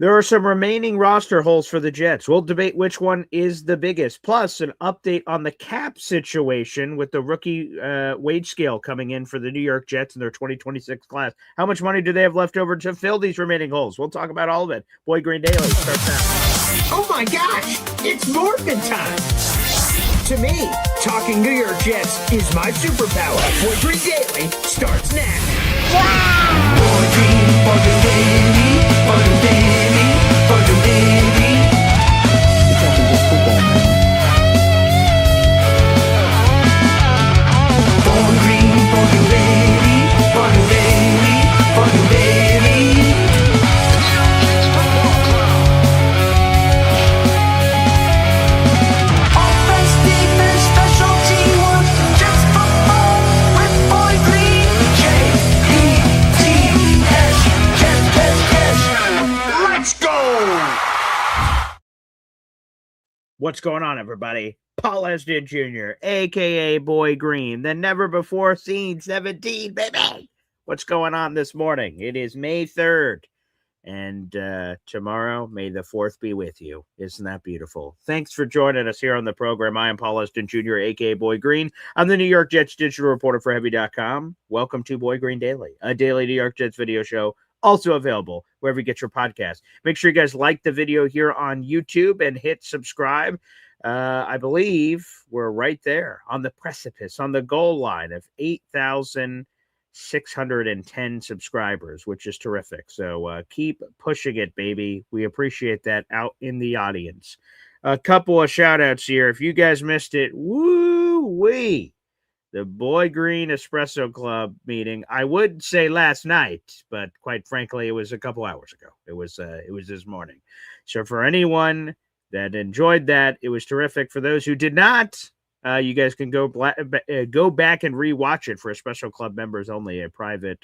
There are some remaining roster holes for the Jets. We'll debate which one is the biggest. Plus, an update on the cap situation with the rookie wage scale coming in for the New York Jets in their 2026 class. How much money do they have left over to fill these remaining holes? We'll talk about all of it. Boy Green Daily starts now. Oh my gosh, it's morphin' time. To me, talking New York Jets is my superpower. Boy Green Daily starts now. Wow! Boy Green Daily, Boy Green Daily, Boy Green Daily. It's actually just football, man. Boy Green Daily, Boy Green Daily, Boy Green Daily. Offense, defense, special teamwork, Jets football with Boy Green. J-E-T-S, Jets. Let's go! What's going on, everybody? Paul Esdin Jr., a.k.a. Boy Green, the never-before-seen 17, baby! What's going on this morning? It is May 3rd, and tomorrow, May the 4th be with you. Isn't that beautiful? Thanks for joining us here on the program. I am Paul Esdin Jr., a.k.a. Boy Green. I'm the New York Jets digital reporter for Heavy.com. Welcome to Boy Green Daily, a daily New York Jets video show, also available wherever you get your podcast. Make sure you guys like the video here on YouTube and hit subscribe. I believe we're right there on the precipice, on the goal line of 8,610 subscribers, which is terrific. So keep pushing it, baby. We appreciate that out in the audience. A couple of shout outs here. If you guys missed it, woo-wee. The Boy Green Espresso Club meeting. I would say last night, but quite frankly, it was a couple hours ago. It was this morning. So for anyone that enjoyed that, it was terrific. For those who did not, you guys can go back and rewatch it for Espresso Club members only, a private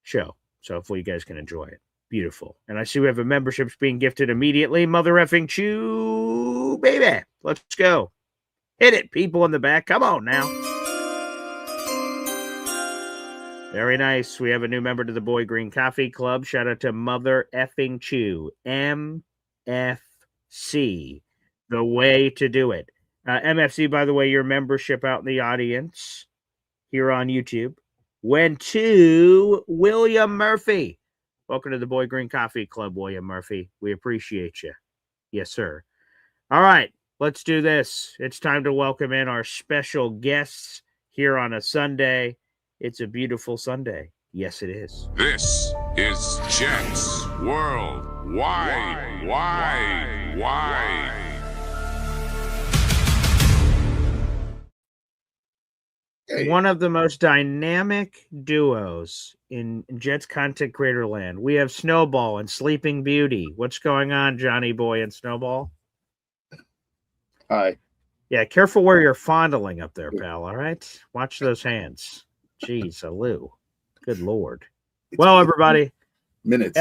show. So hopefully you guys can enjoy it. Beautiful. And I see we have a membership being gifted immediately. Mother effing chew, baby. Let's go. Hit it, people in the back. Come on now. Very nice. We have a new member to the Boy Green Coffee Club. Shout out to Mother Effing Chew. MFC. The way to do it. MFC, by the way, your membership out in the audience here on YouTube went to William Murphy. Welcome to the Boy Green Coffee Club, William Murphy. We appreciate you. Yes, sir. All right. Let's do this. It's time to welcome in our special guests here on a Sunday. It's a beautiful Sunday. Yes, it is. This is Jets Worldwide. Wide. One of the most dynamic duos in Jets content creator land. We have Snowball and Sleeping Beauty. What's going on, Johnny Boy and Snowball? Hi. Yeah, careful where you're fondling up there, pal, all right? Watch those hands. Jeez, Alou. Good Lord. Well, everybody. Minutes.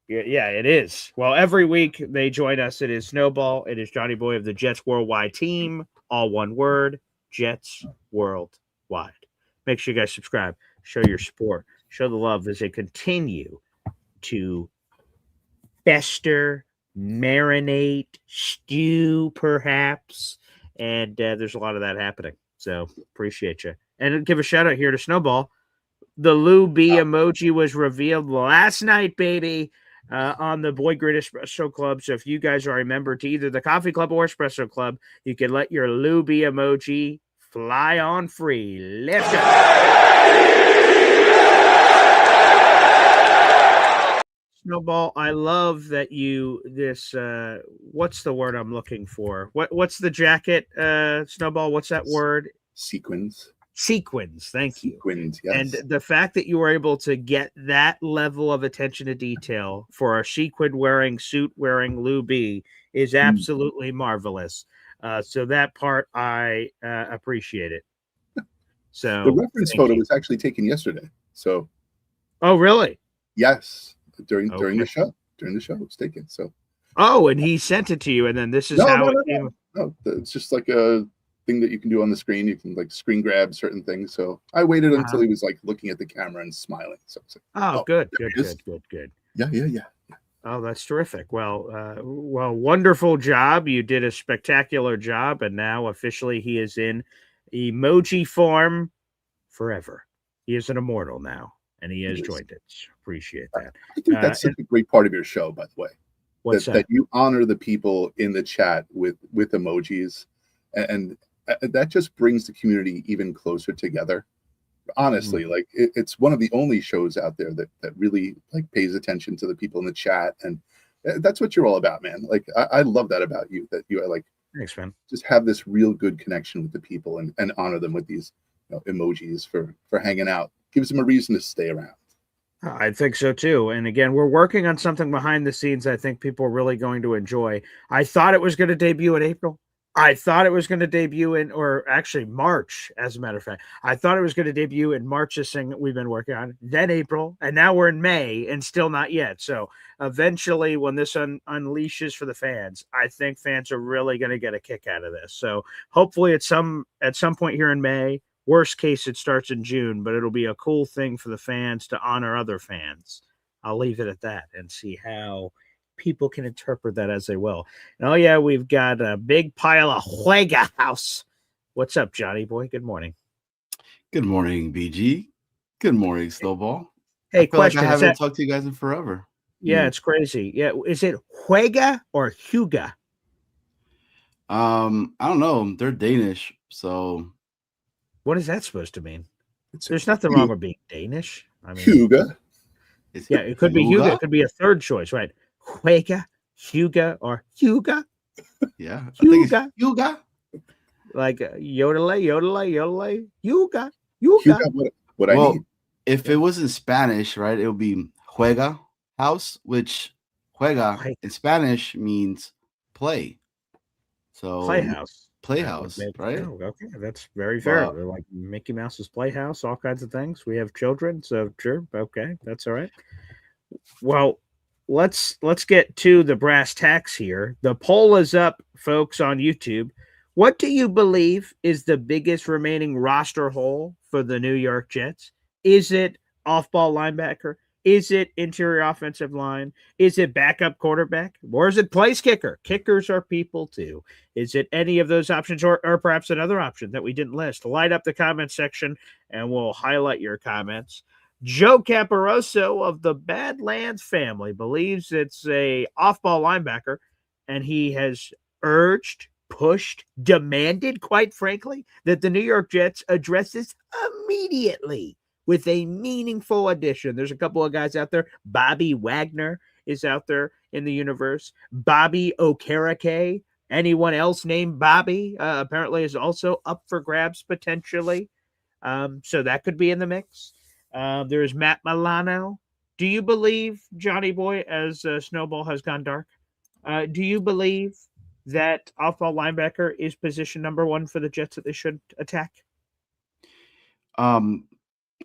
Yeah, it is. Well, every week they join us. It is Snowball. It is Johnny Boy of the Jets Worldwide team. All one word, Jets Worldwide. Make sure you guys subscribe. Show your support. Show the love as they continue to fester, marinate, stew, perhaps. And there's a lot of that happening. So appreciate you. And give a shout out here to Snowball. The Lou B emoji was revealed last night, baby, on the Boy Green Espresso Club. So if you guys are a member to either the Coffee Club or Espresso Club, you can let your Lou B emoji fly on free. Let's go. Snowball, I love that what's the word I'm looking for? What's the jacket, Snowball? What's that word? Sequins. Thank you. Sequins, yes. And the fact that you were able to get that level of attention to detail for a sequin-wearing, suit-wearing Lou B is absolutely marvelous. So that part, I appreciate it. So the reference photo was actually taken yesterday. So. Oh, really? Yes. During the show. During the show, it was taken. So. Oh, and he sent it to you, and then this is how it came. No, it's just like a thing that you can do on the screen. You can like screen grab certain things. So I waited until he was like looking at the camera and smiling. So good. Yeah. Oh, that's terrific. Well, wonderful job. You did a spectacular job, and now officially he is in emoji form forever. He is an immortal now, and he has It is. joined it. Appreciate that. I think that's such And a great part of your show, by the way. what's That you honor the people in the chat with emojis, and that just brings the community even closer together. Honestly, like it's one of the only shows out there that really like pays attention to the people in the chat, and that's what you're all about, man. Like I love that about you, that you like Thanks, man. just have this real good connection with the people and honor them with these emojis for hanging out. Gives them a reason to stay around. I think so too. And again, we're working on something behind the scenes I think people are really going to enjoy. I thought it was going to debut in April. I thought it was going to debut or actually March, as a matter of fact. I thought it was going to debut in March, this thing we've been working on, then April, and now we're in May and still not yet. So eventually, when this unleashes for the fans, I think fans are really going to get a kick out of this. So hopefully at some point here in May, worst case, it starts in June, but it'll be a cool thing for the fans to honor other fans. I'll leave it at that and see how people can interpret that as they will. And oh yeah, we've got a big pile of Juega house. What's up, Johnny boy? Good morning. Good morning, BG. Good morning, Snowball. Hey, question. Like I haven't talked to you guys in forever. Yeah, it's crazy. Yeah, is it Juega or Huga? I don't know. They're Danish, so what is that supposed to mean? There's nothing wrong with being Danish. I mean, Huga. Yeah, it could be Huga. It could be a third choice, right? Juega, Huga, or Huga. Yeah, Huga, Huga. Like yodelay, Huga. What I need. If it was in Spanish, right, it would be Juega house, which Juega in Spanish means play. So Playhouse. Playhouse, right? Oh, okay, that's very fair. They're like Mickey Mouse's Playhouse, all kinds of things. We have children, so sure, okay, that's all right. Well, let's get to the brass tacks here. The poll is up, folks, on YouTube. What do you believe is the biggest remaining roster hole for the New York Jets? Is it off-ball linebacker? Is it interior offensive line? Is it backup quarterback? Or is it place kicker? Kickers are people too. Is it any of those options or perhaps another option that we didn't list? Light up the comment section and we'll highlight your comments. Joe Caparoso of the Badlands family believes it's a off-ball linebacker, and he has urged, pushed, demanded, quite frankly, that the New York Jets address this immediately with a meaningful addition. There's a couple of guys out there. Bobby Wagner is out there in the universe. Bobby Okereke, anyone else named Bobby, apparently is also up for grabs potentially. So that could be in the mix. There's Matt Milano. Do you believe, Johnny boy, as Snowball has gone dark, do you believe that off-ball linebacker is position number one for the Jets that they should attack?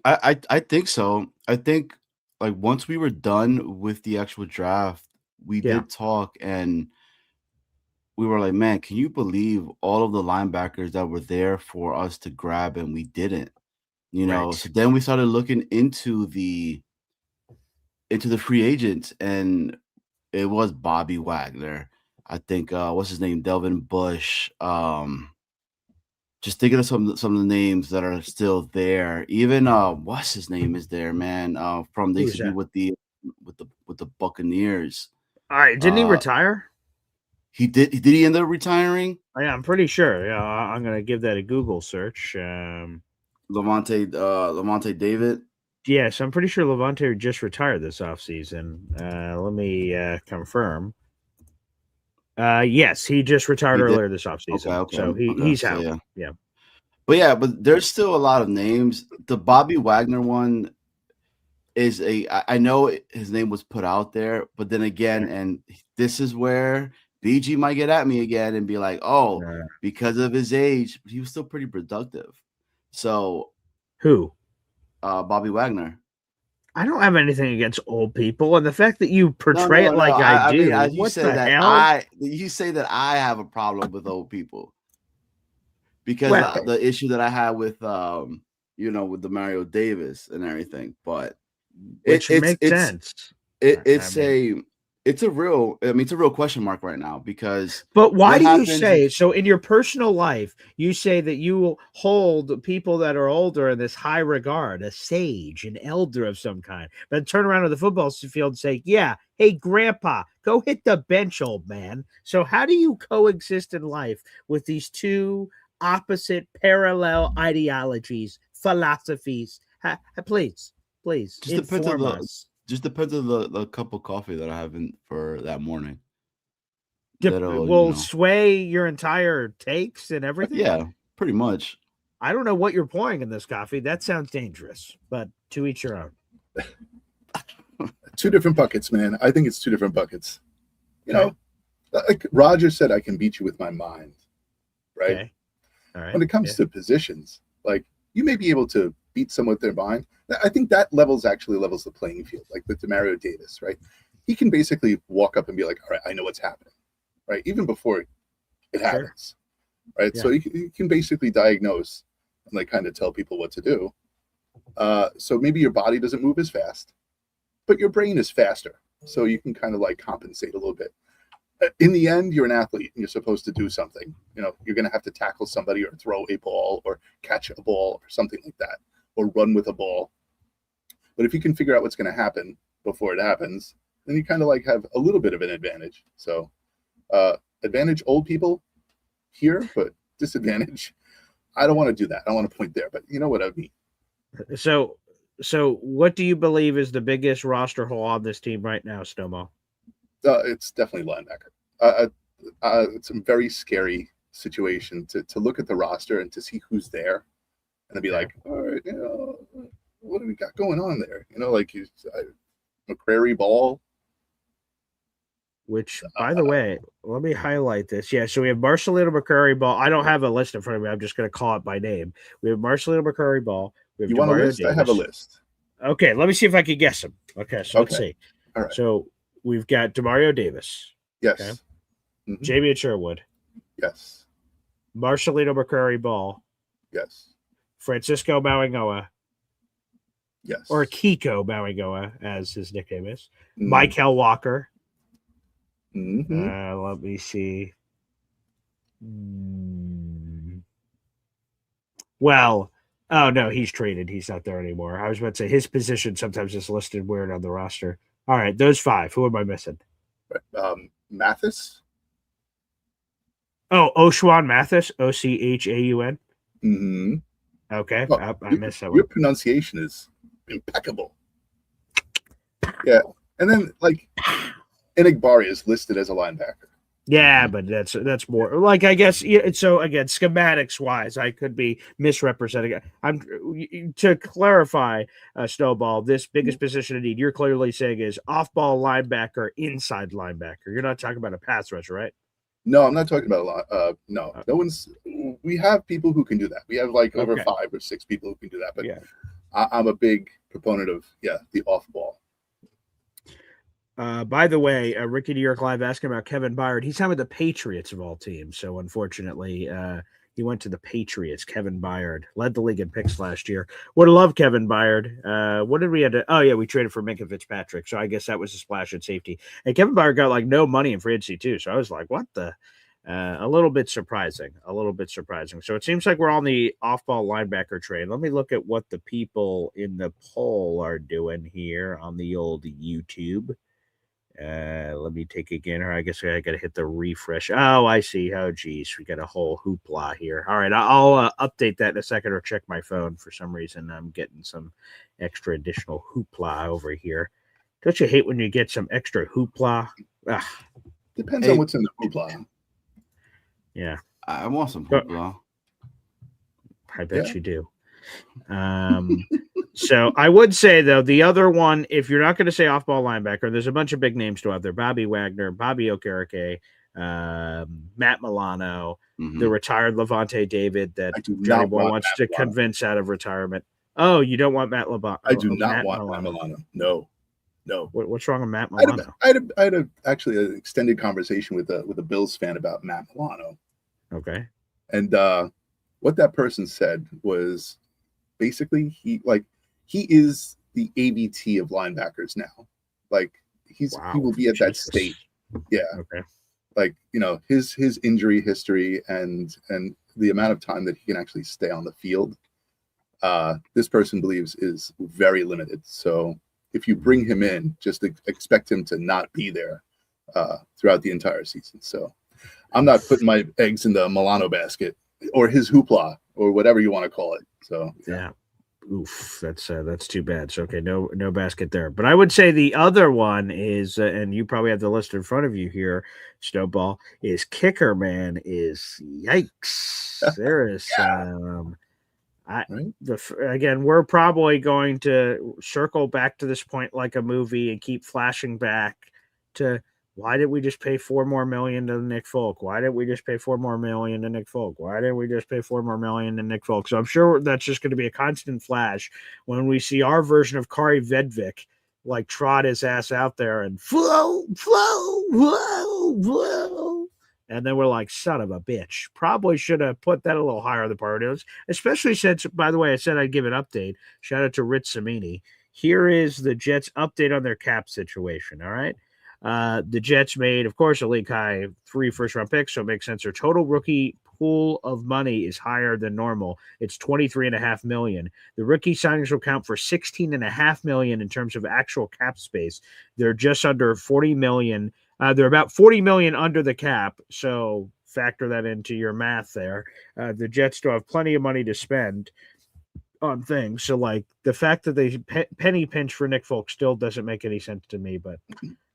I think so. I think like once we were done with the actual draft, we did talk and we were like, man, can you believe all of the linebackers that were there for us to grab and we didn't? You know, right. So then we started looking into the free agents, and it was Bobby Wagner. I think what's his name, Delvin Bush. Just thinking of some of the names that are still there. Even what's his name is there, man? From they used to be with the Buccaneers. All right, didn't he retire? He did. Did he end up retiring? Yeah, I'm pretty sure. Yeah, I'm gonna give that a Google search. Lavonte David. Yes, I'm pretty sure Lavonte just retired this offseason. Let me confirm. Yes, he just retired earlier this offseason. Okay. So he's out. So, yeah. But there's still a lot of names. The Bobby Wagner one is I know his name was put out there, but then again, and this is where BG might get at me again and be like, oh, because of his age, he was still pretty productive. So who? Bobby Wagner. I don't have anything against old people, and the fact that you portray it like I do. Mean, you say that hell? You say that I have a problem with old people because the issue that I had with with the Mario Davis and everything, but which makes sense. It's a real, I mean, it's a real question mark right now because. But why do you happens say so in your personal life? You say that you will hold people that are older in this high regard, a sage, an elder of some kind. But turn around to the football field and say, "Yeah, hey, Grandpa, go hit the bench, old man." So how do you coexist in life with these two opposite, parallel ideologies, philosophies? Please just depends on inform the us. just depends on the cup of coffee that I have for that morning. That'll, Will sway your entire takes and everything. Yeah, pretty much. I don't know what you're pouring in this coffee. That sounds dangerous, but to each your own. 2 different buckets, man. I think it's 2 different buckets. You know, like Roger said, I can beat you with my mind, right? Okay. All right. When it comes to positions, like you may be able to beat someone with their mind. I think that levels the playing field. Like with Demario Davis, right? He can basically walk up and be like, "All right, I know what's happening," right? Even before it happens, right? Yeah. So you can basically diagnose and like kind of tell people what to do. So maybe your body doesn't move as fast, but your brain is faster. So you can kind of like compensate a little bit. In the end, you're an athlete and you're supposed to do something. You know, you're going to have to tackle somebody or throw a ball or catch a ball or something like that, or run with a ball. But if you can figure out what's going to happen before it happens, then you kind of like have a little bit of an advantage. So advantage old people here, but disadvantage. I don't want to do that. I don't want to point there, but you know what I mean. So what do you believe is the biggest roster hole on this team right now, Snowball? It's definitely linebacker. It's a very scary situation to look at the roster and to see who's there and to be like, all right, you know, what do we got going on there? You know, like McCrary Ball. Which, by the way, let me highlight this. Yeah, so we have Marcelino McCurry Ball. I don't have a list in front of me. I'm just going to call it by name. We have Marcelino McCurry Ball. We have you want a Demario list? Davis. I have a list. Okay, let me see if I can guess them. Okay, so let's see. All right. So we've got Demario Davis. Yes. Okay. Mm-hmm. Jamie Sherwood. Yes. Marcelino McCurry Ball. Yes. Francisco Mauigoa. Yes. Or Kiko Mauigoa, as his nickname is. Michael Walker. Mm-hmm. Let me see. Well, oh no, he's traded. He's not there anymore. I was about to say his position sometimes is listed weird on the roster. All right, those 5. Who am I missing? Mathis. Oh, Oshwan Mathis. Ochaun. Mm-hmm. Okay, I missed that one. Your pronunciation is impeccable. Yeah, and then like Enigbari is listed as a linebacker. Yeah, but that's more like, I guess. So again, schematics wise, I could be misrepresenting. To clarify, Snowball. This biggest position in need you're clearly saying is off-ball linebacker, inside linebacker. You're not talking about a pass rusher, right? No, I'm not talking about a lot. No one's. We have people who can do that. We have like over 5 or 6 people who can do that. But yeah, I'm a big proponent of the off-ball. By the way, Ricky New York Live asking about Kevin Byard. He's time with the Patriots of all teams. So unfortunately, he went to the Patriots. Kevin Byard led the league in picks last year. Would have loved Kevin Byard. What did we have to? Oh yeah, we traded for Minkah Fitzpatrick. So I guess that was a splash at safety. And Kevin Byard got like no money in free agency too. So I was like, what the? A little bit surprising. So it seems like we're on the off-ball linebacker trade. Let me look at what the people in the poll are doing here on the old YouTube. Let me take again, or I guess I got to hit the refresh. Oh, I see. Oh, geez, we got a whole hoopla here. All right, I'll update that in a second, or check my phone. For some reason, I'm getting some extra additional hoopla over here. Don't you hate when you get some extra hoopla? Ugh. Depends on what's in the hoopla. Yeah, I want some hoopla. I bet you do. So I would say, though, the other one, if you're not going to say off-ball linebacker, there's a bunch of big names to out there. Bobby Wagner, Bobby Okereke, Matt Milano, the retired Levante David that Johnny Boy wants to convince out of retirement. Oh, you don't want Matt Milano? I do not want Matt Milano. No. What's wrong with Matt Milano? I had actually an extended conversation with a Bills fan about Matt Milano. Okay. And what that person said was basically he is the ABT of linebackers now. Like he Wow, will be at that Jesus. state. Yeah. Okay. Like, his injury history and the amount of time that he can actually stay on the field, this person believes is very limited. So if you bring him in, just expect him to not be there throughout the entire season. So I'm not putting my eggs in the Milano basket or his hoopla or whatever you want to call it. So yeah. Oof, that's too bad. So okay, no basket there. But I would say the other one is, and you probably have the list in front of you here, Snowball, is kicker man is yikes. There is right? Again, we're probably going to circle back to this point like a movie and keep flashing back to why did we just pay $4 more million to Nick Folk? Why did we just pay $4 more million to Nick Folk? Why didn't we just pay $4 more million to Nick Folk? So I'm sure that's just going to be a constant flash when we see our version of Kari Vedvik like trot his ass out there and flow, whoa. And then we're like, son of a bitch. Probably should have put that a little higher on the priority list, especially since, by the way, I said I'd give an update. Shout out to Rich Samini. Here is the Jets' update on their cap situation, all right? The Jets made, of course, a league high 3 first-round picks, so it makes sense. Their total rookie pool of money is higher than normal. It's $23.5 million. The rookie signings will count for $16.5 million in terms of actual cap space. They're just under $40 million. They're about $40 million under the cap, so factor that into your math there. The Jets still have plenty of money to spend on things. So, like, the fact that they penny pinch for Nick Folk still doesn't make any sense to me, but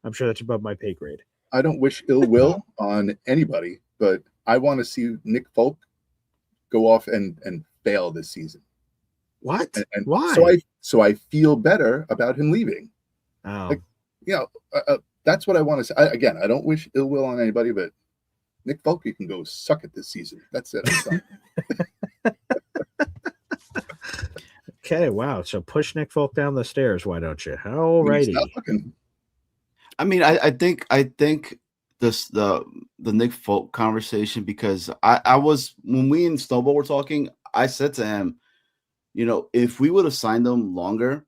I'm sure that's above my pay grade. I don't wish ill will on anybody, but I want to see Nick Folk go off and fail this season. What? And why? So I feel better about him leaving. Oh. Like, that's what I want to say. Again, I don't wish ill will on anybody, but Nick Folk, you can go suck it this season. That's it. Okay, wow. So push Nick Folk down the stairs, why don't you? All righty. I mean, I think this the Nick Folk conversation, because I was, when we and Snowball were talking, I said to him, if we would have signed him longer,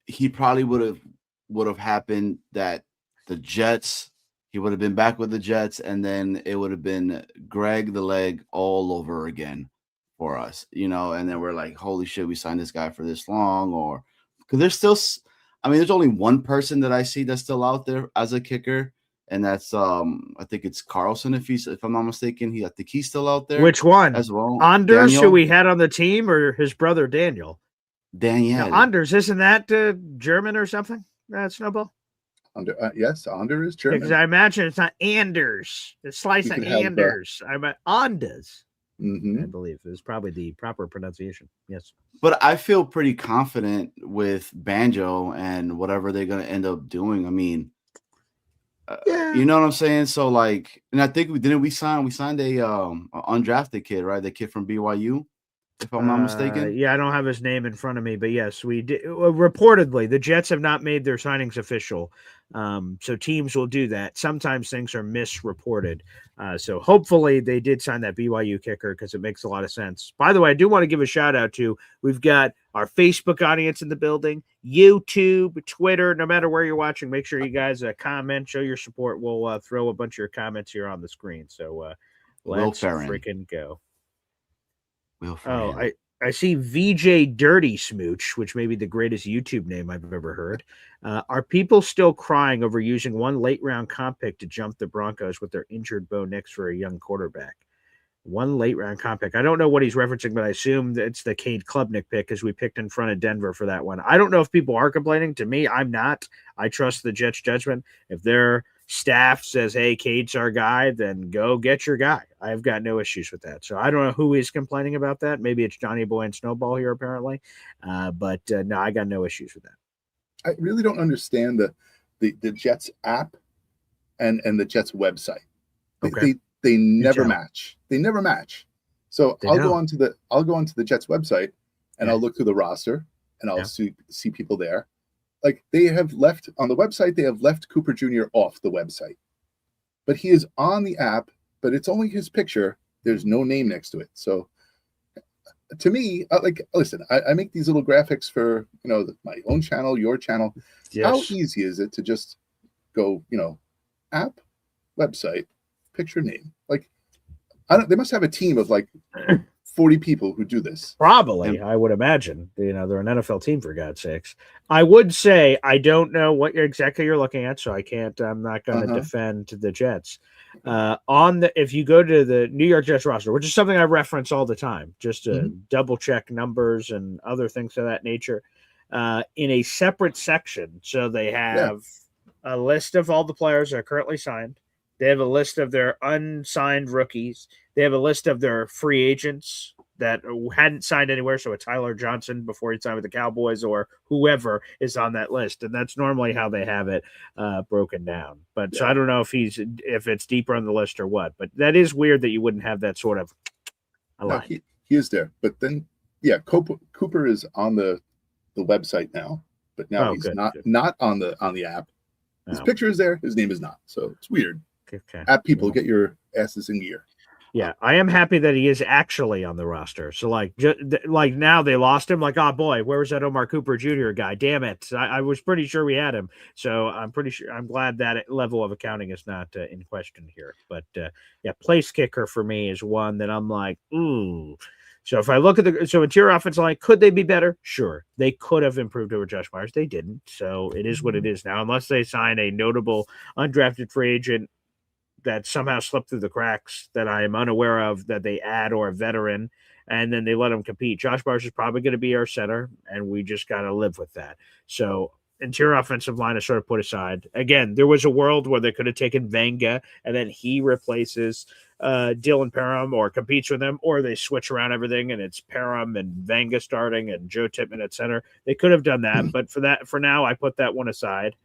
he probably would have happened that the Jets, he would have been back with the Jets, and then it would have been Greg the Leg all over again for us, and then we're like, holy shit, we signed this guy for this long, or because there's still, there's only one person that I see that's still out there as a kicker, and that's I think it's Carlson, if I'm not mistaken. I think he's still out there. Which one? As well? Anders, who we had on the team, or his brother Daniel? Daniel. Now, Anders, isn't that German or something? Snowball? Yes, Anders is German. Because I imagine it's not Anders. It's slice of Anders. I'm Anders. Mm-hmm. I believe is probably the proper pronunciation. Yes. But I feel pretty confident with Banjo and whatever they're going to end up doing. I mean, you know what I'm saying? So, like, and I think we signed a undrafted kid, right? The kid from BYU, if I'm not mistaken. Yeah, I don't have his name in front of me, but yes, we did. Reportedly, the Jets have not made their signings official, so teams will do that. Sometimes things are misreported, so hopefully they did sign that BYU kicker, because it makes a lot of sense. By the way, I do want to give a shout out to, we've got our Facebook audience in the building, YouTube, Twitter. No matter where you're watching, make sure you guys comment, show your support. We'll throw a bunch of your comments here on the screen. So let's freaking go. I see VJ Dirty Smooch, which may be the greatest YouTube name I've ever heard. Are people still crying over using one late round comp pick to jump the Broncos with their injured Bo Nix for a young quarterback? One late round comp pick. I don't know what he's referencing, but I assume that it's the Cade Klubnik pick, because we picked in front of Denver for that one. I don't know if people are complaining. To me, I'm not. I trust the Jets' judgment. If their staff says, hey, Cade's our guy, then go get your guy. I've got no issues with that. So I don't know who is complaining about that. Maybe it's Johnny Boy and Snowball here, apparently. But no, I got no issues with that. I really don't understand the Jets app and the Jets website. They never match. They never match. So I'll go onto the Jets website and I'll look through the roster and I'll see people there. Like, they have left on the website, they have left Cooper Jr. off the website, but he is on the app, but it's only his picture. There's no name next to it. So to me, listen, I make these little graphics for, my own channel, your channel. Yes. How easy is it to just go, app, website, picture, name? Like, they must have a team of like 40 people who do this. Probably, I would imagine. They're an NFL team, for God's sakes. I would say I don't know what exactly you're looking at, so I'm not going to defend the Jets. If you go to the New York Jets roster, which is something I reference all the time, just to double check numbers and other things of that nature, in a separate section. So they have a list of all the players that are currently signed. They have a list of their unsigned rookies. They have a list of their free agents that hadn't signed anywhere. So a Tyler Johnson before he signed with the Cowboys or whoever is on that list. And that's normally how they have it broken down. But so I don't know if it's deeper on the list or what. But that is weird that you wouldn't have that sort of No, he is there. But then, Cooper is on the website now. But now he's not on the app. His picture is there. His name is not. So it's weird. Okay. App people, get your asses in gear. Yeah, I am happy that he is actually on the roster. So, like now they lost him. Like, oh boy, where was that Omar Cooper Jr. guy? Damn it! I was pretty sure we had him. So I'm glad that level of accounting is not in question here. But place kicker for me is one that I'm like, ooh. So if I look at interior offensive line, could they be better? Sure, they could have improved over Josh Myers. They didn't. So it is what it is now. Unless they sign a notable undrafted free agent that somehow slipped through the cracks that I am unaware of, that they add, or a veteran, and then they let him compete. Josh Myers is probably going to be our center, and we just got to live with that. So interior offensive line is sort of put aside. Again, there was a world where they could have taken Vanga, and then he replaces Dylan Parham or competes with him, or they switch around everything, and it's Parham and Vanga starting and Joe Tippmann at center. They could have done that, but for now, I put that one aside.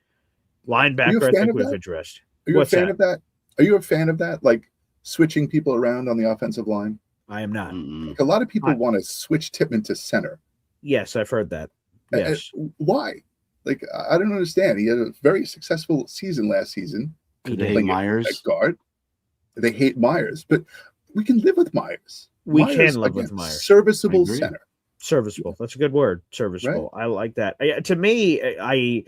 Linebacker, I think we've addressed. Are you a fan of that? Are you a fan of that? Like switching people around on the offensive line? I am not. Like a lot of people want to switch Tippmann to center. Yes, I've heard that. Yes. Why? Like, I don't understand. He had a very successful season last season. They hate Myers. At guard. They hate Myers, but we can live with Myers. We can live with Myers. Serviceable center. Serviceable. That's a good word. Serviceable. Right? I like that. To me,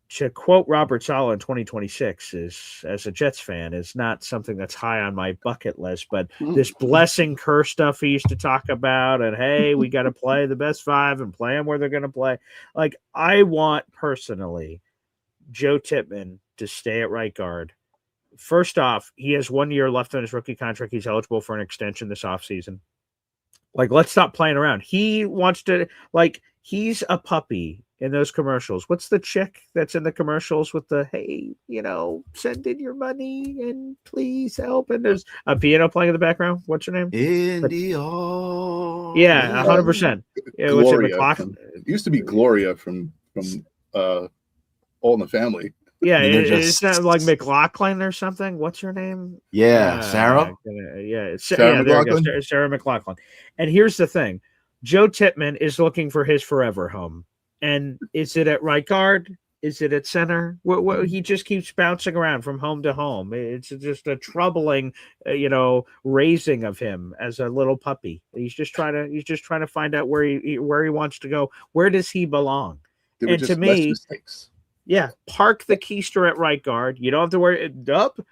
to quote Robert Saleh in 2026 is, as a Jets fan, is not something that's high on my bucket list, but this blessing curse stuff he used to talk about, and hey, we got to play the best five and play them where they're going to play. Like, I want personally Joe Tippmann to stay at right guard. First off, he has 1 year left on his rookie contract. He's eligible for an extension this offseason. Like, let's stop playing around. He wants to, he's a puppy in those commercials. What's the chick that's in the commercials with the, hey, send in your money and please help? And there's a piano playing in the background. What's her name? India. Yeah, 100%. It used to be Gloria from All in the Family. Yeah, it's not like McLaughlin or something. What's her name? Yeah, Sarah. Sarah McLaughlin. Sarah McLaughlin. And here's the thing: Joe Tippmann is looking for his forever home. And is it at right guard? Is it at center? He just keeps bouncing around from home to home. It's just a troubling, raising of him as a little puppy. He's just trying to find out where he wants to go. Where does he belong? And to me, park the keister at right guard. You don't have to worry.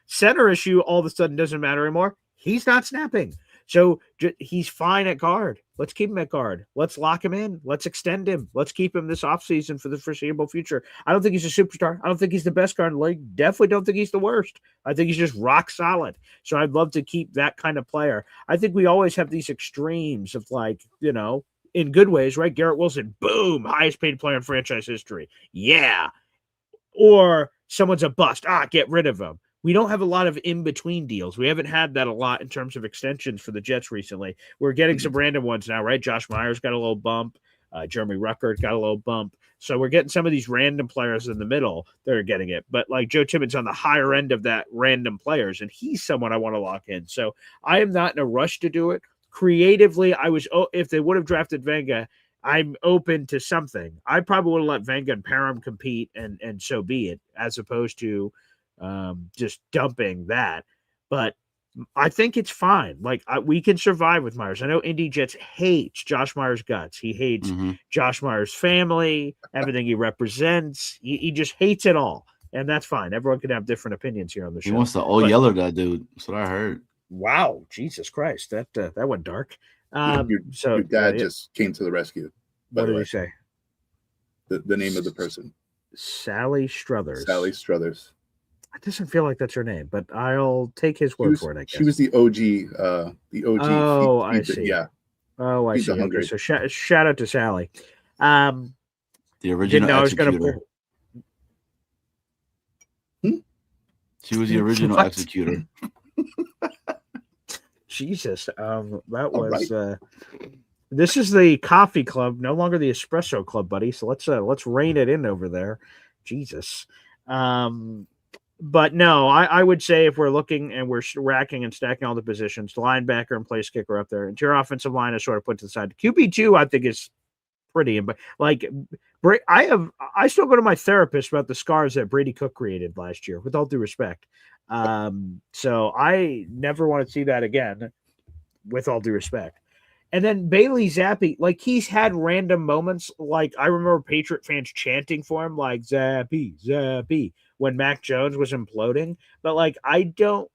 Center issue all of a sudden doesn't matter anymore. He's not snapping. So he's fine at guard. Let's keep him at guard. Let's lock him in. Let's extend him. Let's keep him this offseason for the foreseeable future. I don't think he's a superstar. I don't think he's the best guard in the league. Definitely don't think he's the worst. I think he's just rock solid. So I'd love to keep that kind of player. I think we always have these extremes of in good ways, right? Garrett Wilson, boom, highest paid player in franchise history. Yeah. Or someone's a bust. Get rid of him. We don't have a lot of in-between deals. We haven't had that a lot in terms of extensions for the Jets recently. We're getting some random ones now, right? Josh Myers got a little bump. Jeremy Ruckert got a little bump. So we're getting some of these random players in the middle that are getting it. But Joe Tippmann's on the higher end of that random players, and he's someone I want to lock in. So I am not in a rush to do it. Creatively, if they would have drafted Vanga, I'm open to something. I probably would have let Vanga and Parham compete, and so be it, as opposed to just dumping that. But I think it's fine. Like we can survive with Myers. I know Indy Jets hates Josh Myers' guts. He hates Josh Myers' family, everything he represents. He just hates it all, and that's fine. Everyone can have different opinions here on the show. He wants to yeller that dude. That's what I heard. Wow, Jesus Christ, that went dark. Your dad just came to the rescue. What did he say? The name of the person. Sally Struthers. Sally Struthers. It doesn't feel like that's her name, but I'll take his word for it, I guess. She was the OG. Oh, I see. Yeah. Oh, I see. Okay, so shout out to Sally. The original executor. She was the original executor. Jesus, that was. Right. This is the coffee club, no longer the espresso club, buddy. So let's rein it in over there. Jesus. But no, I would say if we're looking and we're racking and stacking all the positions, the linebacker and place kicker up there, and your offensive line is sort of put to the side. QB2, I think, is pretty. But like, I still go to my therapist about the scars that Brady Cook created last year, with all due respect. So I never want to see that again, with all due respect. And then Bailey Zappi, like he's had random moments. Like I remember Patriot fans chanting for him, like Zappi, Zappi, when Mac Jones was imploding. But like I don't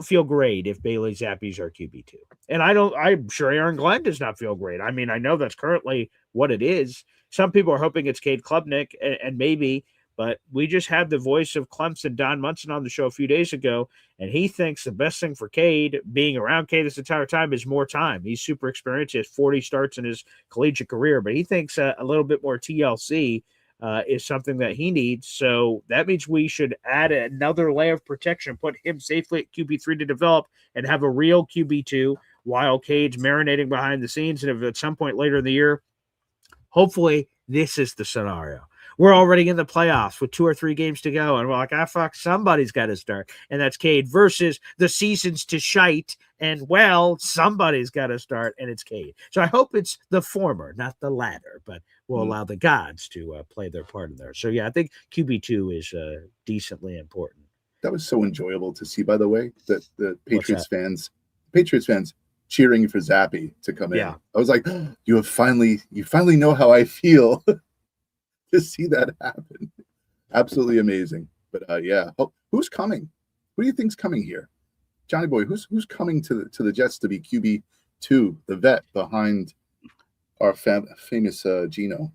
feel great if Bailey Zappi's our QB2. And I'm sure Aaron Glenn does not feel great. I mean, I know that's currently what it is. Some people are hoping it's Cade Klubnik, and maybe, but we just had the voice of Clemson, Don Munson, on the show a few days ago, and he thinks the best thing for Cade, being around Cade this entire time, is more time. He's super experienced. He has 40 starts in his collegiate career, but he thinks a little bit more TLC is something that he needs. So that means we should add another layer of protection, put him safely at QB3 to develop, and have a real QB2 while Cade's marinating behind the scenes. And if at some point later in the year, hopefully this is the scenario. We're already in the playoffs with 2 or 3 games to go, and we're like, fuck, somebody's got to start. And that's Cade versus the season's to shite, and, well, somebody's got to start, and it's Cade. So I hope it's the former, not the latter, but we'll allow the gods to play their part in there. So, yeah, I think QB2 is decently important. That was so enjoyable to see, by the way, that the Patriots fans cheering for Zappi to come in. I was like, you finally know how I feel. To see that happen, absolutely amazing. But who's coming? Who do you think's coming here, Johnny Boy? Who's coming to the Jets to be QB2, the vet behind our famous Geno?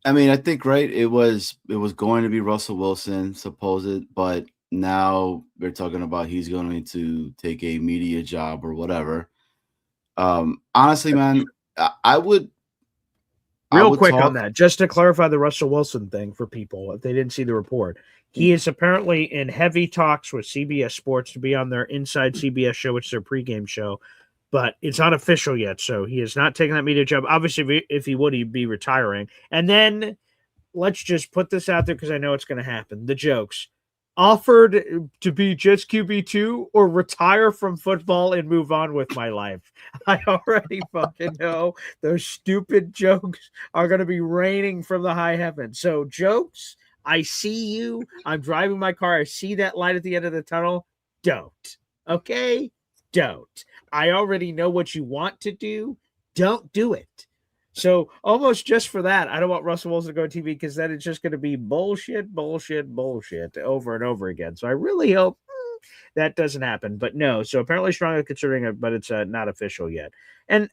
I mean, I think it was going to be Russell Wilson, supposed, but now they're talking about he's going to take a media job or whatever. Honestly, man, I would. Real quick on that, just to clarify the Russell Wilson thing for people, if they didn't see the report, he is apparently in heavy talks with CBS Sports to be on their Inside CBS show, which is their pregame show, but it's not official yet, so he is not taking that media job. Obviously, if he would, he'd be retiring. And then, let's just put this out there because I know it's going to happen. The jokes. Offered to be Jets QB2 or retire from football and move on with my life. I already fucking know those stupid jokes are going to be raining from the high heavens. So jokes, I see you. I'm driving my car. I see that light at the end of the tunnel. Don't. Okay? Don't. I already know what you want to do. Don't do it. So almost just for that, I don't want Russell Wilson to go to TV because then it's just going to be bullshit over and over again. So I really hope that doesn't happen. But no, so apparently strongly considering it, but it's not official yet. And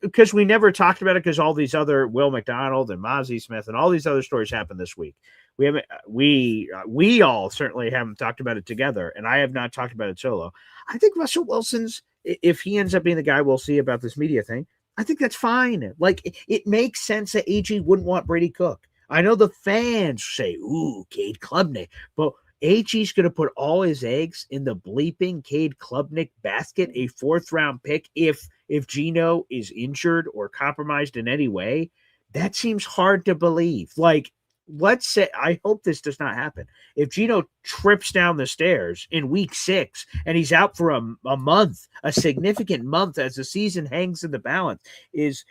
because we never talked about it because all these other Will McDonald and Mozzie Smith and all these other stories happened this week. We all certainly haven't talked about it together, and I have not talked about it solo. I think Russell Wilson's, if he ends up being the guy we'll see about this media thing, I think that's fine. Like, it makes sense that AG wouldn't want Brady Cook. I know the fans say, ooh, Cade Klubnik, but AG's going to put all his eggs in the bleeping Cade Klubnik basket, a 4th-round pick, if Geno is injured or compromised in any way. That seems hard to believe. Like, let's say, I hope this does not happen. If Geno trips down the stairs in week 6 and he's out for a month, a significant month as the season hangs in the balance, is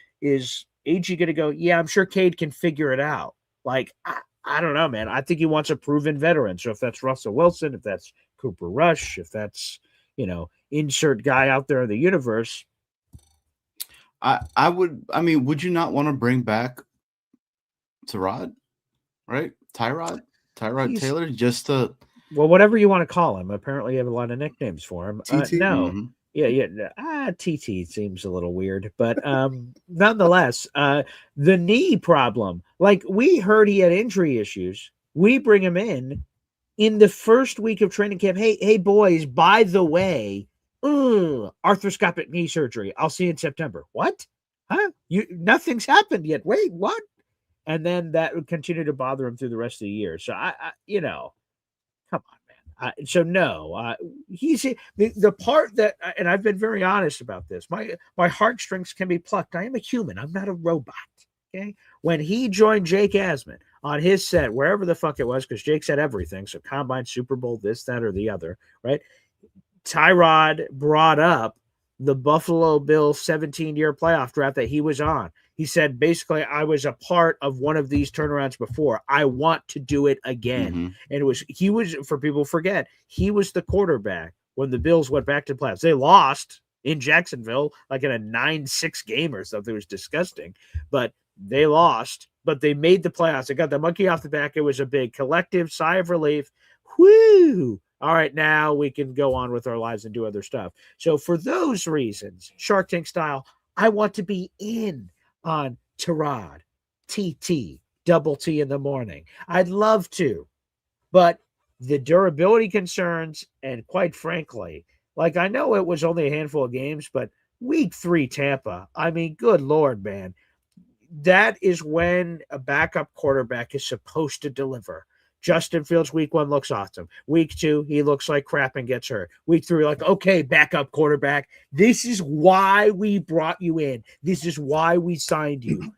AG going to go, yeah, I'm sure Cade can figure it out. Like, I don't know, man. I think he wants a proven veteran. So if that's Russell Wilson, if that's Cooper Rush, if that's, insert guy out there in the universe. Would you not want to bring back Tyrod, right? Tyrod Taylor, just to whatever you want to call him. Apparently, you have a lot of nicknames for him. TT? No, Mm-hmm. yeah. TT seems a little weird, but nonetheless, the knee problem. Like, we heard he had injury issues. We bring him in the first week of training camp. Hey, boys, by the way, arthroscopic knee surgery. I'll see you in September. What? Huh? Nothing's happened yet. Wait, what? And then that would continue to bother him through the rest of the year. So I come on, man. So no, he's the part that, and I've been very honest about this. My heartstrings can be plucked. I am a human. I'm not a robot. Okay. When he joined Jake Asman on his set, wherever the fuck it was, because Jake said everything. So Combine, Super Bowl, this, that, or the other, right? Tyrod brought up the Buffalo Bills 17-year playoff draft that he was on. He said, basically, I was a part of one of these turnarounds before. I want to do it again. Mm-hmm. And he was, for people forget, he was the quarterback when the Bills went back to the playoffs. They lost in Jacksonville, like in a 9-6 game or something. It was disgusting. But they lost, but they made the playoffs. They got the monkey off the back. It was a big collective sigh of relief. Whoo! All right, now we can go on with our lives and do other stuff. So for those reasons, Shark Tank style, I want to be in on Tyrod, TT, double T in the morning. I'd love to, but the durability concerns, and quite frankly, like, I know it was only a handful of games, but week 3 Tampa, I mean, good Lord, man. That is when a backup quarterback is supposed to deliver. Justin Fields, week 1 looks awesome. Week 2, he looks like crap and gets hurt. Week 3, like, okay, backup quarterback. This is why we brought you in. This is why we signed you.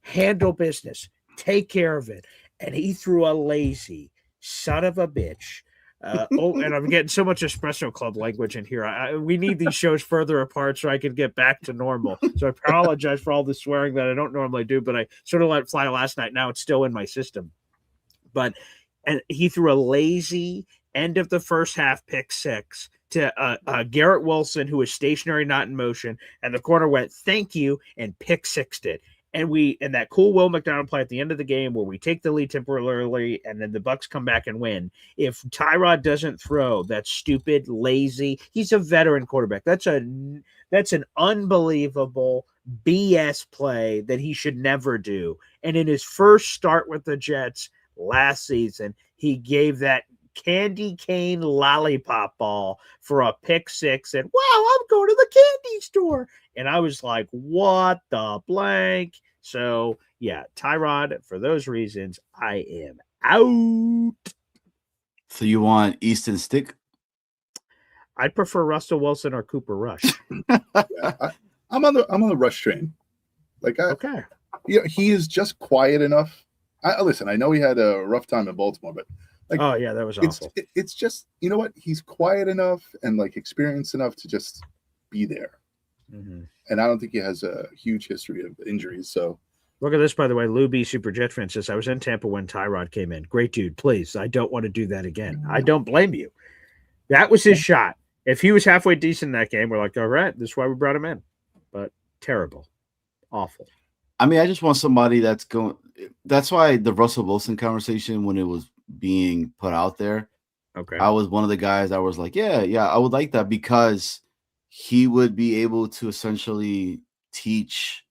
Handle business. Take care of it. And he threw a lazy son of a bitch. And I'm getting so much Espresso Club language in here. We need these shows further apart so I can get back to normal. So I apologize for all the swearing that I don't normally do, but I sort of let it fly last night. Now it's still in my system. And he threw a lazy end of the first half pick 6 to Garrett Wilson, who was stationary, not in motion. And the corner went, thank you, and pick 6'd it. And that cool Will McDonald play at the end of the game where we take the lead temporarily and then the Bucs come back and win. If Tyrod doesn't throw that stupid, lazy, he's a veteran quarterback. That's an unbelievable BS play that he should never do. And in his first start with the Jets last season, he gave that candy cane lollipop ball for a pick 6 and, wow, I'm going to the candy store. And I was like, what the blank? So, yeah, Tyrod, for those reasons, I am out. So you want Easton Stick? I'd prefer Russell Wilson or Cooper Rush. I'm on the Rush train. Okay. He is just quiet enough. Listen, I know he had a rough time in Baltimore, but oh yeah, that was awful. It's just, you know what? He's quiet enough and experienced enough to just be there. Mm-hmm. And I don't think he has a huge history of injuries. So look at this, by the way. Lou B. Super Jet fan says, I was in Tampa when Tyrod came in. Great dude. Please, I don't want to do that again. I don't blame you. That was his shot. If he was halfway decent in that game, we're like, all right, this is why we brought him in. But terrible. Awful. I mean, I just want somebody that's going. That's why the Russell Wilson conversation, when it was being put out there, okay, I was one of the guys that was like, yeah, I would like that, because he would be able to essentially teach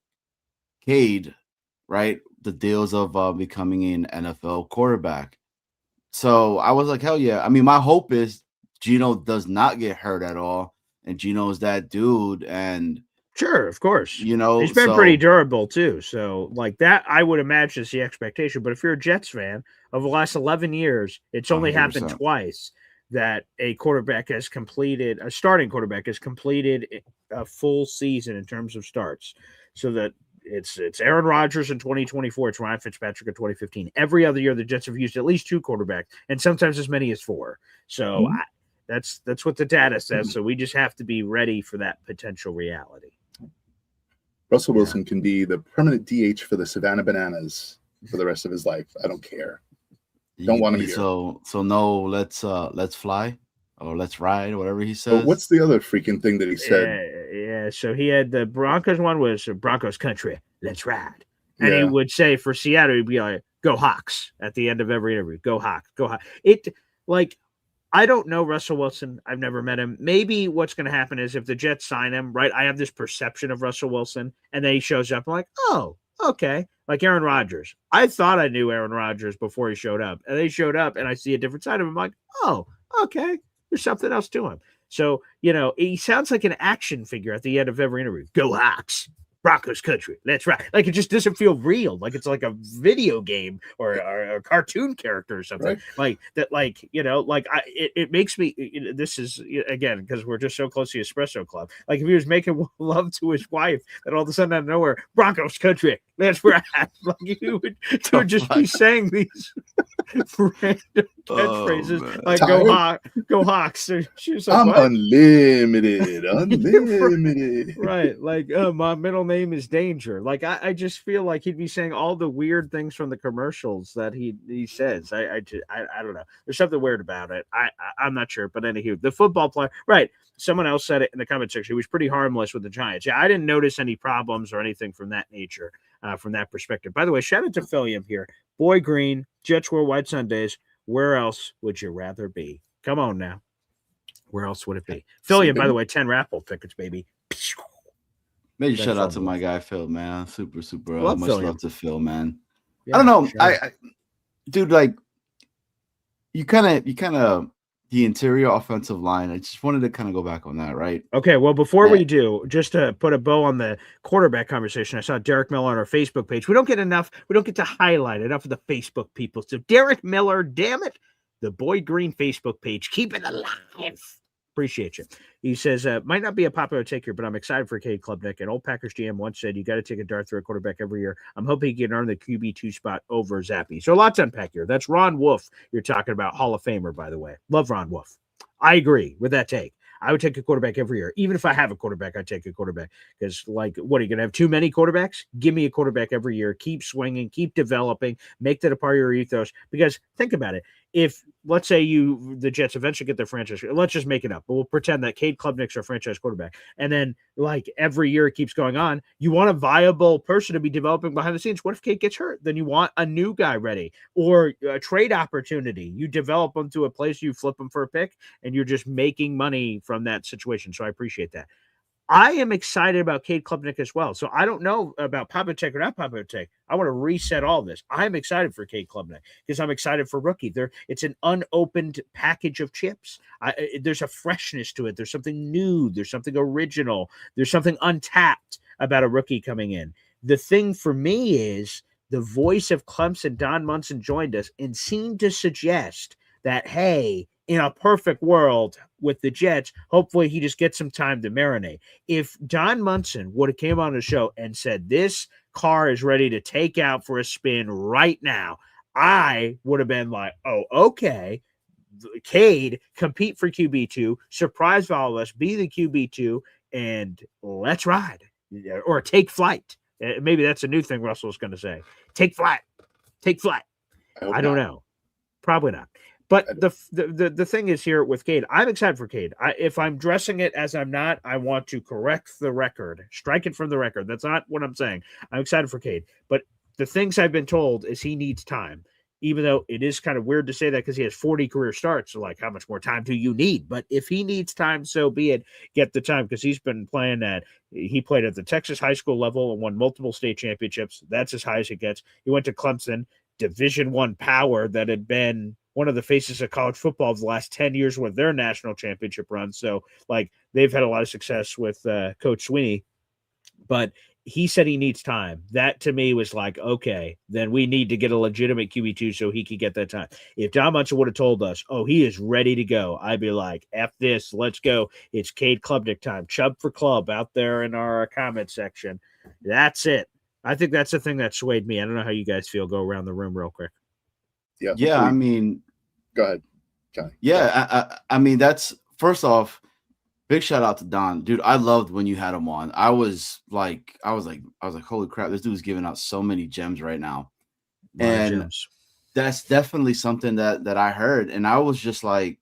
Cade, right, the deals of becoming an NFL quarterback. So I was like, hell yeah. I mean, my hope is Geno does not get hurt at all, and Geno's that dude, and sure, of course. You know, he's been pretty durable too. So like that, I would imagine is the expectation. But if you're a Jets fan, over the last 11 years, it's only 100%. Happened twice that a starting quarterback has completed a full season in terms of starts. So that it's Aaron Rodgers in 2024. It's Ryan Fitzpatrick in 2015. Every other year, the Jets have used at least 2 quarterbacks, and sometimes as many as 4. So that's what the data says. So we just have to be ready for that potential reality. Russell Wilson can be the permanent DH for the Savannah Bananas for the rest of his life. I don't care. Don't want him here. So no, let's fly. or let's ride, whatever he But says. what's the other freaking thing that he said? Yeah. So he had the Broncos one was Broncos country, let's ride. And he Yeah. would say for Seattle, he'd be like, go Hawks at the end of every interview. Go Hawks, go Hawks. I don't know Russell Wilson. I've never met him. Maybe what's going to happen is if the Jets sign him, right? I have this perception of Russell Wilson, and then he shows up. I'm like, oh, okay. Like Aaron Rodgers. I thought I knew Aaron Rodgers before he showed up, and then he showed up, and I see a different side of him. I'm like, oh, okay. There's something else to him. So, he sounds like an action figure at the end of every interview. Go Hawks. Broncos country. That's right. Like it just doesn't feel real. Like it's like a video game or a cartoon character or something. Right. Like that. It makes me. This is again because we're just so close to the Espresso Club. Like if he was making love to his wife, and all of a sudden out of nowhere, Broncos country. That's right. Like he would just be saying these random catchphrases like go Hawks. She was like, I'm what? unlimited. Right. Like my middle name is Danger. Like I just feel like he'd be saying all the weird things from the commercials that he says. I don't know. There's something weird about it. I'm not sure. But anywho, the football player, right. Someone else said it in the comment section. He was pretty harmless with the Giants. Yeah, I didn't notice any problems or anything from that nature, from that perspective. By the way, shout out to Philliam here. Boy Green, Jets Worldwide Sundays. Where else would you rather be? Come on now. Where else would it be? Philliam, by the way, 10 raffle tickets, baby. Major shout out to my guy Phil, man. Super Love much Philliam. love to Phil, man. Yeah, I don't know. sure. Dude, like you kind of the interior offensive line. I just wanted to kind of go back on that, right? Okay, well, before we do, just to put a bow on the quarterback conversation, I saw Derek Miller on our Facebook page. We don't get to highlight enough of the Facebook people. So Derek Miller, damn it, the Boy Green Facebook page, keep it alive. Appreciate you. He says, might not be a popular take here, but I'm excited for Cade Klubnik. An old Packers GM once said, you got to take a dart through a quarterback every year. I'm hoping he can earn the QB2 spot over Zappy. So lots to unpack here. That's Ron Wolf you're talking about, Hall of Famer, by the way. Love Ron Wolf. I agree with that take. I would take a quarterback every year. Even if I have a quarterback, I'd take a quarterback. Because, what, are you going to have too many quarterbacks? Give me a quarterback every year. Keep swinging. Keep developing. Make that a part of your ethos. Because think about it. If, let's say the Jets eventually get their franchise, let's just make it up, but we'll pretend that Cade Klubnik's our franchise quarterback. And then, every year it keeps going on. You want a viable person to be developing behind the scenes. What if Cade gets hurt? Then you want a new guy ready or a trade opportunity. You develop them to a place, you flip them for a pick, and you're just making money from that situation. So I appreciate that. I am excited about Cade Klubnik as well. So I don't know about Papatek or not Papatek. I want to reset all this. I'm excited for Cade Klubnik because I'm excited for rookie. It's an unopened package of chips. There's a freshness to it. There's something new. There's something original. There's something untapped about a rookie coming in. The thing for me is the voice of Clemson, Don Munson, joined us and seemed to suggest that, hey, in a perfect world with the Jets, hopefully he just gets some time to marinate. If Don Munson would have came on the show and said, this car is ready to take out for a spin right now, I would have been like, oh, okay. Cade, compete for QB2, surprise all of us, be the QB2, and let's ride. Or take flight. Maybe that's a new thing Russell's going to say. Take flight. Take flight. I don't know. Probably not. But the thing is here with Cade, I'm excited for Cade. If I'm dressing it as I'm not, I want to correct the record, strike it from the record. That's not what I'm saying. I'm excited for Cade. But the things I've been told is he needs time, even though it is kind of weird to say that because he has 40 career starts. So, how much more time do you need? But if he needs time, so be it. Get the time because he's been playing he played at the Texas high school level and won multiple state championships. That's as high as it gets. He went to Clemson, Division I power that had been one of the faces of college football of the last 10 years with their national championship run. So, they've had a lot of success with Coach Sweeney. But he said he needs time. That, to me, was okay, then we need to get a legitimate QB2 so he could get that time. If Don Munson would have told us, oh, he is ready to go, I'd be like, F this, let's go. It's Cade Klubnik time. Chub for club out there in our comment section. That's it. I think that's the thing that swayed me. I don't know how you guys feel. Go around the room real quick. Yeah. I mean, go ahead, Johnny. Yeah, I mean, that's first off, big shout out to Don, dude. I loved when you had him on. I was like, holy crap, this dude's giving out so many gems right now, and that's definitely something that I heard, and I was just like,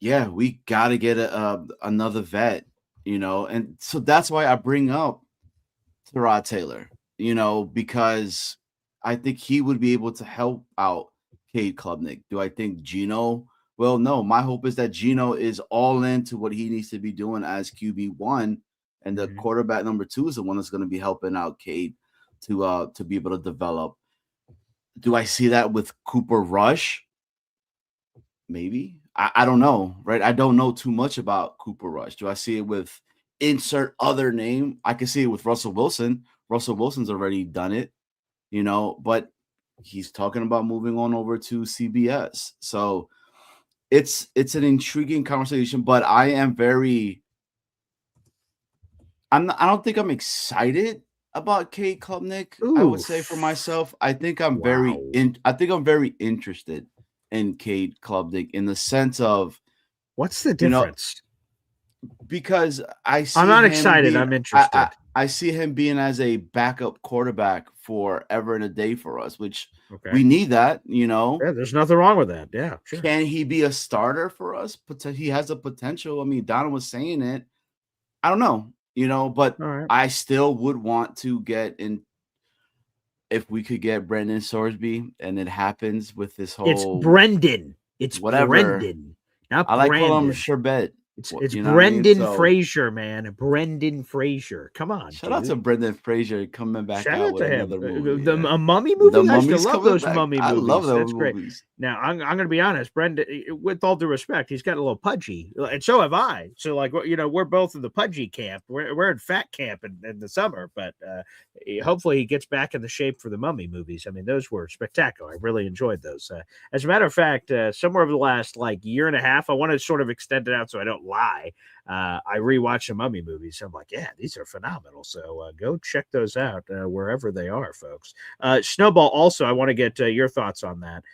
yeah, we got to get another vet, and so that's why I bring up Tyrod Taylor, because I think he would be able to help out Cade Klubnik. Do I think Gino? Well, no. My hope is that Gino is all into what he needs to be doing as QB1, and the quarterback number 2 is the one that's going to be helping out Cade to be able to develop. Do I see that with Cooper Rush? Maybe. I don't know, right? I don't know too much about Cooper Rush. Do I see it with insert other name? I can see it with Russell Wilson. Russell Wilson's already done it, but he's talking about moving on over to CBS. So it's an intriguing conversation, but I don't think I'm excited about Cade Klubnik. I would say for myself, I think I'm very interested in Cade Klubnik in the sense of, what's the difference? Because I'm not excited. I'm interested. I see him being as a backup quarterback forever and a day for us, which we need that, Yeah, there's nothing wrong with that. Yeah, sure. Can he be a starter for us? He has the potential. I mean, Donna was saying it. I don't know, but I still would want to get in. If we could get Brendan Sorsby, and it happens with this whole. It's Brendan. It's whatever. Brendan. Not I like Brandon. calling him Sherbet. It's Brendan Fraser, man. Brendan Fraser. Come on. Shout out to Brendan Fraser coming back Shout out out with to him. another movie. A mummy movie? I used to love those mummy movies. I love those That's great. movies. Now, I'm going to be honest. Brendan, with all due respect, he's got a little pudgy. And so have I. So, we're both in the pudgy camp. We're in fat camp in the summer. But hopefully he gets back in the shape for the mummy movies. I mean, those were spectacular. I really enjoyed those. As a matter of fact, somewhere over the last, year and a half, I want to sort of extend it out so I don't lie. I rewatched the mummy movies. I'm like, yeah, these are phenomenal. So go check those out wherever they are, folks. Snowball, also, I want to get your thoughts on that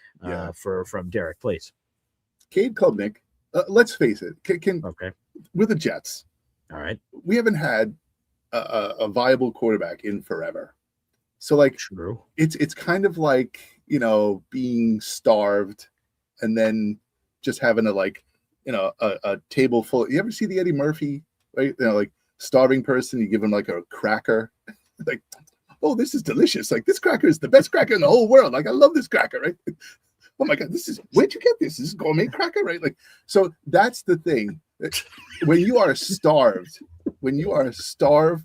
from Derek, please. Cade Klubnik, let's face it, with the Jets. All right. We haven't had a viable quarterback in forever. So, true. It's kind of like, being starved and then just having a table full. You ever see the Eddie Murphy, right? Starving person, you give him a cracker, oh, this is delicious. This cracker is the best cracker in the whole world. I love this cracker, right? Oh my God, where'd you get this? This is gourmet cracker, right? So that's the thing. When you are starved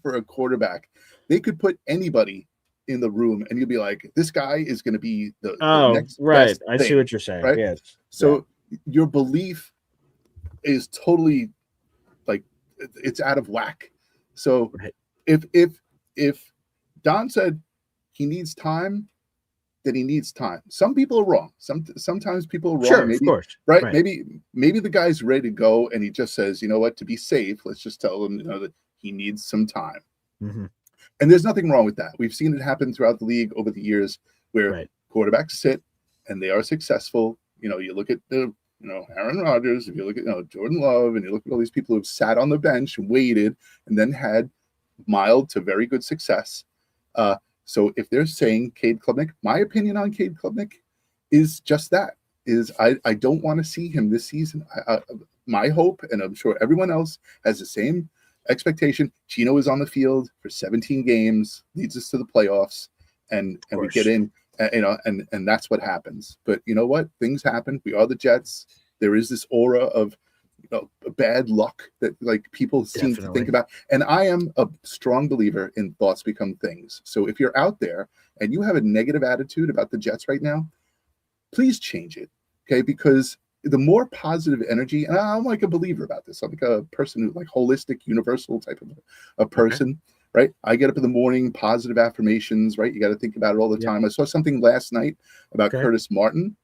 for a quarterback, they could put anybody in the room and you'll be like, this guy is going to be the next right. best I thing, see what you're saying. Right? Yes. So your belief is totally it's out of whack. So if Don said he needs time, then he needs time. Some people are wrong. Sometimes people are wrong. Sure, maybe, of course. Right? Right. Maybe the guy's ready to go and he just says, you know what, to be safe, let's just tell him that he needs some time. Mm-hmm. And there's nothing wrong with that. We've seen it happen throughout the league over the years where quarterbacks sit and they are successful. You look at Aaron Rodgers, if you look at Jordan Love, and you look at all these people who have sat on the bench, waited, and then had mild to very good success. So if they're saying Cade Klubnik, my opinion on Cade Klubnik is just that, is I don't want to see him this season. My hope, and I'm sure everyone else has the same expectation, Gino is on the field for 17 games, leads us to the playoffs, and we get in, and that's what happens. But you know what? Things happen. We are the Jets. There is this aura of bad luck that people seem to think about. And I am a strong believer in thoughts become things. So if you're out there and you have a negative attitude about the Jets right now, please change it. Okay. Because the more positive energy, and I'm like a believer about this. I'm like a person who holistic, universal type of a person, right? I get up in the morning, positive affirmations, right? You got to think about it all the time. I saw something last night about Curtis Martin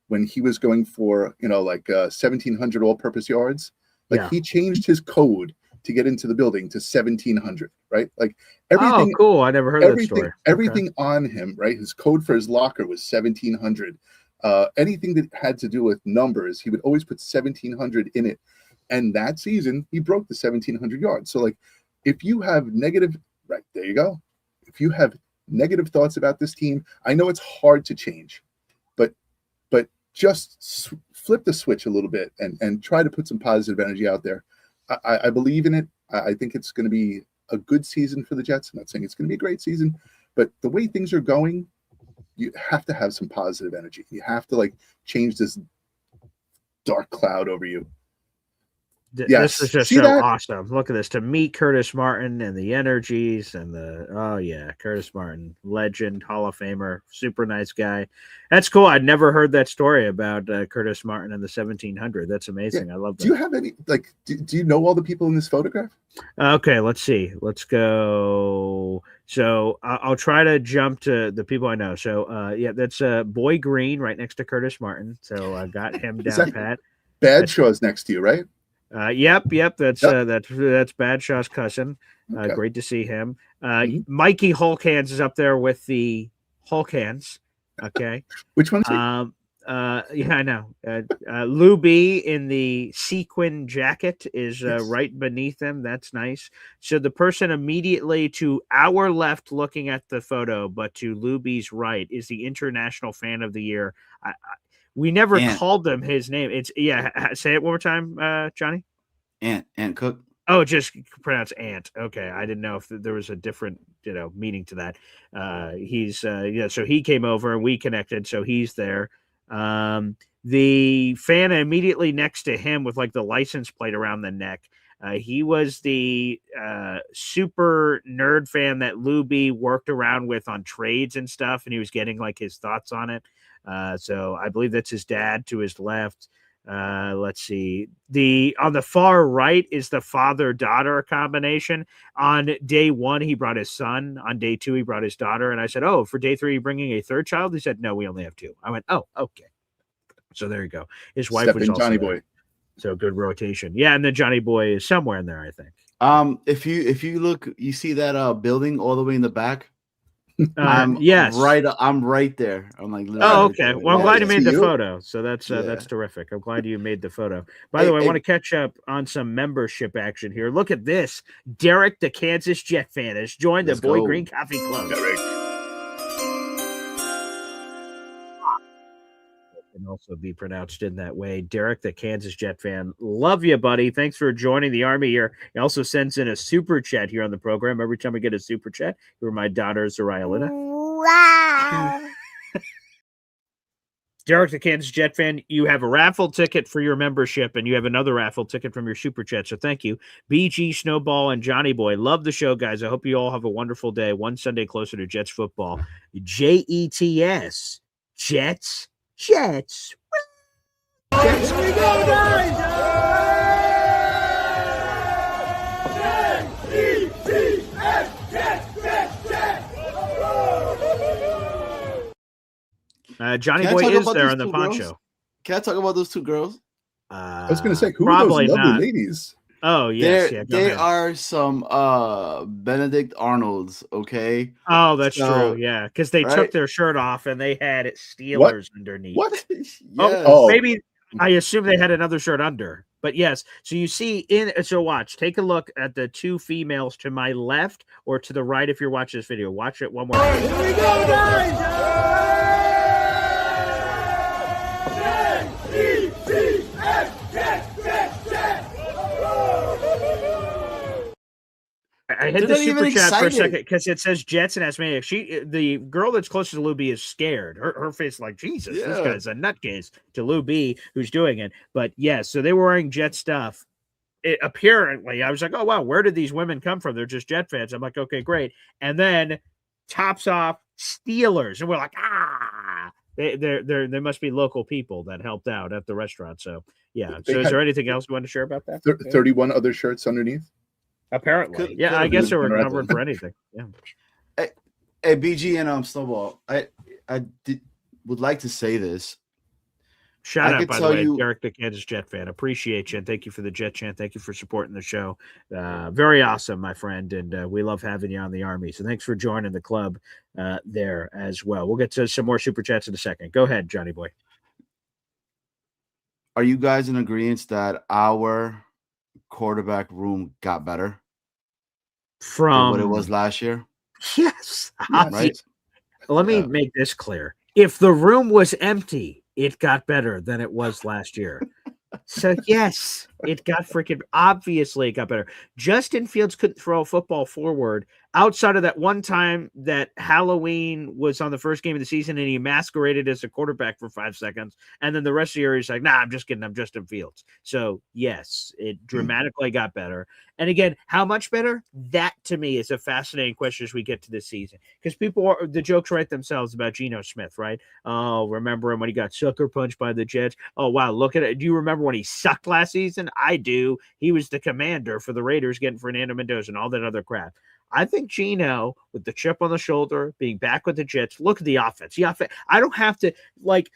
when he was going for, 1,700 all-purpose yards. He changed his code to get into the building to 1,700, right? Everything. Oh, cool. I never heard that story. Everything on him, right? His code for his locker was 1,700. Anything that had to do with numbers, he would always put 1,700 in it. And that season, he broke the 1,700 yards. So, if you have negative, right, there you go. If you have negative thoughts about this team, I know it's hard to change, but just flip the switch a little bit and try to put some positive energy out there. I believe in it. I think it's going to be a good season for the Jets. I'm not saying it's going to be a great season, but the way things are going, you have to have some positive energy. You have to change this dark cloud over you. This is just so awesome. Look at this. To meet Curtis Martin and the energies and Curtis Martin, legend, Hall of Famer, super nice guy. That's cool. I'd never heard that story about Curtis Martin in the 1700. That's amazing. I love that. Do you have any, do you know all the people in this photograph? Okay, let's see. Let's go. So I'll try to jump to the people I know. So that's Boy Green right next to Curtis Martin. So I got him down pat. Badshaw's next to you, right? Yep. That's Badshaw's cousin. Okay. Great to see him. Mikey Hulkhands is up there with the Hulkhands. Okay. Which one's he? I know. Lou B in the sequin jacket is right beneath him. That's nice. So the person immediately to our left looking at the photo, but to Lou B's right, is the International Fan of the Year. We never called him his name. It's say it one more time, Johnny. Ant Cook. Oh, just pronounce Ant. Okay, I didn't know if there was a different meaning to that. He's so he came over and we connected. So he's there. The fan immediately next to him with the license plate around the neck. He was the super nerd fan that Lou B worked around with on trades and stuff, and he was getting his thoughts on it. So I believe that's his dad to his left. Let's see. On the far right is the father-daughter combination. On day 1, he brought his son. On day 2, he brought his daughter. And I said, "Oh, for day 3, you bringing a third child?" He said, "No, we only have 2." I went, "Oh, okay." So there you go. His wife was also Johnny there. Boy. So good rotation. Yeah, and then Johnny Boy is somewhere in there, I think. If you look, you see that building all the way in the back. Yes, right. I'm right there. I'm okay. Well, I'm glad you made the photo. So that's terrific. I'm glad you made the photo. By the way, I want to catch up on some membership action here. Look at this. Derek, the Kansas Jet fan, has joined the Boy Green Coffee Club. Derek. Can also be pronounced in that way. Derek, the Kansas Jet fan. Love you, buddy. Thanks for joining the Army here. He also sends in a super chat here on the program. Every time I get a super chat, you're my daughter, Zariah Lina. Wow. Derek, the Kansas Jet fan, you have a raffle ticket for your membership, and you have another raffle ticket from your super chat. So thank you. BG, Snowball, and Johnny Boy. Love the show, guys. I hope you all have a wonderful day. One Sunday closer to Jets football. JETS. Jets. Jets. Jets. Here we go, guys! Johnny Boy is there on the poncho. Can I talk about those 2 girls? I was going to say, who are those lovely ladies? Oh, yes. They are some Benedict Arnolds, okay? Oh, that's true, yeah. Because they took their shirt off and they had Steelers underneath. What? Yes. Maybe I assume they had another shirt under. But yes, so you see watch, take a look at the 2 females to my left or to the right if you're watching this video. Watch it one more time. Here we go, guys! I hit the super chat for a second because it says Jets and Asmania. The girl that's closest to Lou B is scared. Her face is like, Jesus, this guy's a nutcase to Lou B who's doing it. But yes, so they were wearing Jet stuff. Apparently, I was like, oh wow, where did these women come from? They're just Jet fans. I'm like, okay, great. And then tops off Steelers, and we're like, they must be local people that helped out at the restaurant. So yeah. So is there anything else you want to share about that? 31 other shirts underneath. Apparently, I guess they were covered for anything. Yeah. Hey, BG and Snowball, I would like to say this. Shout out, by the way, Derek, the Kansas Jet fan. Appreciate you, and thank you for the Jet chant. Thank you for supporting the show. Very awesome, my friend, and we love having you on the Army. So thanks for joining the club there as well. We'll get to some more super chats in a second. Go ahead, Johnny Boy. Are you guys in agreement that our quarterback room got better from what it was last year? Yes. Right. Let me make this clear. If the room was empty, it got better than it was last year. So, yes, it got freaking obviously it got better. Justin Fields couldn't throw a football forward outside of that one time that Halloween was on the first game of the season and he masqueraded as a quarterback for 5 seconds. And then the rest of the year, he's like, nah, I'm just kidding. I'm Justin Fields. So, yes, it dramatically got better. And again, how much better? That to me is a fascinating question as we get to this season because the jokes write themselves about Geno Smith, right? Oh, remember him when he got sucker punched by the Jets? Oh, wow, look at it. Do you remember when he sucked last season? I do. He was the commander for the Raiders getting Fernando Mendoza and all that other crap. I think Geno, with the chip on the shoulder, being back with the Jets, look at the offense. I don't have to,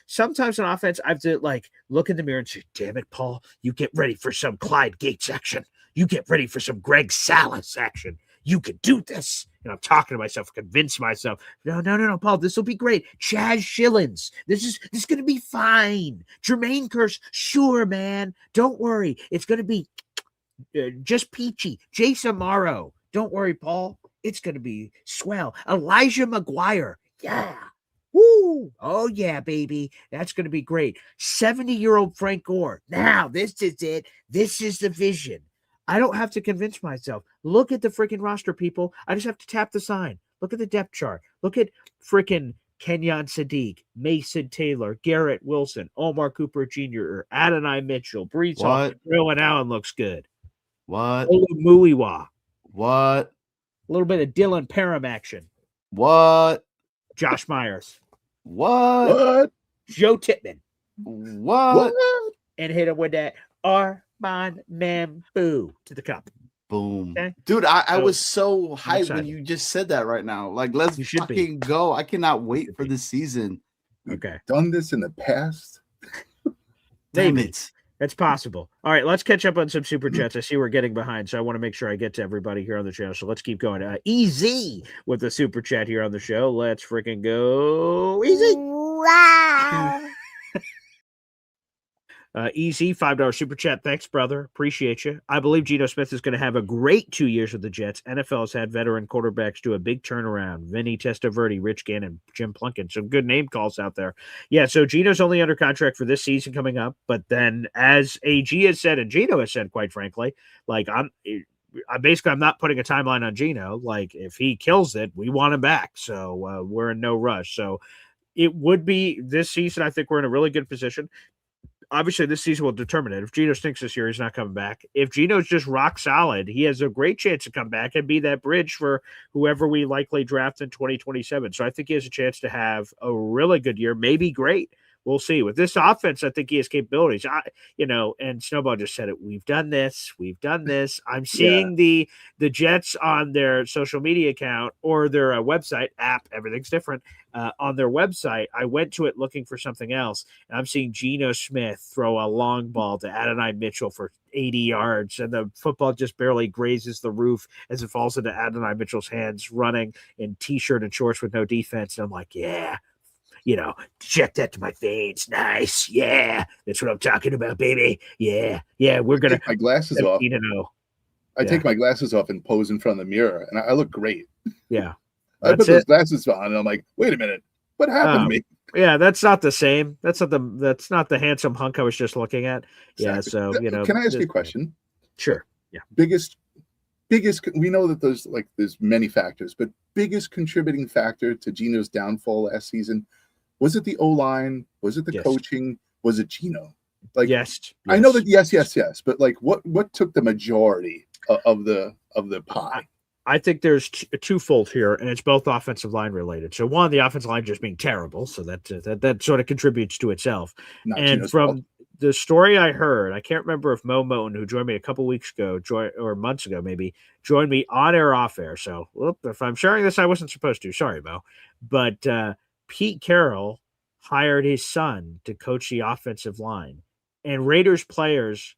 sometimes on offense, I have to, look in the mirror and say, damn it, Paul, you get ready for some Clyde Gates action. You get ready for some Greg Salas action. You can do this. And I'm talking to myself, convince myself. No, Paul, this will be great. Chaz Schillens. This is going to be fine. Jermaine Kearse, sure, man. Don't worry. It's going to be just peachy. Jason Morrow. Don't worry, Paul. It's going to be swell. Elijah McGuire. Yeah. Woo. Oh, yeah, baby. That's going to be great. 70-year-old Frank Gore. Now, this is it. This is the vision. I don't have to convince myself. Look at the freaking roster, people. I just have to tap the sign. Look at the depth chart. Look at freaking Kenyon Sadiq, Mason Taylor, Garrett Wilson, Omar Cooper Jr., Adonai Mitchell, Brees Hall, Rowan Allen looks good. What? Muiwa. What? A little bit of Dylan Parham action. What? Josh Myers. What? Joe Tippmann. What? And hit him with that Armand Mambu to the cup. Boom. Okay? Dude, I was so hyped when you just said that right now. Let's fucking go. I cannot wait for this season. Okay. Done this in the past? Damn it. It's possible. All right, let's catch up on some super chats. I see we're getting behind, so I want to make sure I get to everybody here on the channel. So let's keep going. Easy with the super chat here on the show. Let's freaking go. Easy. Wow. Easy, $5 super chat. Thanks, brother. Appreciate you. I believe Geno Smith is going to have a great 2 years with the Jets. NFL has had veteran quarterbacks do a big turnaround. Vinny Testaverde, Rich Gannon, Jim Plunkett. Some good name calls out there. Yeah, so Geno's only under contract for this season coming up. But then, as AG has said, and Geno has said, quite frankly, I'm not putting a timeline on Geno. If he kills it, we want him back. So we're in no rush. So it would be this season. I think we're in a really good position. Obviously, this season will determine it. If Geno stinks this year, he's not coming back. If Geno's just rock solid, he has a great chance to come back and be that bridge for whoever we likely draft in 2027. So I think he has a chance to have a really good year, maybe great. We'll see. With this offense, I think he has capabilities. And Snowball just said it. We've done this. I'm seeing the Jets on their social media account or their website app. Everything's different on their website. I went to it looking for something else, and I'm seeing Geno Smith throw a long ball to Adonai Mitchell for 80 yards, and the football just barely grazes the roof as it falls into Adonai Mitchell's hands, running in T-shirt and shorts with no defense. And I'm like, yeah. Check that to my veins. Nice. Yeah. That's what I'm talking about, baby. Yeah. We're going to take my glasses off. I take my glasses off and pose in front of the mirror, and I look great. Yeah. I put those glasses on, and I'm like, wait a minute. What happened to me? Yeah, that's not the same. That's not the handsome hunk I was just looking at. Exactly. Yeah, so, Can I ask you a question? Sure. Yeah. Biggest, we know that there's many factors, but biggest contributing factor to Geno's downfall last season, was it the O-line? Was it the coaching? Was it Geno? Yes. I know that yes, but what took the majority of the pie? I think there's twofold here, and it's both offensive line related. So one, the offensive line just being terrible, so that sort of contributes to itself. Not and Geno's from fault. The story I heard, I can't remember if Mo Moten, who joined me a couple weeks ago, or months ago maybe, joined me on air, off air. So if I'm sharing this, I wasn't supposed to. Sorry, Mo. But Pete Carroll hired his son to coach the offensive line, and Raiders players,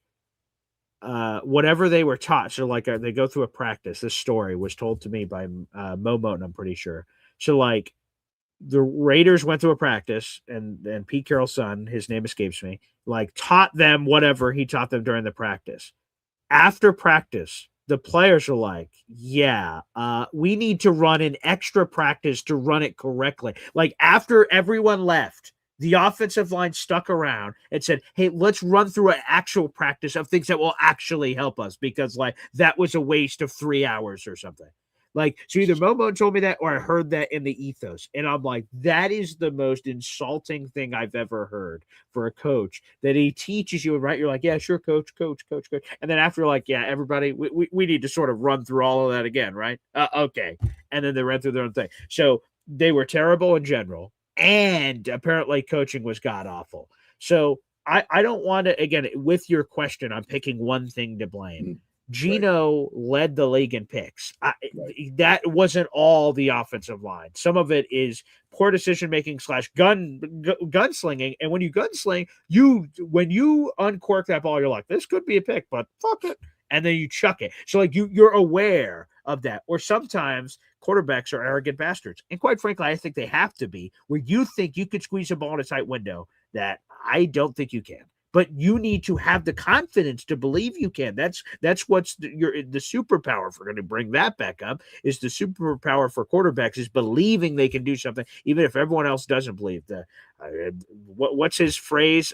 whatever they were taught. So they go through a practice. This story was told to me by Mo Moten, I'm pretty sure. So the Raiders went through a practice, and Pete Carroll's son, his name escapes me, taught them whatever he taught them during the practice. After practice, the players are like, we need to run an extra practice to run it correctly. After everyone left, The offensive line stuck around and said, hey, let's run through an actual practice of things that will actually help us, because like that was a waste of 3 hours or something. Like, so either Momo told me that or I heard that in the ethos. And I'm like, that is the most insulting thing I've ever heard for a coach, that he teaches you, right? You're like, yeah, sure, coach. And then after, like, yeah, everybody, we need to sort of run through all of that again, right? Okay. And then they ran through their own thing. So they were terrible in general. And apparently coaching was god awful. So I don't want to, again, with your question, I'm picking one thing to blame. Gino led the league in picks. That wasn't all the offensive line. Some of it is poor decision making / gunslinging. And when you gunsling, when you uncork that ball, you're like, this could be a pick, but fuck it. And then you chuck it. So like you're aware of that. Or sometimes quarterbacks are arrogant bastards. And quite frankly, I think they have to be, where you think you could squeeze a ball in a tight window that I don't think you can. But you need to have the confidence to believe you can. That's what's the superpower, if we're going to bring that back up, is the superpower for quarterbacks is believing they can do something, even if everyone else doesn't believe. What's his phrase?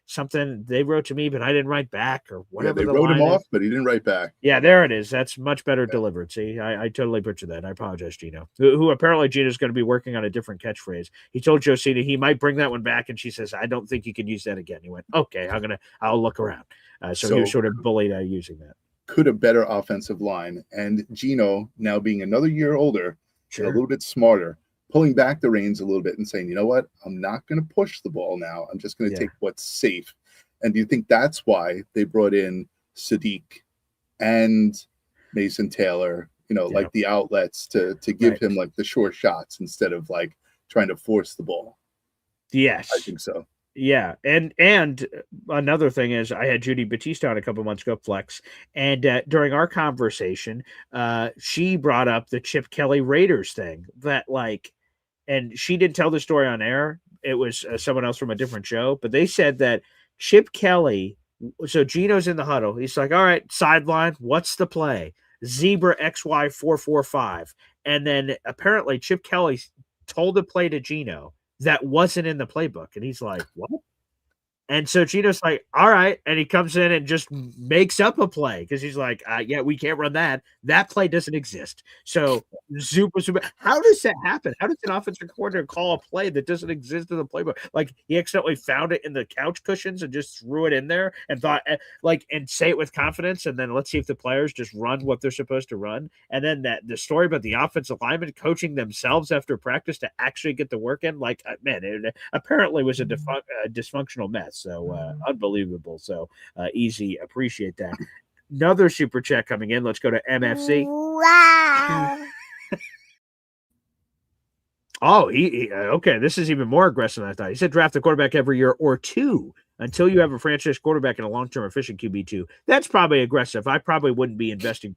Something they wrote to me, but I didn't write back, or whatever. Yeah, they wrote him off, but he didn't write back. Yeah, there it is. That's much better delivered. See, I totally butchered that. I apologize, Gino. Who apparently Gino's going to be working on a different catchphrase. He told Josina he might bring that one back, and she says, "I don't think you can use that again." He went, "Okay, I'll look around." So he was sort of bullied out using that. Could a better offensive line, and Gino, now being another year older, Sure. and a little bit smarter, pulling back the reins a little bit and saying, you know what, I'm not going to push the ball now. I'm just going to take what's safe. And do you think that's why they brought in Sadiq and Mason Taylor, like the outlets to give him like the short shots instead of like trying to force the ball? Yes. I think so. Yeah. And another thing is, I had Judy Batista on a couple months ago, Flex, and during our conversation, she brought up the Chip Kelly Raiders thing, that like, and she didn't tell the story on air. It was someone else from a different show, but they said that Chip Kelly, so Gino's in the huddle. He's like, all right, sideline, what's the play? Zebra XY 445. And then apparently Chip Kelly told the play to Gino that wasn't in the playbook. And he's like, what? And so Gino's like, all right. And he comes in and just makes up a play, because he's like, yeah, we can't run that. That play doesn't exist. So super. How does that happen? How does an offensive coordinator call a play that doesn't exist in the playbook? Like, he accidentally found it in the couch cushions and just threw it in there and thought, and say it with confidence. And then let's see if the players just run what they're supposed to run. And then the story about the offensive linemen coaching themselves after practice to actually get the work in, like, man, it apparently was a dysfunctional mess. So unbelievable. So easy. Appreciate that. Another super chat coming in. Let's go to MFC. Wow. Oh, okay. This is even more aggressive than I thought. He said draft a quarterback every year or two until you have a franchise quarterback and a long-term efficient QB2. That's probably aggressive. I probably wouldn't be investing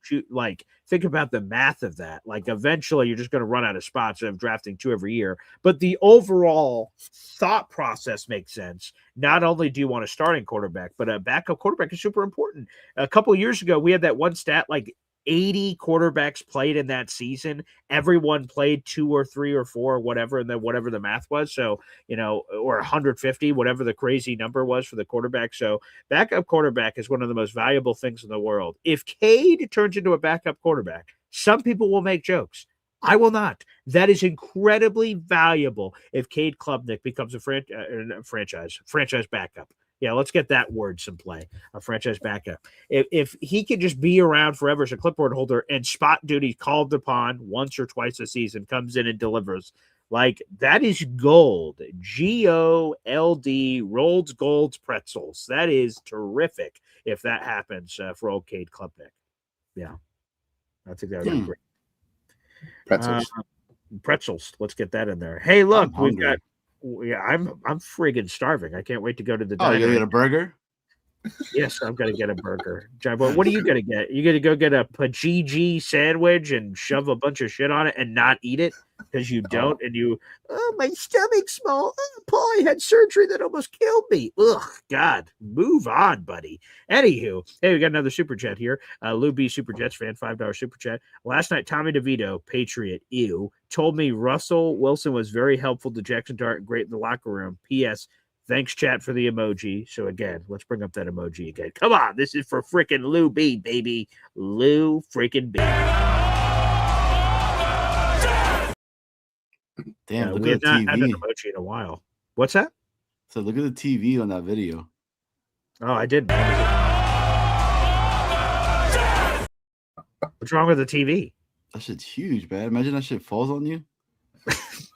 think about the math of that. Like, eventually you're just going to run out of spots of drafting 2 every year. But the overall thought process makes sense. Not only do you want a starting quarterback, but a backup quarterback is super important. A couple of years ago, we had that one stat, like 80 quarterbacks played in that season. Everyone played 2 or 3 or 4 or whatever, and then whatever the math was. So, or 150, whatever the crazy number was for the quarterback. So backup quarterback is one of the most valuable things in the world. If Cade turns into a backup quarterback, some people will make jokes. I will not. That is incredibly valuable if Cade Klubnik becomes a franchise backup. Yeah, let's get that word some play. A franchise backup. If he can just be around forever as a clipboard holder and spot duty called upon once or twice a season, comes in and delivers, like, that is gold. GOLD, Rolls Golds Pretzels. That is terrific if that happens for old Cade Klubnik. Yeah, I think that would be great. Pretzels. Let's get that in there. Hey, look, we've got. Yeah, I'm friggin' starving. I can't wait to go to the diner. You gonna get a burger? Yes, I'm gonna get a burger. John Boy, what are you gonna get? You gonna go get a Pajiji sandwich and shove a bunch of shit on it and not eat it because you don't? And my stomach's small. Oh, Paul, I had surgery that almost killed me. Ugh, God, move on, buddy. Anywho, hey, we got another super chat here. Lou B, Super Jets fan, $5 super chat. Last night, Tommy DeVito, Patriot, told me Russell Wilson was very helpful to Jackson Dart and great in the locker room. P.S. Thanks, chat, for the emoji. So again, let's bring up that emoji again. Come on, this is for freaking Lou B, baby. Lou freaking B. Damn, look we at have the not had an TV. emoji in a while. What's that? So look at the TV on that video. Oh, I didn't. What's wrong with the TV? That shit's huge, man. Imagine that shit falls on you.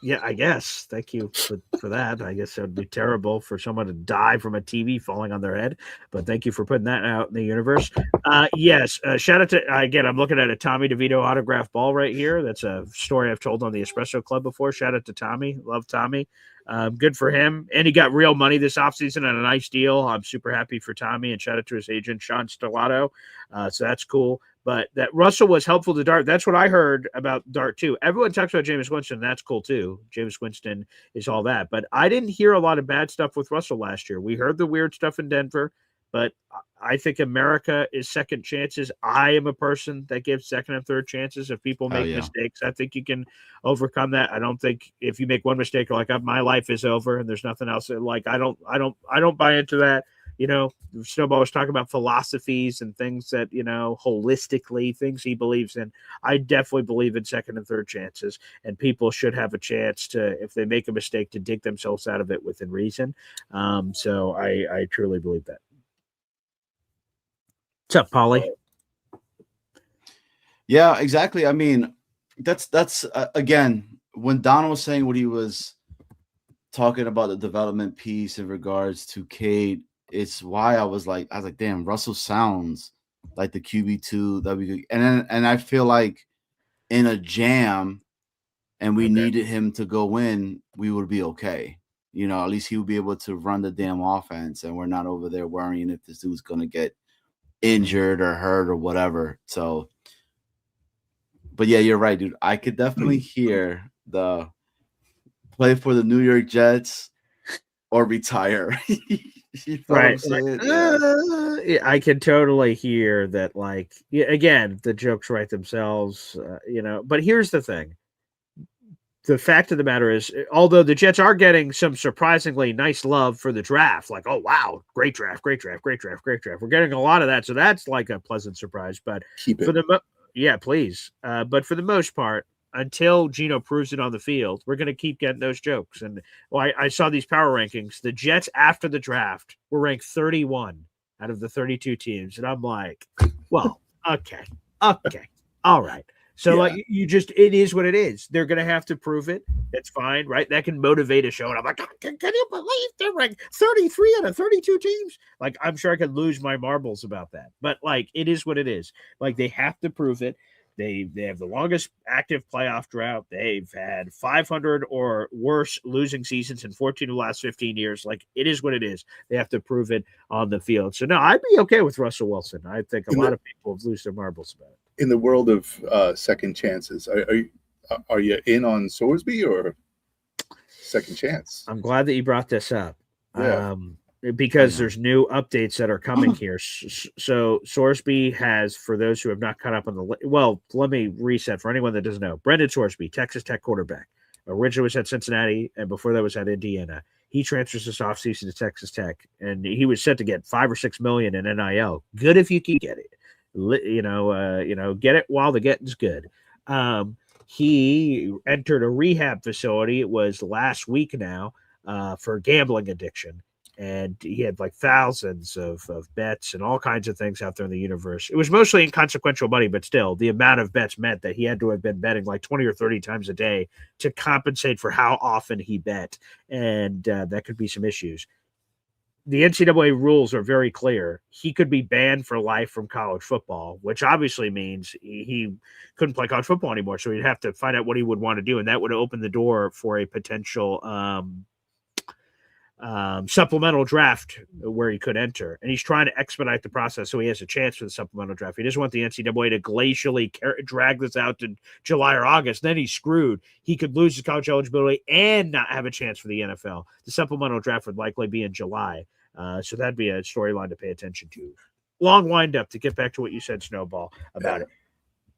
Yeah, I guess. Thank you for that. I guess it would be terrible for someone to die from a TV falling on their head, but thank you for putting that out in the universe. Yes, shout out to, again, I'm looking at a Tommy DeVito autograph ball right here. That's a story I've told on the Espresso Club before. Shout out to Tommy. Love Tommy. Good for him. And he got real money this offseason on a nice deal. I'm super happy for Tommy, and shout out to his agent, Sean Stellato. So that's cool. But that Russell was helpful to Dart. That's what I heard about Dart, too. Everyone talks about Jameis Winston. That's cool, too. Jameis Winston is all that. But I didn't hear a lot of bad stuff with Russell last year. We heard the weird stuff in Denver, but I think America is second chances. I am a person that gives second and third chances. If people make mistakes, I think you can overcome that. I don't think if you make one mistake, like my life is over and there's nothing else. Like I don't buy into that. You know, Snowball was talking about philosophies and things that, holistically, things he believes in. I definitely believe in second and third chances, and people should have a chance to, if they make a mistake, to dig themselves out of it within reason. So I truly believe that. What's up, Paulie? Yeah, exactly. I mean, that's again, when Don was saying what he was talking about the development piece in regards to Cade, it's why I was like, damn, Russell sounds like the QB2 that we could, and I feel like in a jam and we needed him to go in, we would be okay. At least he would be able to run the damn offense, and we're not over there worrying if this dude's gonna get injured or hurt or whatever. So, but yeah, you're right, dude. I could definitely hear the play for the New York Jets or retire. Right. I can totally hear that. Like, again, the jokes write themselves, but here's the thing. The fact of the matter is, although the Jets are getting some surprisingly nice love for the draft, like, oh, wow, great draft. We're getting a lot of that. So that's like a pleasant surprise, but yeah, please. But for the most part, until Geno proves it on the field, we're going to keep getting those jokes. And I saw these power rankings. The Jets after the draft were ranked 31 out of the 32 teams. And I'm like, well, okay. All right. So it is what it is. They're going to have to prove it. That's fine, right? That can motivate a show. And I'm like, can you believe they're ranked 33 out of 32 teams? Like, I'm sure I could lose my marbles about that. But it is what it is. Like, they have to prove it. They have the longest active playoff drought. They've had 500 or worse losing seasons in 14 of the last 15 years. Like, it is what it is. They have to prove it on the field. So, no, I'd be okay with Russell Wilson. I think a lot of people have lost their marbles about it. In the world of second chances, are you in on Sorsby or second chance? I'm glad that you brought this up. Yeah. Because there's new updates that are coming here. So Sorsby has, for those who have not caught up on let me reset for anyone that doesn't know. Brendan Sorsby, Texas Tech quarterback, originally was at Cincinnati, and before that was at Indiana. He transfers this offseason to Texas Tech, and he was set to get $5 or $6 million in NIL. Good if you can get it. Get it while the getting's good. He entered a rehab facility. It was last week now for gambling addiction. And he had like thousands of bets and all kinds of things out there in the universe. It was mostly inconsequential money, but still the amount of bets meant that he had to have been betting like 20 or 30 times a day to compensate for how often he bet. And that could be some issues. The NCAA rules are very clear. He could be banned for life from college football, which obviously means he couldn't play college football anymore. So he'd have to find out what he would want to do. And that would open the door for a potential supplemental draft where he could enter, and he's trying to expedite the process so he has a chance for the supplemental draft. He doesn't want the NCAA to glacially drag this out to July or August. Then he's screwed. He could lose his college eligibility and not have a chance for the NFL. The supplemental draft would likely be in July, so that'd be a storyline to pay attention to. Long wind up to get back to what you said, Snowball, about it.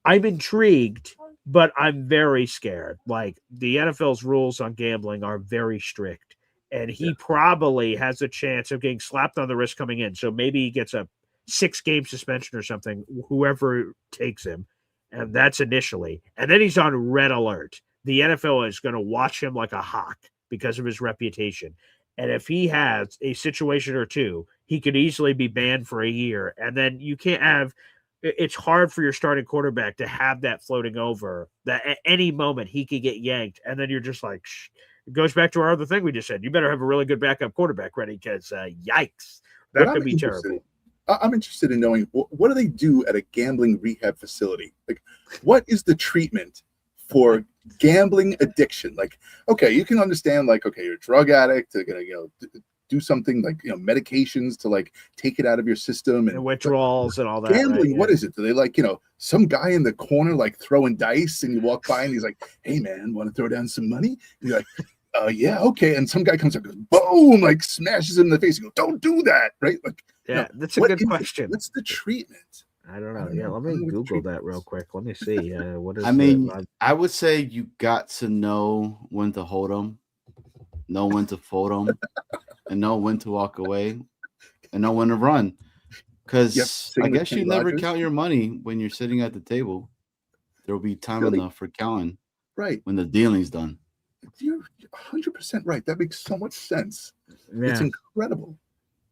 I'm intrigued, but I'm very scared. Like, the NFL's rules on gambling are very strict. And he probably has a chance of getting slapped on the wrist coming in. So maybe he gets a 6-game suspension or something, whoever takes him. And that's initially. And then he's on red alert. The NFL is going to watch him like a hawk because of his reputation. And if he has a situation or two, he could easily be banned for a year. And then you can't have – it's hard for your starting quarterback to have that floating over that at any moment he could get yanked. And then you're just like – it goes back to our other thing we just said. You better have a really good backup quarterback ready because, yikes, that could be terrible. I'm interested in knowing what do they do at a gambling rehab facility? Like, what is the treatment for gambling addiction? Like, okay, you can understand, like, okay, you're a drug addict. They're gonna, do something like, medications to like take it out of your system and withdrawals and all that. Gambling, right? What is it? Do they like, some guy in the corner like throwing dice, and you walk by and he's like, "Hey man, want to throw down some money?" And you're like, yeah, okay. And some guy comes up, goes, boom, like smashes him in the face. You go, don't do that, right? Like, yeah, that's a good question. What's the treatment? I don't know. Yeah, let me Google that real quick. Let me see. What is? I would say you got to know when to hold them, know when to fold them, and know when to walk away, and know when to run. Because I guess you never count your money when you're sitting at the table. There will be time enough for counting, right? When the dealing's done. You're 100% right. That makes so much sense. Yeah. It's incredible.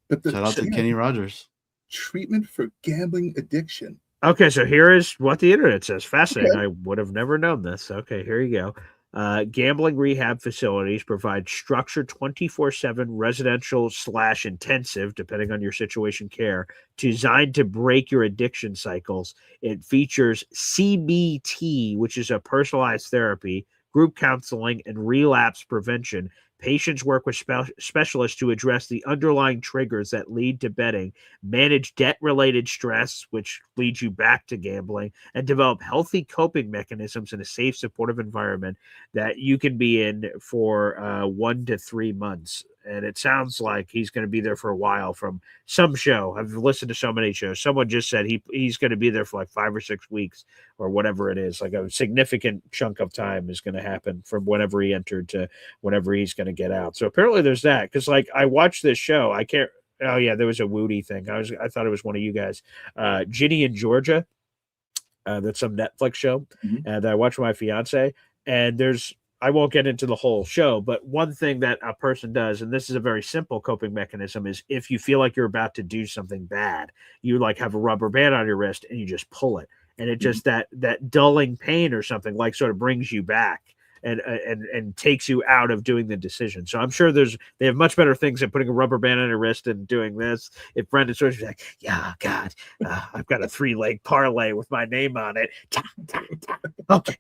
But shout out to Kenny Rogers. Treatment for gambling addiction. Okay, so here is what the internet says. Fascinating. Okay. I would have never known this. Okay, here you go. Gambling rehab facilities provide structured 24/7 residential / intensive, depending on your situation, care designed to break your addiction cycles. It features CBT, which is a personalized therapy, group counseling, and relapse prevention. Patients work with specialists to address the underlying triggers that lead to betting, manage debt-related stress, which leads you back to gambling, and develop healthy coping mechanisms in a safe, supportive environment that you can be in for 1 to 3 months. And it sounds like he's going to be there for a while from some show. I've listened to so many shows. Someone just said he's going to be there for like 5 or 6 weeks or whatever it is. Like a significant chunk of time is going to happen from whenever he entered to whenever he's going to get out. So apparently there's that. Because like I watched this show. I can't. Oh yeah, there was a Woody thing. I thought it was one of you guys. Ginny in Georgia. That's some Netflix show. Mm-hmm. And I watched with my fiance. And I won't get into the whole show, but one thing that a person does, and this is a very simple coping mechanism, is if you feel like you're about to do something bad, you like have a rubber band on your wrist and you just pull it. And it just that dulling pain or something like sort of brings you back and takes you out of doing the decision. So I'm sure they have much better things than putting a rubber band on your wrist and doing this. If Brendan Sorsby like, yeah, God, I've got a 3-leg parlay with my name on it. Okay,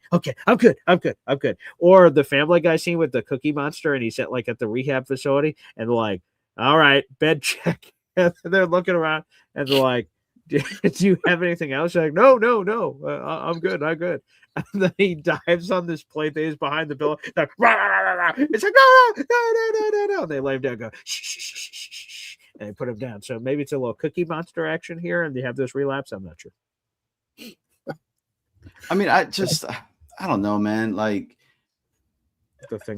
I'm good. Or the Family Guy scene with the Cookie Monster, and he's at the rehab facility, and they're like, all right, bed check. And they're looking around, and they're like, do you have anything else? You're like, no, I'm good. And then he dives on this plate that is behind the pillow. Like, rah, rah, rah, rah. It's like, no. They lay him down and go, shh. And they put him down. So maybe it's a little Cookie Monster action here, and they have this relapse. I'm not sure. I mean, I don't know, man. Like,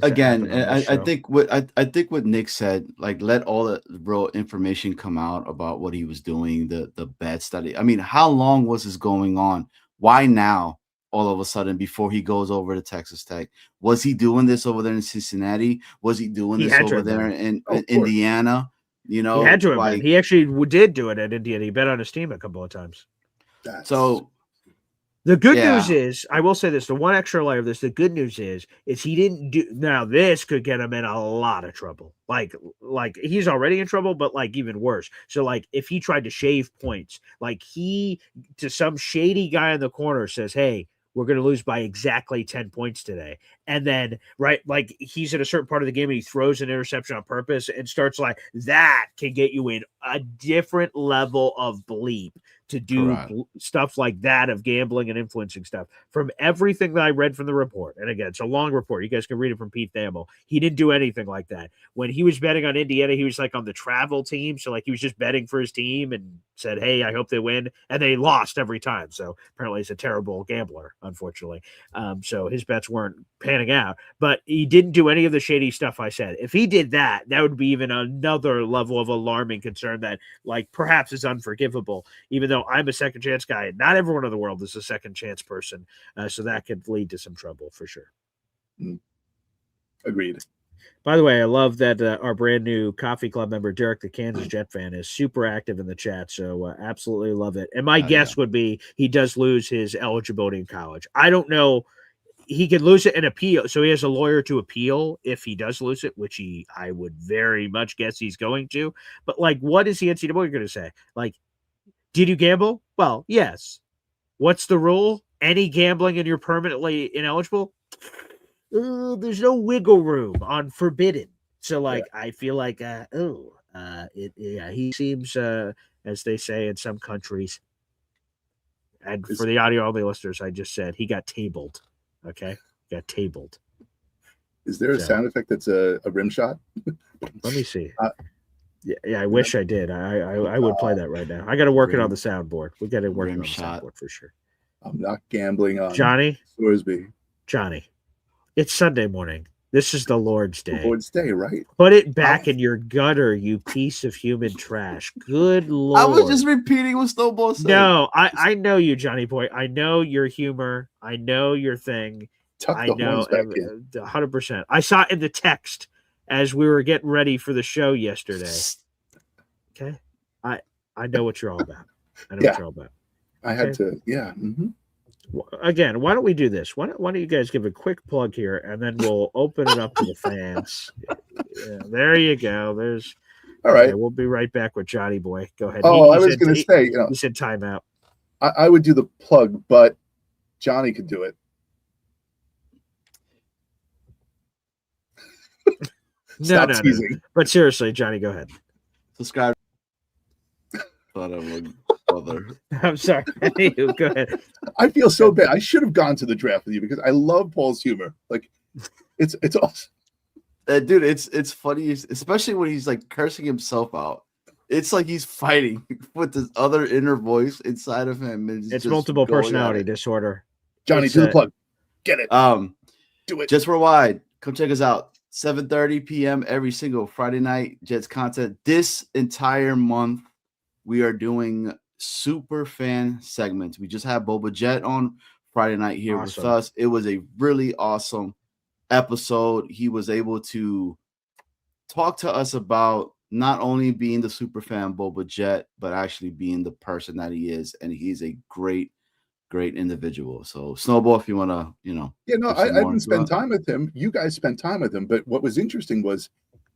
again, I think what Nick said, like, let all the real information come out about what he was doing, the bad study. I mean, how long was this going on? Why now? All of a sudden, before he goes over to Texas Tech, was he doing this over there in Cincinnati? Was he doing this over there in Indiana? He had to have. He actually did do it at Indiana. He bet on his team a couple of times. So the good news is, I will say this: the one extra layer of this, the good news is he didn't do. Now this could get him in a lot of trouble. Like he's already in trouble, but like even worse. So like if he tried to shave points, like he to some shady guy in the corner says, "Hey, we're going to lose by exactly 10 points today. And then, right, like he's in a certain part of the game and he throws an interception on purpose and starts like that can get you in a different level of bleep to do stuff like that of gambling and influencing stuff. From everything that I read from the report, and again, it's a long report. You guys can read it from Pete Thamel. He didn't do anything like that. When he was betting on Indiana, he was like on the travel team. So like he was just betting for his team and said, hey, I hope they win. And they lost every time. So apparently he's a terrible gambler, unfortunately. So his bets weren't panning out. But he didn't do any of the shady stuff I said. If he did that, that would be even another level of alarming concern that like perhaps is unforgivable, even though I'm a second chance guy. Not everyone in the world is a second chance person. So that could lead to some trouble for sure. Agreed. By the way, I love that our brand new coffee club member, Derek, the Kansas Jet fan, is super active in the chat. So absolutely love it. And my guess would be he does lose his eligibility in college. I don't know. He could lose it and appeal. So he has a lawyer to appeal if he does lose it, which I would very much guess he's going to. But like, what is the NCAA going to say? Like, did you gamble? Well, yes. What's the rule? Any gambling and you're permanently ineligible? There's no wiggle room on forbidden. So like, I feel like, he seems, as they say in some countries, and for the audio only listeners, I just said he got tabled. Okay, got tabled. Is there a sound effect that's a rim shot? Let me see. Yeah, I wish I did. I would play that right now. I got to work it on the soundboard. We got to work it on the soundboard for sure. I'm not gambling on Johnny Sorsby. Johnny, it's Sunday morning. This is the Lord's Day. The Lord's Day, right? Put it back in your gutter, you piece of human trash. Good Lord. I was just repeating what Snowball said. No, I know you, Johnny boy. I know your humor. I know your thing. Tuck the horns back in. 100%. I saw it in the text as we were getting ready for the show yesterday. Okay? I know what you're all about. I know what you're all about. I had to, Again, why don't we do this? Why don't you guys give a quick plug here, and then we'll open it up to the fans. Yeah, there you go. There's all right. Okay, we'll be right back with Johnny Boy. Go ahead. Oh, I was going to say, you said timeout. I would do the plug, but Johnny could do it. No. But seriously, Johnny, go ahead. Subscribe. Thought I would bother. I'm sorry. Go ahead. I feel so bad. I should have gone to the draft with you because I love Paul's humor. Like, it's awesome. Dude, it's funny, especially when he's like cursing himself out. It's like he's fighting with this other inner voice inside of him. It's multiple personality disorder. Johnny, do the plug. Get it. Do it. JetsWorldWide. Come check us out. 7:30 p.m. every single Friday night. Jets content. This entire month, we are doing super fan segments. We just had Boba Jet on Friday night here with us. It was a really awesome episode. He was able to talk to us about not only being the super fan Boba Jet, but actually being the person that he is. And he's a great individual. So Snowball, if you want to, I didn't spend time with him. You guys spent time with him. But what was interesting was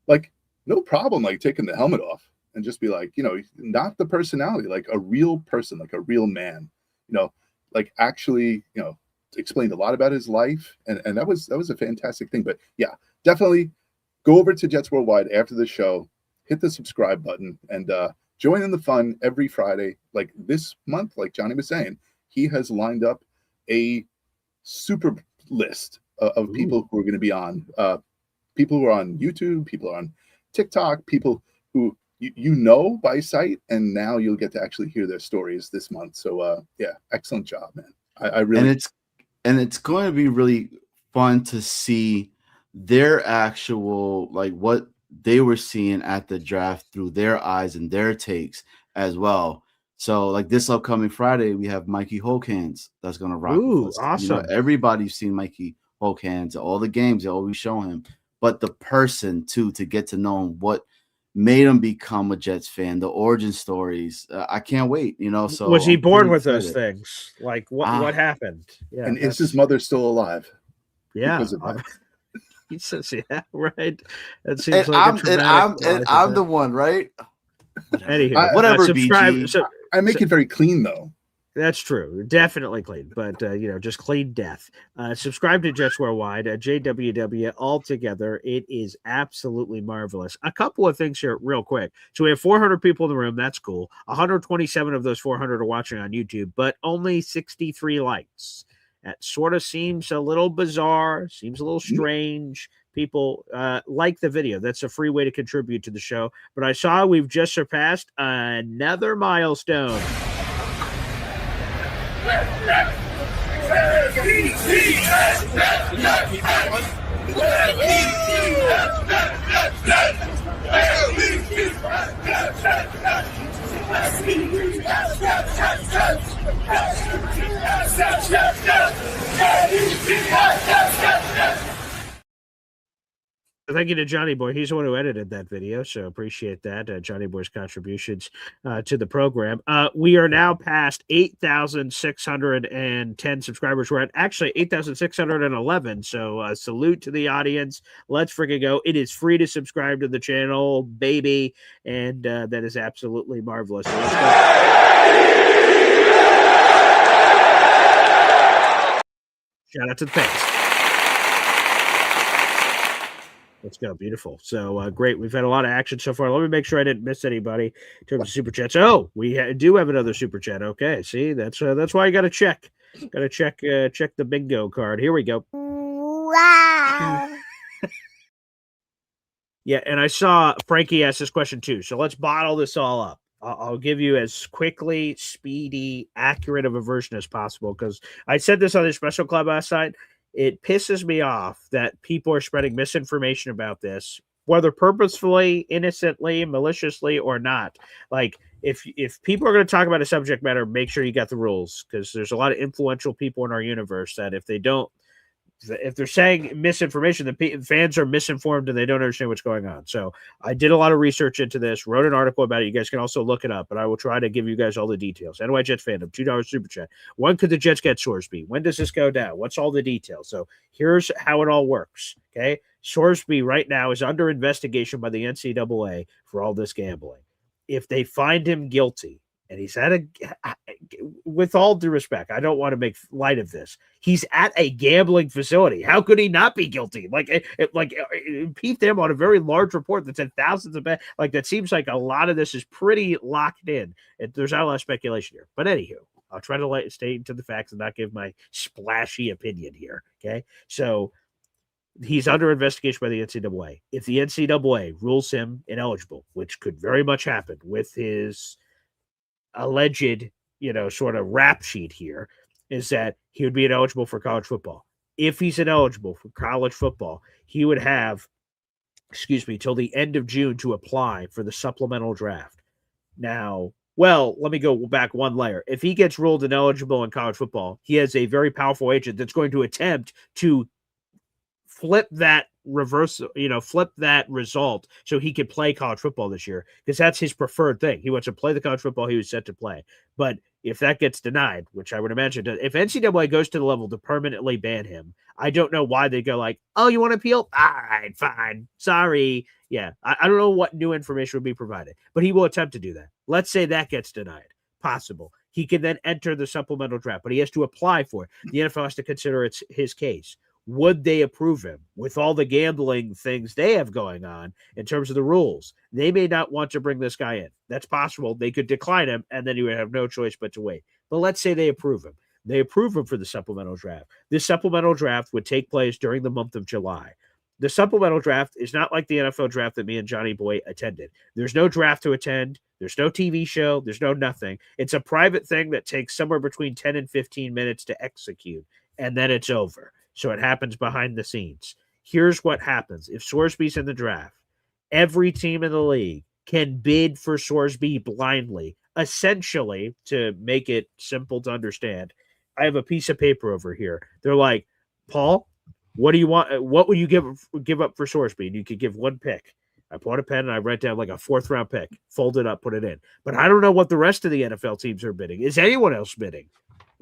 like, no problem, like taking the helmet off and just be like, not the personality, like a real person, like a real man, like actually, explained a lot about his life. And that was a fantastic thing. But yeah, definitely go over to Jets Worldwide after the show, hit the subscribe button, and join in the fun every Friday. Like this month, like Johnny was saying, he has lined up a super list of people who are going to be on, people who are on YouTube, people who are on TikTok, people who by sight, and now you'll get to actually hear their stories this month. So excellent job, man. I really and it's going to be really fun to see their actual, like, what they were seeing at the draft through their eyes and their takes as well. So like this upcoming Friday, we have Mikey Holkhands that's going to rock with us. Awesome. Everybody's seen Mikey Holkhands, all the games, they always show him, but the person too, to get to know him, what made him become a Jets fan, the origin stories. I can't wait, So was he born with those things? Like what happened? Yeah. And is his mother still alive? Yeah. He says, yeah, right. That seems I'm the one, right? Anywho, whatever. subscribe. I make it very clean though. That's true. Definitely clean, but just clean death. Subscribe to Jets Worldwide, JWW all together. It is absolutely marvelous. A couple of things here, real quick. So we have 400 people in the room. That's cool. 127 of those 400 are watching on YouTube, but only 63 likes. That sort of seems a little bizarre. Seems a little strange. People like the video. That's a free way to contribute to the show. But I saw we've just surpassed another milestone. Thank you to Johnny Boy. He's the one who edited that video, so appreciate that. Johnny Boy's contributions to the program. We are now past 8,610 subscribers. We're at actually 8,611, so salute to the audience. Let's freaking go. It is free to subscribe to the channel, baby, and that is absolutely marvelous. So let's go. Shout out to the fans. Let's go. Beautiful. So great. We've had a lot of action so far. Let me make sure I didn't miss anybody in terms of super chats. Oh, we do have another super chat. Okay. See, that's why you got to check. Got to check the bingo card. Here we go. Wow. Yeah, and I saw Frankie ask this question too. So let's bottle this all up. I'll give you as quickly, speedy, accurate of a version as possible because I said this on the Espresso Club last night. It pisses me off that people are spreading misinformation about this, whether purposefully, innocently, maliciously, or not. Like, if people are going to talk about a subject matter, make sure you got the rules, because there's a lot of influential people in our universe that if they're saying misinformation, the fans are misinformed and they don't understand what's going on. So I did a lot of research into this, wrote an article about it. You guys can also look it up, but I will try to give you guys all the details. NY Jets fandom, $2 super chat. When could the Jets get Sorsby? When does this go down? What's all the details? So here's how it all works. Okay. Sorsby right now is under investigation by the NCAA for all this gambling. If they find him guilty, and he's with all due respect, I don't want to make light of this. He's at a gambling facility. How could he not be guilty? Pete them on a very large report that said thousands of bets. Like, that seems like a lot of this is pretty locked in. There's not a lot of speculation here. But anywho, I'll try to stay to the facts and not give my splashy opinion here. Okay. So he's under investigation by the NCAA. If the NCAA rules him ineligible, which could very much happen with his alleged, sort of rap sheet here, is that he would be ineligible for college football. If he's ineligible for college football, he would have, till the end of June to apply for the supplemental draft. Now, well, let me go back one layer. If he gets ruled ineligible in college football, he has a very powerful agent that's going to attempt to flip that result so he could play college football this year, because that's his preferred thing. He wants to play the college football he was set to play. But if that gets denied, which I would imagine, if NCAA goes to the level to permanently ban him, I don't know why they go like, oh, you want to appeal? All right, fine. Sorry. Yeah, I don't know what new information would be provided, but he will attempt to do that. Let's say that gets denied. Possible. He can then enter the supplemental draft, but he has to apply for it. The NFL has to consider it's his case. Would they approve him with all the gambling things they have going on in terms of the rules? They may not want to bring this guy in. That's possible. They could decline him, and then he would have no choice but to wait. But let's say they approve him. They approve him for the supplemental draft. This supplemental draft would take place during the month of July. The supplemental draft is not like the NFL draft that me and Johnny Boy attended. There's no draft to attend. There's no TV show. There's no nothing. It's a private thing that takes somewhere between 10 and 15 minutes to execute, and then it's over. So it happens behind the scenes. Here's what happens. If Sorsby's in the draft, every team in the league can bid for Sorsby blindly. Essentially, to make it simple to understand, I have a piece of paper over here. They're like, Paul, what do you want? What would you give up for Sorsby? And you could give one pick. I pull out a pen and I write down like a 4th round pick, fold it up, put it in. But I don't know what the rest of the NFL teams are bidding. Is anyone else bidding?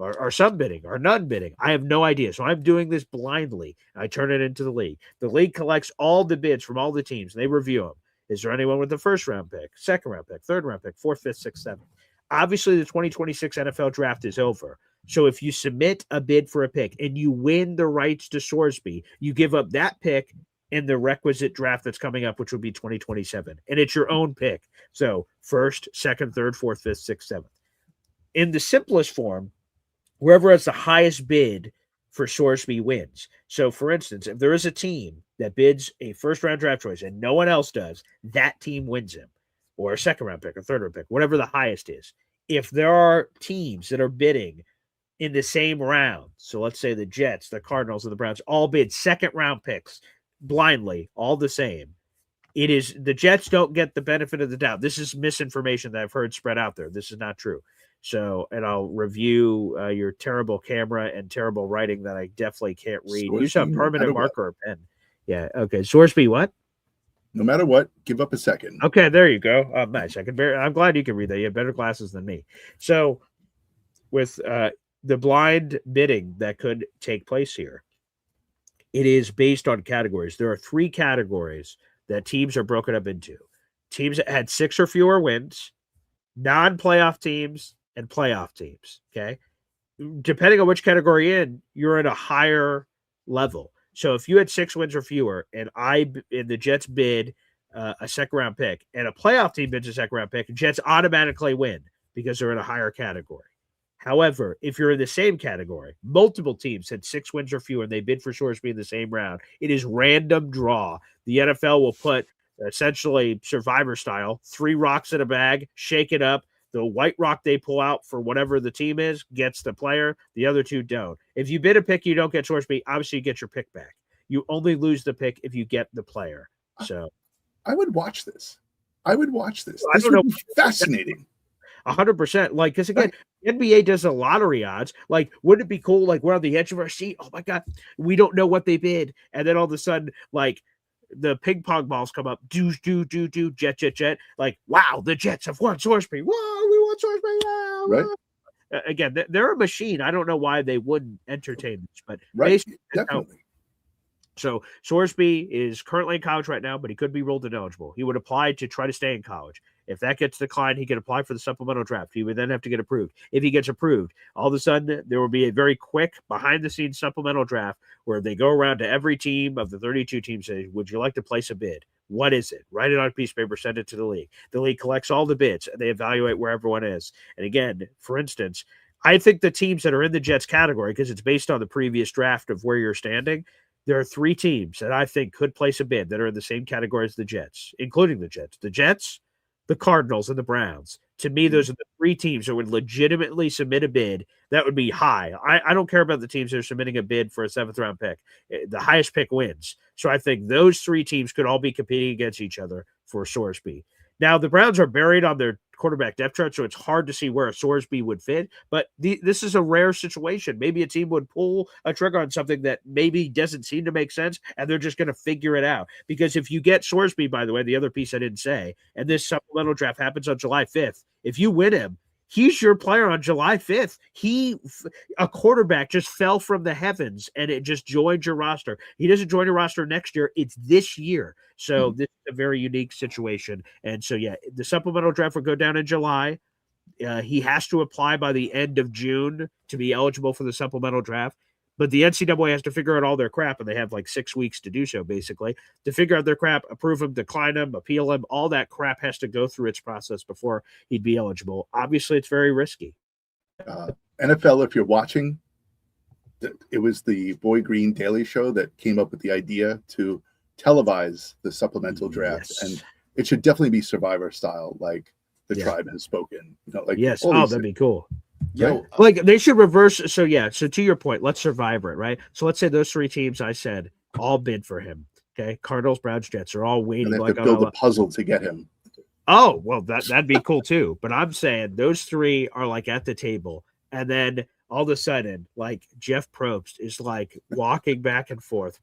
Or some bidding, or none bidding. I have no idea. So I'm doing this blindly. I turn it into the league. The league collects all the bids from all the teams. And they review them. Is there anyone with the 1st round pick, 2nd round pick, 3rd round pick, 4th, 5th, 6th, 7th? Obviously, the 2026 NFL draft is over. So if you submit a bid for a pick and you win the rights to Sorsby, you give up that pick in the requisite draft that's coming up, which will be 2027. And it's your own pick. So first, second, third, fourth, fifth, sixth, seventh. In the simplest form, whoever has the highest bid for Sorsby wins. So, for instance, if there is a team that bids a first-round draft choice and no one else does, that team wins him, or a second-round pick, or third-round pick, whatever the highest is. If there are teams that are bidding in the same round, so let's say the Jets, the Cardinals, and the Browns all bid second-round picks blindly, all the same, it is the Jets don't get the benefit of the doubt. This is misinformation that I've heard spread out there. This is not true. So, and I'll review your terrible camera and terrible writing that I definitely can't read. Use a permanent marker or pen. Yeah. Okay. Sorsby, what? No matter what, give up a second. Okay, there you go. Nice. I'm glad you can read that. You have better glasses than me. So, with the blind bidding that could take place here, it is based on categories. There are 3 categories that teams are broken up into: teams that had 6 or fewer wins, non-playoff teams, and playoff teams. Okay. Depending on which category you're at a higher level. So if you had 6 wins or fewer, and the Jets bid a second round pick, and a playoff team bids a second round pick, Jets automatically win because they're in a higher category. However, if you're in the same category, multiple teams had 6 wins or fewer, and they bid for Sorsby in the same round, it is random draw. The NFL will put essentially Survivor style, 3 rocks in a bag, shake it up. The white rock they pull out for whatever the team is gets the player. The other 2 don't. If you bid a pick, you don't get Sorsby. Obviously, you get your pick back. You only lose the pick if you get the player. So, I would watch this. This I don't would know. be fascinating. 100%. Like, because again, NBA does a lottery odds. Like, wouldn't it be cool? Like, we're on the edge of our seat. Oh my God, we don't know what they bid, and then all of a sudden, like, the ping pong balls come up, do, jet. Like, wow, the Jets have won Sorsby. Whoa, we won Sorsby. Yeah, Right. Again, they're a machine. I don't know why they wouldn't entertain this, but right, definitely. So Sorsby is currently in college right now, but he could be ruled ineligible. He would apply to try to stay in college. If that gets declined, he could apply for the supplemental draft. He would then have to get approved. If he gets approved, all of a sudden there will be a very quick behind-the-scenes supplemental draft where they go around to every team of the 32 teams, say, would you like to place a bid? What is it? Write it on a piece of paper, send it to the league. The league collects all the bids, and they evaluate where everyone is. And again, for instance, I think the teams that are in the Jets category, because it's based on the previous draft of where you're standing, there are 3 teams that I think could place a bid that are in the same category as the Jets, including the Jets. The Jets, the Cardinals, and the Browns. To me, those are the 3 teams that would legitimately submit a bid that would be high. I don't care about the teams that are submitting a bid for a 7th-round pick. The highest pick wins. So I think those 3 teams could all be competing against each other for Sorsby. Now, the Browns are buried on their quarterback depth chart, so it's hard to see where a Sorsby would fit. But this is a rare situation. Maybe a team would pull a trigger on something that maybe doesn't seem to make sense, and they're just going to figure it out. Because if you get Sorsby, by the way, the other piece I didn't say, and this supplemental draft happens on July 5th, if you win him, he's your player on July 5th. A quarterback just fell from the heavens and it just joined your roster. He doesn't join your roster next year. It's this year. So this is a very unique situation. And so, yeah, the supplemental draft will go down in July. He has to apply by the end of June to be eligible for the supplemental draft. But the NCAA has to figure out all their crap, and they have like 6 weeks to do so, basically, to figure out their crap, approve him, decline him, appeal him. All that crap has to go through its process before he'd be eligible. Obviously, it's very risky. NFL, if you're watching, it was the Boy Green Daily Show that came up with the idea to televise the supplemental draft. Yes. And it should definitely be Survivor style, like the tribe has spoken. Like, yes. Oh, that'd be cool. Yo, like they should reverse. So yeah. So to your point, let's Survivor it, right? So let's say those 3 teams I said all bid for him. Okay, Cardinals, Browns, Jets are all waiting. And they have like to build a puzzle to get him. Oh well, that'd be cool too. But I'm saying those 3 are like at the table, and then all of a sudden, like Jeff Probst is like walking back and forth.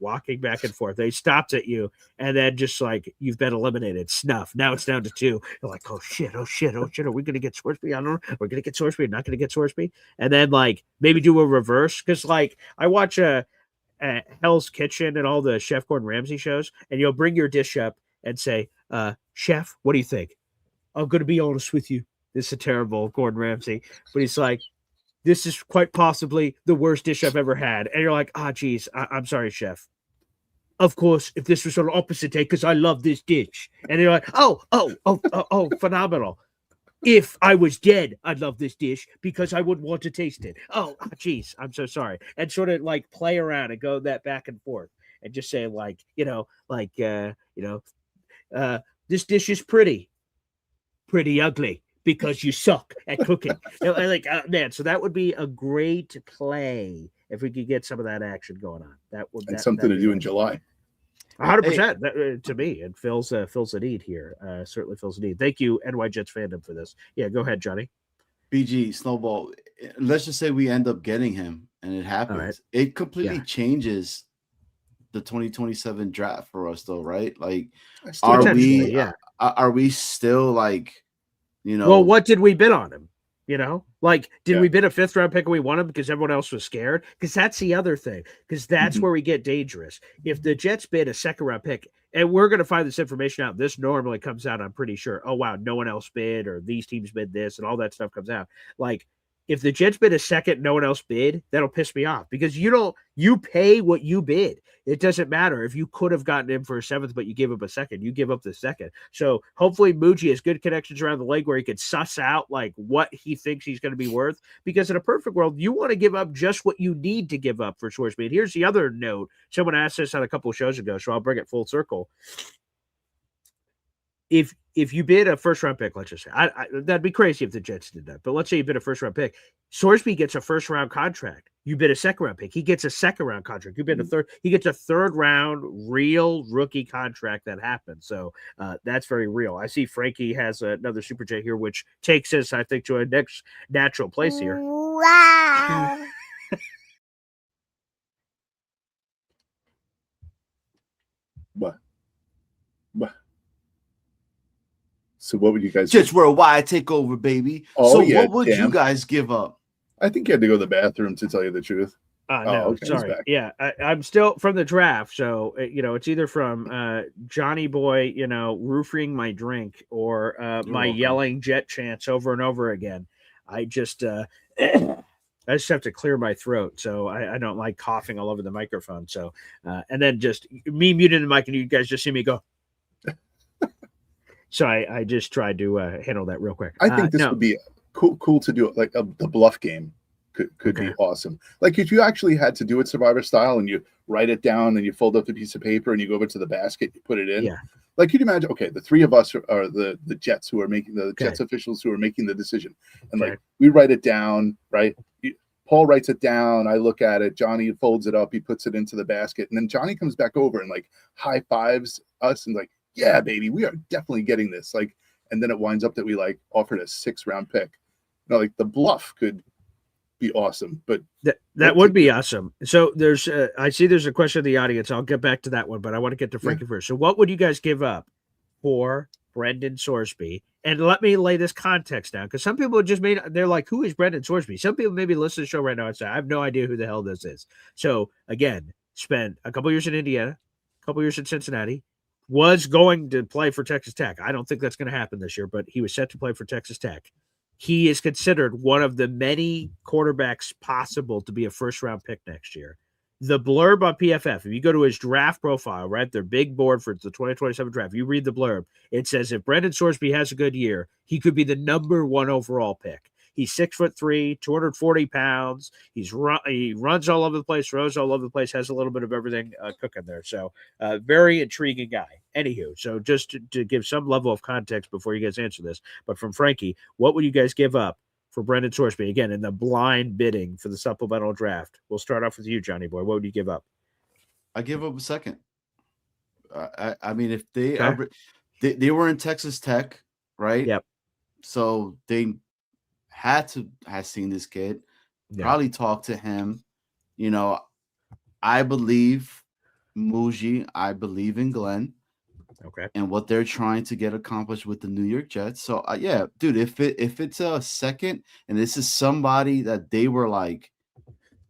They stopped at you, and then just like you've been eliminated. Snuff. Now it's down to 2. You're like, oh shit. Are we gonna get Sorsby? I don't know. We're gonna get Sorsby. Not gonna get Sorsby. And then like maybe do a reverse, because like I watch Hell's Kitchen and all the Chef Gordon Ramsay shows, and you'll bring your dish up and say, Chef, what do you think? I'm gonna be honest with you. This is a terrible Gordon Ramsay, but he's like, this is quite possibly the worst dish I've ever had. And you're like, geez, I'm sorry, chef. Of course, if this was on opposite day, because I love this dish. And they're like, oh, phenomenal. If I was dead, I'd love this dish because I wouldn't want to taste it. Geez, I'm so sorry. And sort of like play around and go that back and forth and just say this dish is pretty ugly because you suck at cooking. Man, so that would be a great play if we could get some of that action going on. And something to do in July. 100%. To me, it fills a need here. Certainly fills a need. Thank you, NY Jets fandom, for this. Yeah, go ahead, Johnny. BG Snowball. Let's just say we end up getting him, and it happens. Right. It completely changes the 2027 draft for us, though, right? Like, are we still like, Well, what did we bid on him? Did we bid a 5th round pick and we won him because everyone else was scared? Because that's the other thing. Because that's where we get dangerous. If the Jets bid a 2nd round pick, and we're going to find this information out, this normally comes out, I'm pretty sure. Oh, wow, no one else bid, or these teams bid this, and all that stuff comes out. Like, if the Jets bid a 2nd, no one else bid, that'll piss me off because you pay what you bid. It doesn't matter if you could have gotten him for a 7th, but you give up a 2nd. You give up the 2nd. So hopefully Muji has good connections around the league where he could suss out like what he thinks he's going to be worth. Because in a perfect world, you want to give up just what you need to give up for Sorsby. And here's the other note. Someone asked this on a couple of shows ago, so I'll bring it full circle. If you bid a 1st round pick, let's just say, that'd be crazy if the Jets did that. But let's say you bid a 1st round pick. Sorsby gets a 1st round contract. You bid a 2nd round pick. He gets a 2nd round contract. You bid a 3rd. He gets a 3rd round real rookie contract that happens. So that's very real. I see Frankie has another super chat here, which takes us, I think, to a next natural place here. Wow. What? So what would you guys Jets Worldwide take over, baby? What would you guys give up? I think you had to go to the bathroom, to tell you the truth. No, okay, sorry. Yeah, I'm still from the draft. So, it's either from Johnny Boy, roofing my drink or my yelling Jet chants over and over again. I just have to clear my throat. So I don't like coughing all over the microphone. So, and then just me muting the mic and you guys just see me go. So I just tried to handle that real quick. I think this would be cool to do it. Like the bluff game could be awesome. Like if you actually had to do it Survivor style and you write it down and you fold up the piece of paper and you go over to the basket, you put it in. Yeah. Like you'd imagine, okay, the 3 of us are the Jets who are making the Jets officials who are making the decision. And like we write it down, right? Paul writes it down. I look at it. Johnny folds it up. He puts it into the basket. And then Johnny comes back over and like high fives us and like, yeah, baby, we are definitely getting this. Like, and then it winds up that we like offered a 6th round pick. Like the bluff could be awesome, but that would be awesome. So there's, I see there's a question in the audience. I'll get back to that one, but I want to get to Frankie first. So what would you guys give up for Brendan Sorsby? And let me lay this context down because some people they're like, who is Brendan Sorsby? Some people maybe listen to the show right now and say, I have no idea who the hell this is. So again, spent a couple years in Indiana, a couple years in Cincinnati. Was going to play for Texas Tech. I don't think that's going to happen this year, but he was set to play for Texas Tech. He is considered one of the many quarterbacks possible to be a 1st round pick next year. The blurb on PFF, if you go to his draft profile, right, their big board for the 2027 draft, you read the blurb, it says if Brendan Sorsby has a good year, he could be the number 1 overall pick. He's 6'3", 240 pounds. He runs all over the place, throws all over the place, has a little bit of everything cooking there. So very intriguing guy. Anywho, so just to give some level of context before you guys answer this, but from Frankie, what would you guys give up for Brendan Sorsby? Again, in the blind bidding for the supplemental draft. We'll start off with you, Johnny Boy. What would you give up? I give up a 2nd. I mean, if they were in Texas Tech, right? Yep. So they had to have seen this kid, probably talked to him. I believe Muji. I believe in Glenn. Okay. And what they're trying to get accomplished with the New York Jets. So yeah, dude, if it's a 2nd and this is somebody that they were like,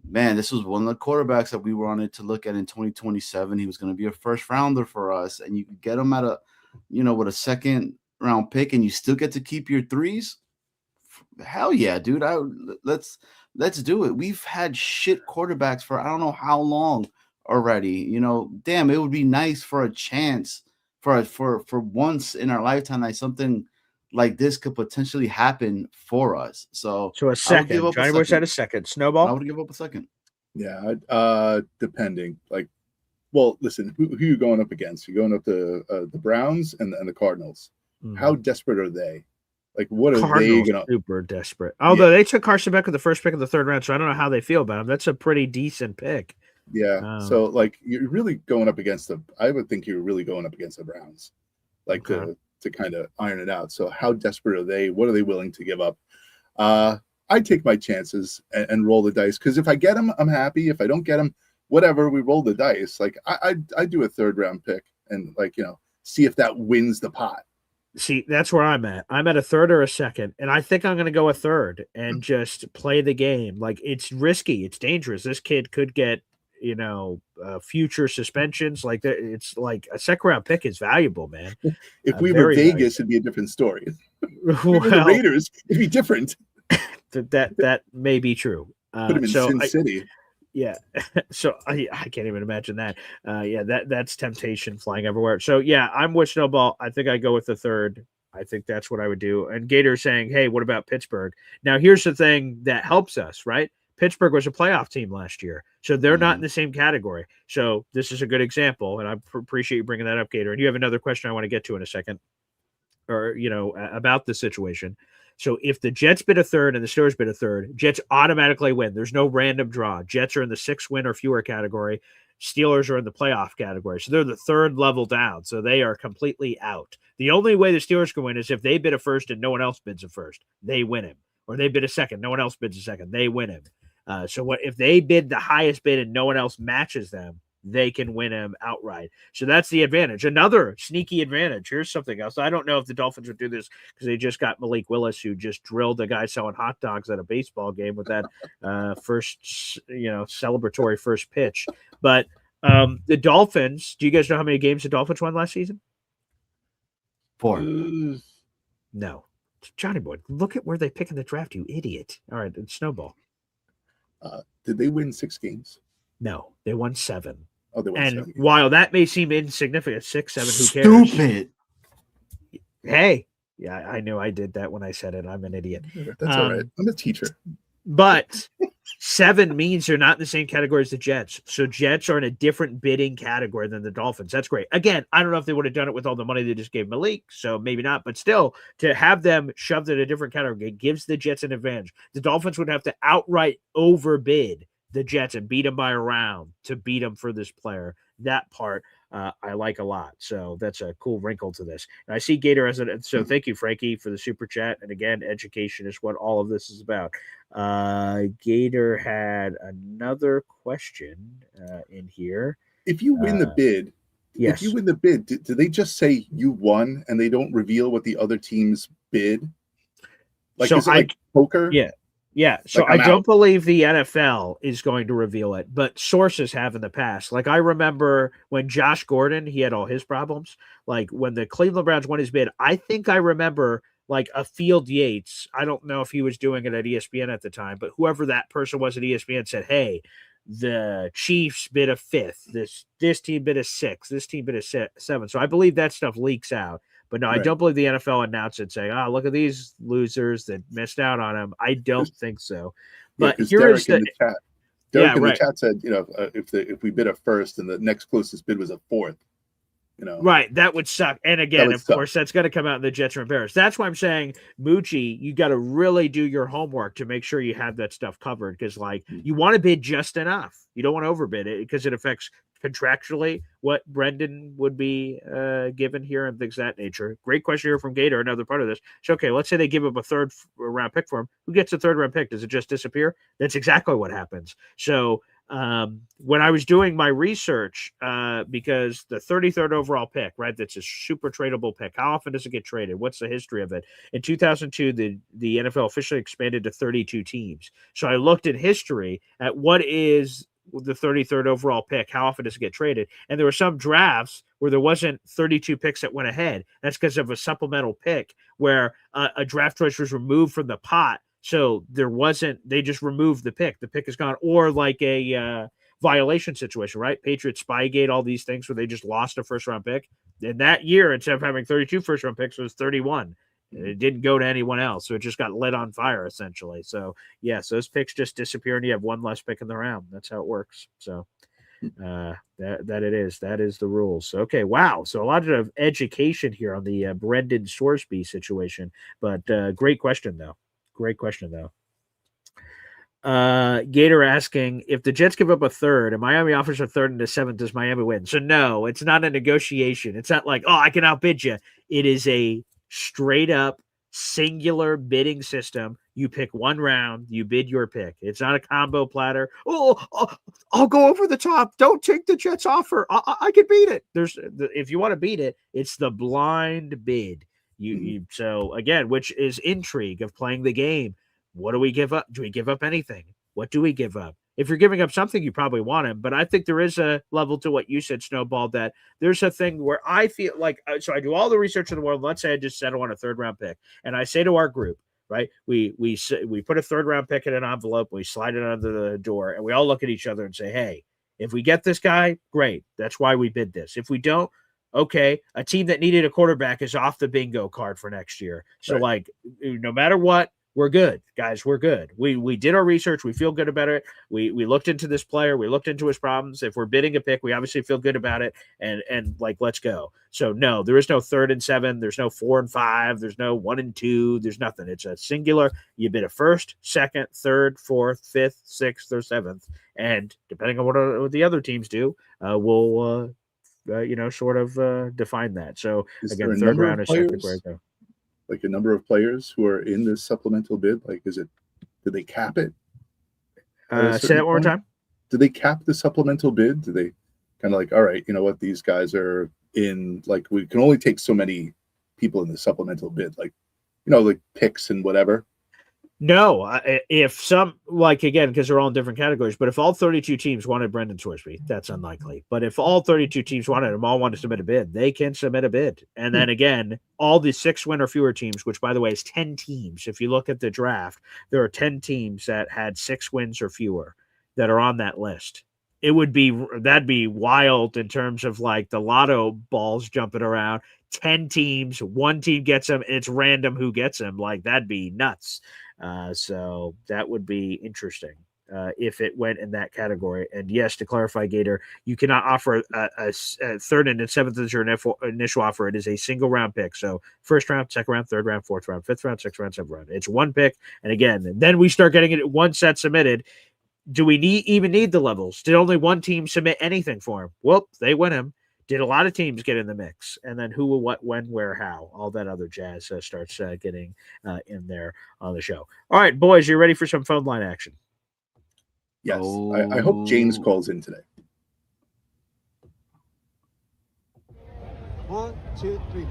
man, this was one of the quarterbacks that we wanted to look at in 2027. He was going to be a 1st rounder for us, and you could get him at with a 2nd round pick, and you still get to keep your 3s. hell yeah, dude. Let's do it. We've had shit quarterbacks for I don't know how long already. You know, damn, it would be nice for a chance for once in our lifetime that something like this could potentially happen for us. So a second. Johnny Boy said a second. Snowball. I would give up a second. Yeah, depending. Like, well, listen, who are you going up against? You're going up to the Browns and the Cardinals. Mm-hmm. How desperate are they? Like, what are Cardinals they going to? Super desperate. Although they took Carson Beck with the first pick of the third round, so I don't know how they feel about him. That's a pretty decent pick. Yeah. So, like, you're really going up against I would think you're really going up against the Browns, like to kind of iron it out. So, how desperate are they? What are they willing to give up? I take my chances and roll the dice, because if I get them, I'm happy. If I don't get them, whatever, we roll the dice. Like I do a third round pick and, like, you know, see if that wins the pot. See, that's where I'm at. I'm at a third or a second, and I think I'm going to go a third and just play the game. Like, it's risky, it's dangerous. This kid could get, you know, future suspensions. Like, it's like a second round pick is valuable, man. If we were Vegas, it'd be a different story. If we were the Raiders, it'd be different. That may be true. Put him in Sin City. Yeah. So I can't even imagine that. That's temptation flying everywhere. So yeah, I'm with Snowball. I think I go with the third. I think that's what I would do. And Gator saying, hey, what about Pittsburgh? Now here's the thing that helps us, right? Pittsburgh was a playoff team last year, so they're not in the same category. So this is a good example, and I appreciate you bringing that up, Gator. And you have another question I want to get to in a second, or, you know, about the situation. So if the Jets bid a third and the Steelers bid a third, Jets automatically win. There's no random draw. Jets are in the 6 win or fewer category. Steelers are in the playoff category. So they're the third level down. So they are completely out. The only way the Steelers can win is if they bid a first and no one else bids a first. They win him. Or they bid a second. No one else bids a second. They win him. So what if they bid the highest bid and no one else matches them? They can win him outright. So that's the advantage. Another sneaky advantage. Here's something else. I don't know if the Dolphins would do this because they just got Malik Willis, who just drilled a guy selling hot dogs at a baseball game with that first, you know, celebratory first pitch. But the Dolphins, do you guys know how many games the Dolphins won last season? 4. No. Johnny Boy, look at where they pick in the draft, you idiot. All right, it's Snowball. Did they win 6 games? No, they won 7. Oh, they won and 7. While that may seem insignificant, 6, 7, who cares? Stupid. Hey, yeah, I knew I did that when I said it. I'm an idiot. That's all right. I'm a teacher. But 7 means they're not in the same category as the Jets. So Jets are in a different bidding category than the Dolphins. That's great. Again, I don't know if they would have done it with all the money they just gave Malik, so maybe not. But still, to have them shoved in a different category gives the Jets an advantage. The Dolphins would have to outright overbid the Jets and beat them by a round to beat them for this player. That part I like a lot. So that's a cool wrinkle to this. And I see Gator as a, so thank you, Frankie, for the super chat. And again, education is what all of this is about. Gator had another question in here. If you win the bid, yes. If you win the bid, do they just say you won and they don't reveal what the other teams bid? Like, so is it like poker? Yeah. Yeah, so like, I don't believe the NFL is going to reveal it, but sources have in the past. Like, I remember when Josh Gordon, he had all his problems. Like, when the Cleveland Browns won his bid, I think I remember, like, a Field Yates. I don't know if he was doing it at ESPN at the time, but whoever that person was at ESPN said, hey, the Chiefs bid a 5th. This team bid a 6th. This team bid a 7th. So I believe that stuff leaks out. But no, I don't believe the NFL announced it saying, oh, look at these losers that missed out on him. I don't think so. But here Derek is the chat. Derek in the chat said, you know, if we bid a 1st and the next closest bid was a 4th, you know. Right, that would suck. And again, of course, that's going to come out in the Jets are embarrassed. That's why I'm saying, Moochie, you got to really do your homework to make sure you have that stuff covered, because, like, you want to bid just enough. You don't want to overbid it because it affects contractually what Brendan would be given here and things of that nature. Great question here from Gator, another part of this. So, okay, let's say they give up a third round pick for him. Who gets a third round pick? Does it just disappear? That's exactly what happens. So when I was doing my research, because the 33rd overall pick, right, that's a super tradable pick. How often does it get traded? What's the history of it? In 2002, the NFL officially expanded to 32 teams. So I looked at history at what is the 33rd overall pick, how often does it get traded? And there were some drafts where there wasn't 32 picks that went ahead. That's because of a supplemental pick where a draft choice was removed from the pot. So they just removed the pick. The pick is gone. Or like a violation situation, right? Patriots Spygate, all these things where they just lost a first-round pick. In that year, instead of having 32 first-round picks, it was 31. It didn't go to anyone else, so it just got lit on fire, essentially. So, yes, those picks just disappear, and you have one less pick in the round. That's how it works. So, that it is. That is the rules. Okay, wow. So, a lot of education here on the Brendan Sorsby situation. But great question, though. Gator asking, if the Jets give up a third and Miami offers a third and a seventh, does Miami win? So, no, it's not a negotiation. It's not like, I can outbid you. It is a straight up singular bidding system. You pick one round, you bid your pick. It's not a combo platter. I'll go over the top. Don't take the Jets offer. I can beat it. If you want to beat it, it's the blind bid. So again, which is intrigue of playing the game. What do we give up? Do we give up anything? What do we give up? If you're giving up something, you probably want him. But I think there is a level to what you said, Snowball, that there's a thing where I feel like, so I do all the research in the world. Let's say I just settle on a third-round pick. And I say to our group, right, we put a third-round pick in an envelope, we slide it under the door, and we all look at each other and say, hey, if we get this guy, great. That's why we bid this. If we don't, okay, a team that needed a quarterback is off the bingo card for next year. So, like, no matter what, we're good, guys. We're good. We did our research. We feel good about it. We looked into this player. We looked into his problems. If we're bidding a pick, we obviously feel good about it. And like, let's go. So no, there is no 3rd and 7. There's no 4 and 5. There's no 1 and 2. There's nothing. It's a singular. You bid a 1st, 2nd, 3rd, 4th, 5th, 6th, or 7th. And depending on what the other teams do, we'll sort of define that. So again, 3rd round is second where I go. Like a number of players who are in this supplemental bid? Like, did they cap it? Say that one more time. Did they cap the supplemental bid? Do they kind of like, all right, you know what, these guys are in, like, we can only take so many people in the supplemental bid, like, like picks and whatever? No, if some, like, again, because they're all in different categories, but if all 32 teams wanted Brendan Sorsby, that's unlikely. But if all 32 teams wanted him, all want to submit a bid, they can submit a bid. And then again, all the 6 win or fewer teams, which by the way is 10 teams. If you look at the draft, there are 10 teams that had 6 wins or fewer that are on that list. That'd be wild in terms of like the lotto balls jumping around. 10 teams, 1 team gets them, and it's random who gets them. Like, that'd be nuts. So that would be interesting if it went in that category. And yes, to clarify, Gator, you cannot offer a 3rd and a 7th as your initial offer. It is a single round pick. So 1st round, 2nd round, 3rd round, 4th round, 5th round, 6th round, 7th round. It's 1 pick. And again, then we start getting it 1 set submitted. Do we even need the levels? Did only 1 team submit anything for him? Well, they win him. Did a lot of teams get in the mix? And then who, what, when, where, how? All that other jazz starts getting in there on the show. All right, boys, you ready for some phone line action? Yes. I hope James calls in today. 1, 2, 3.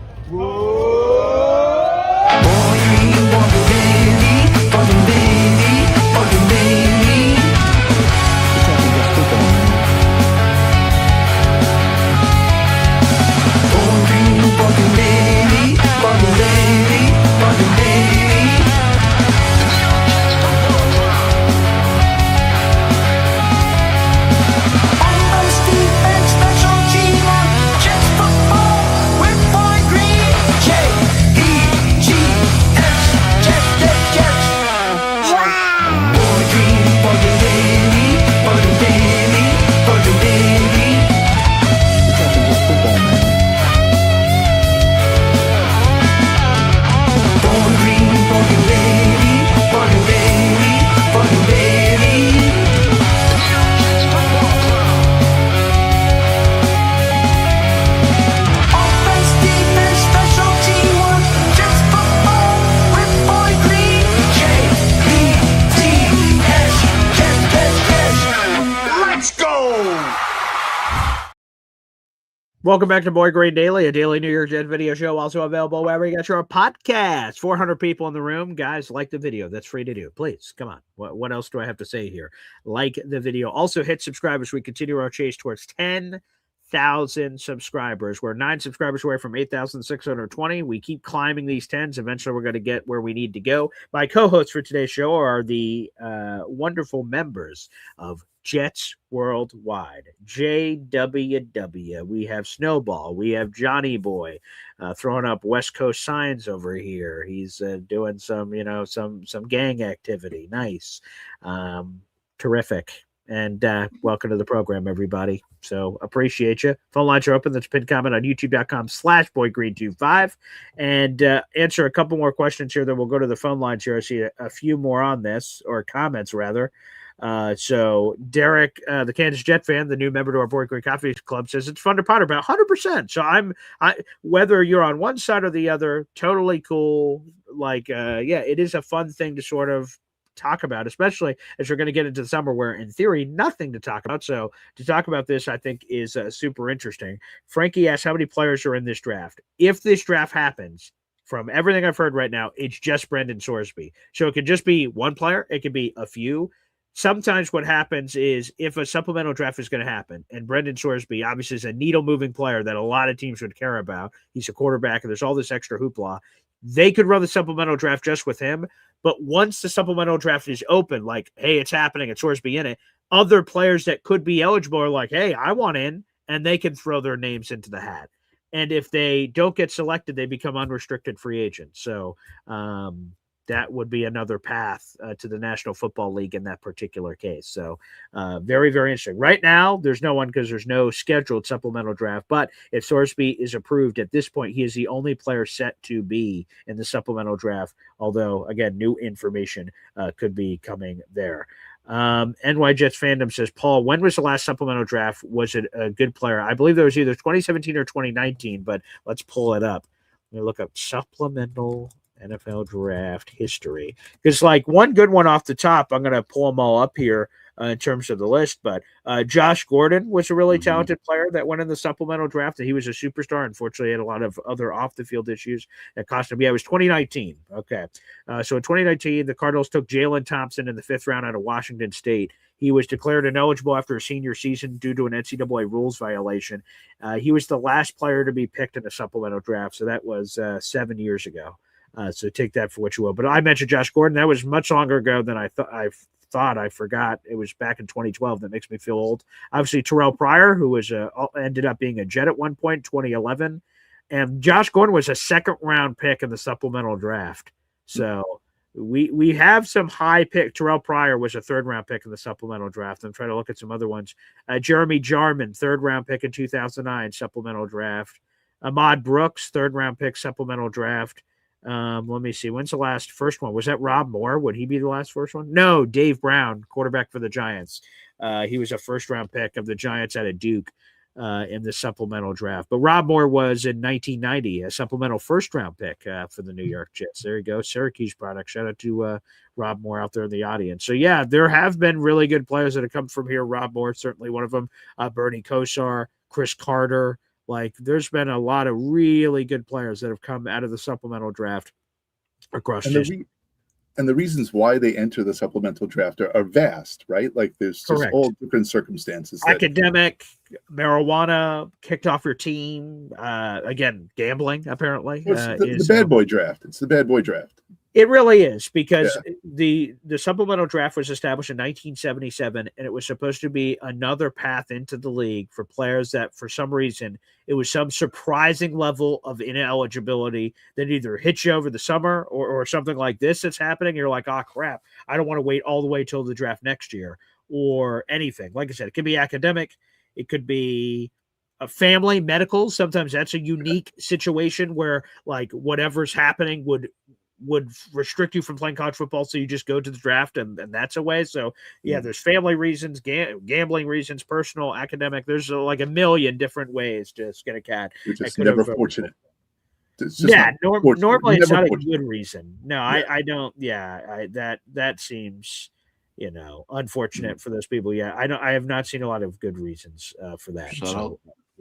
Welcome back to Boy Green Daily, a daily New York Jets video show, also available wherever you get your podcast. 400 people in the room. Guys, like the video. That's free to do. Please, come on. What else do I have to say here? Like the video. Also, hit subscribe as we continue our chase towards 10,000 subscribers. We're 9 subscribers away from 8,620. We keep climbing these 10s. Eventually, we're going to get where we need to go. My co-hosts for today's show are the wonderful members of Jets Worldwide, JWW. We have Snowball. We have Johnny Boy throwing up West Coast signs over here. He's doing some gang activity. Nice. Terrific. And welcome to the program, everybody. So appreciate you. Phone lines are open. That's a pinned comment on youtube.com/boygreen25. And answer a couple more questions here. Then we'll go to the phone lines here. I see a few more on this, or comments rather. So Derek, the Kansas Jet fan, the new member to our Boy Green Coffee Club, says it's fun to ponder about 100%. So I whether you're on one side or the other, totally cool. Like, it is a fun thing to sort of talk about, especially as we're going to get into the summer where in theory nothing to talk about. So to talk about this, I think is super interesting. Frankie asks, how many players are in this draft? If this draft happens, from everything I've heard right now, it's just Brendan Sorsby. So it could just be one player. It could be a few. Sometimes what happens is if a supplemental draft is going to happen, and Brendan Sorsby obviously is a needle-moving player that a lot of teams would care about. He's a quarterback, and there's all this extra hoopla. They could run the supplemental draft just with him, but once the supplemental draft is open, like, hey, it's happening, it's Sorsby in it, other players that could be eligible are like, hey, I want in, and they can throw their names into the hat. And if they don't get selected, they become unrestricted free agents. So, that would be another path to the National Football League in that particular case. So very, very interesting. Right now, there's no one because there's no scheduled supplemental draft. But if Sorsby is approved at this point, he is the only player set to be in the supplemental draft. Although, again, new information could be coming there. NY Jets fandom says, Paul, when was the last supplemental draft? Was it a good player? I believe there was either 2017 or 2019, but let's pull it up. Let me look up supplemental NFL draft history, because like one good one off the top, I'm going to pull them all up here in terms of the list, but Josh Gordon was a really talented player that went in the supplemental draft, and he was a superstar. Unfortunately, he had a lot of other off the field issues that cost him. Yeah, it was 2019. Okay. So in 2019, the Cardinals took Jalen Thompson in the 5th round out of Washington State. He was declared ineligible after a senior season due to an NCAA rules violation. He was the last player to be picked in the supplemental draft. So that was 7 years ago. So take that for what you will. But I mentioned Josh Gordon. That was much longer ago than I thought. I forgot. It was back in 2012. That makes me feel old. Obviously, Terrell Pryor, who was ended up being a Jet at one point, 2011. And Josh Gordon was a 2nd-round pick in the supplemental draft. So we have some high pick. Terrell Pryor was a 3rd-round pick in the supplemental draft. I'm trying to look at some other ones. Jeremy Jarman, 3rd-round pick in 2009, supplemental draft. Ahmad Brooks, 3rd-round pick, supplemental draft. Let me see. When's the first one? Was that Rob Moore? Would he be the first one? No, Dave Brown, quarterback for the Giants. He was a 1st-round pick of the Giants out of Duke in the supplemental draft. But Rob Moore was in 1990, a supplemental 1st-round pick for the New York Jets. There you go. Syracuse product. Shout out to Rob Moore out there in the audience. So, yeah, there have been really good players that have come from here. Rob Moore, certainly one of them. Bernie Kosar, Chris Carter. Like, there's been a lot of really good players that have come out of the supplemental draft across and the reasons why they enter the supplemental draft are vast, right? Like, there's just all different circumstances. Academic, marijuana, kicked off your team. Again, gambling, apparently. The bad boy draft. It's the bad boy draft. It really is, because the supplemental draft was established in 1977, and it was supposed to be another path into the league for players that, for some reason, it was some surprising level of ineligibility that either hits you over the summer or something like this that's happening. You're like, oh, crap, I don't want to wait all the way till the draft next year or anything. Like I said, it could be academic. It could be a family, medical. Sometimes that's a unique situation where, like, whatever's happening would restrict you from playing college football, so you just go to the draft and that's a way. So yeah, there's family reasons, gambling reasons, personal, academic. There's like a million different ways to skin a cat. Which is never fortunate. Normally it's not a good reason. No, yeah. I don't. Yeah, that seems, unfortunate for those people. Yeah, I have not seen a lot of good reasons for that.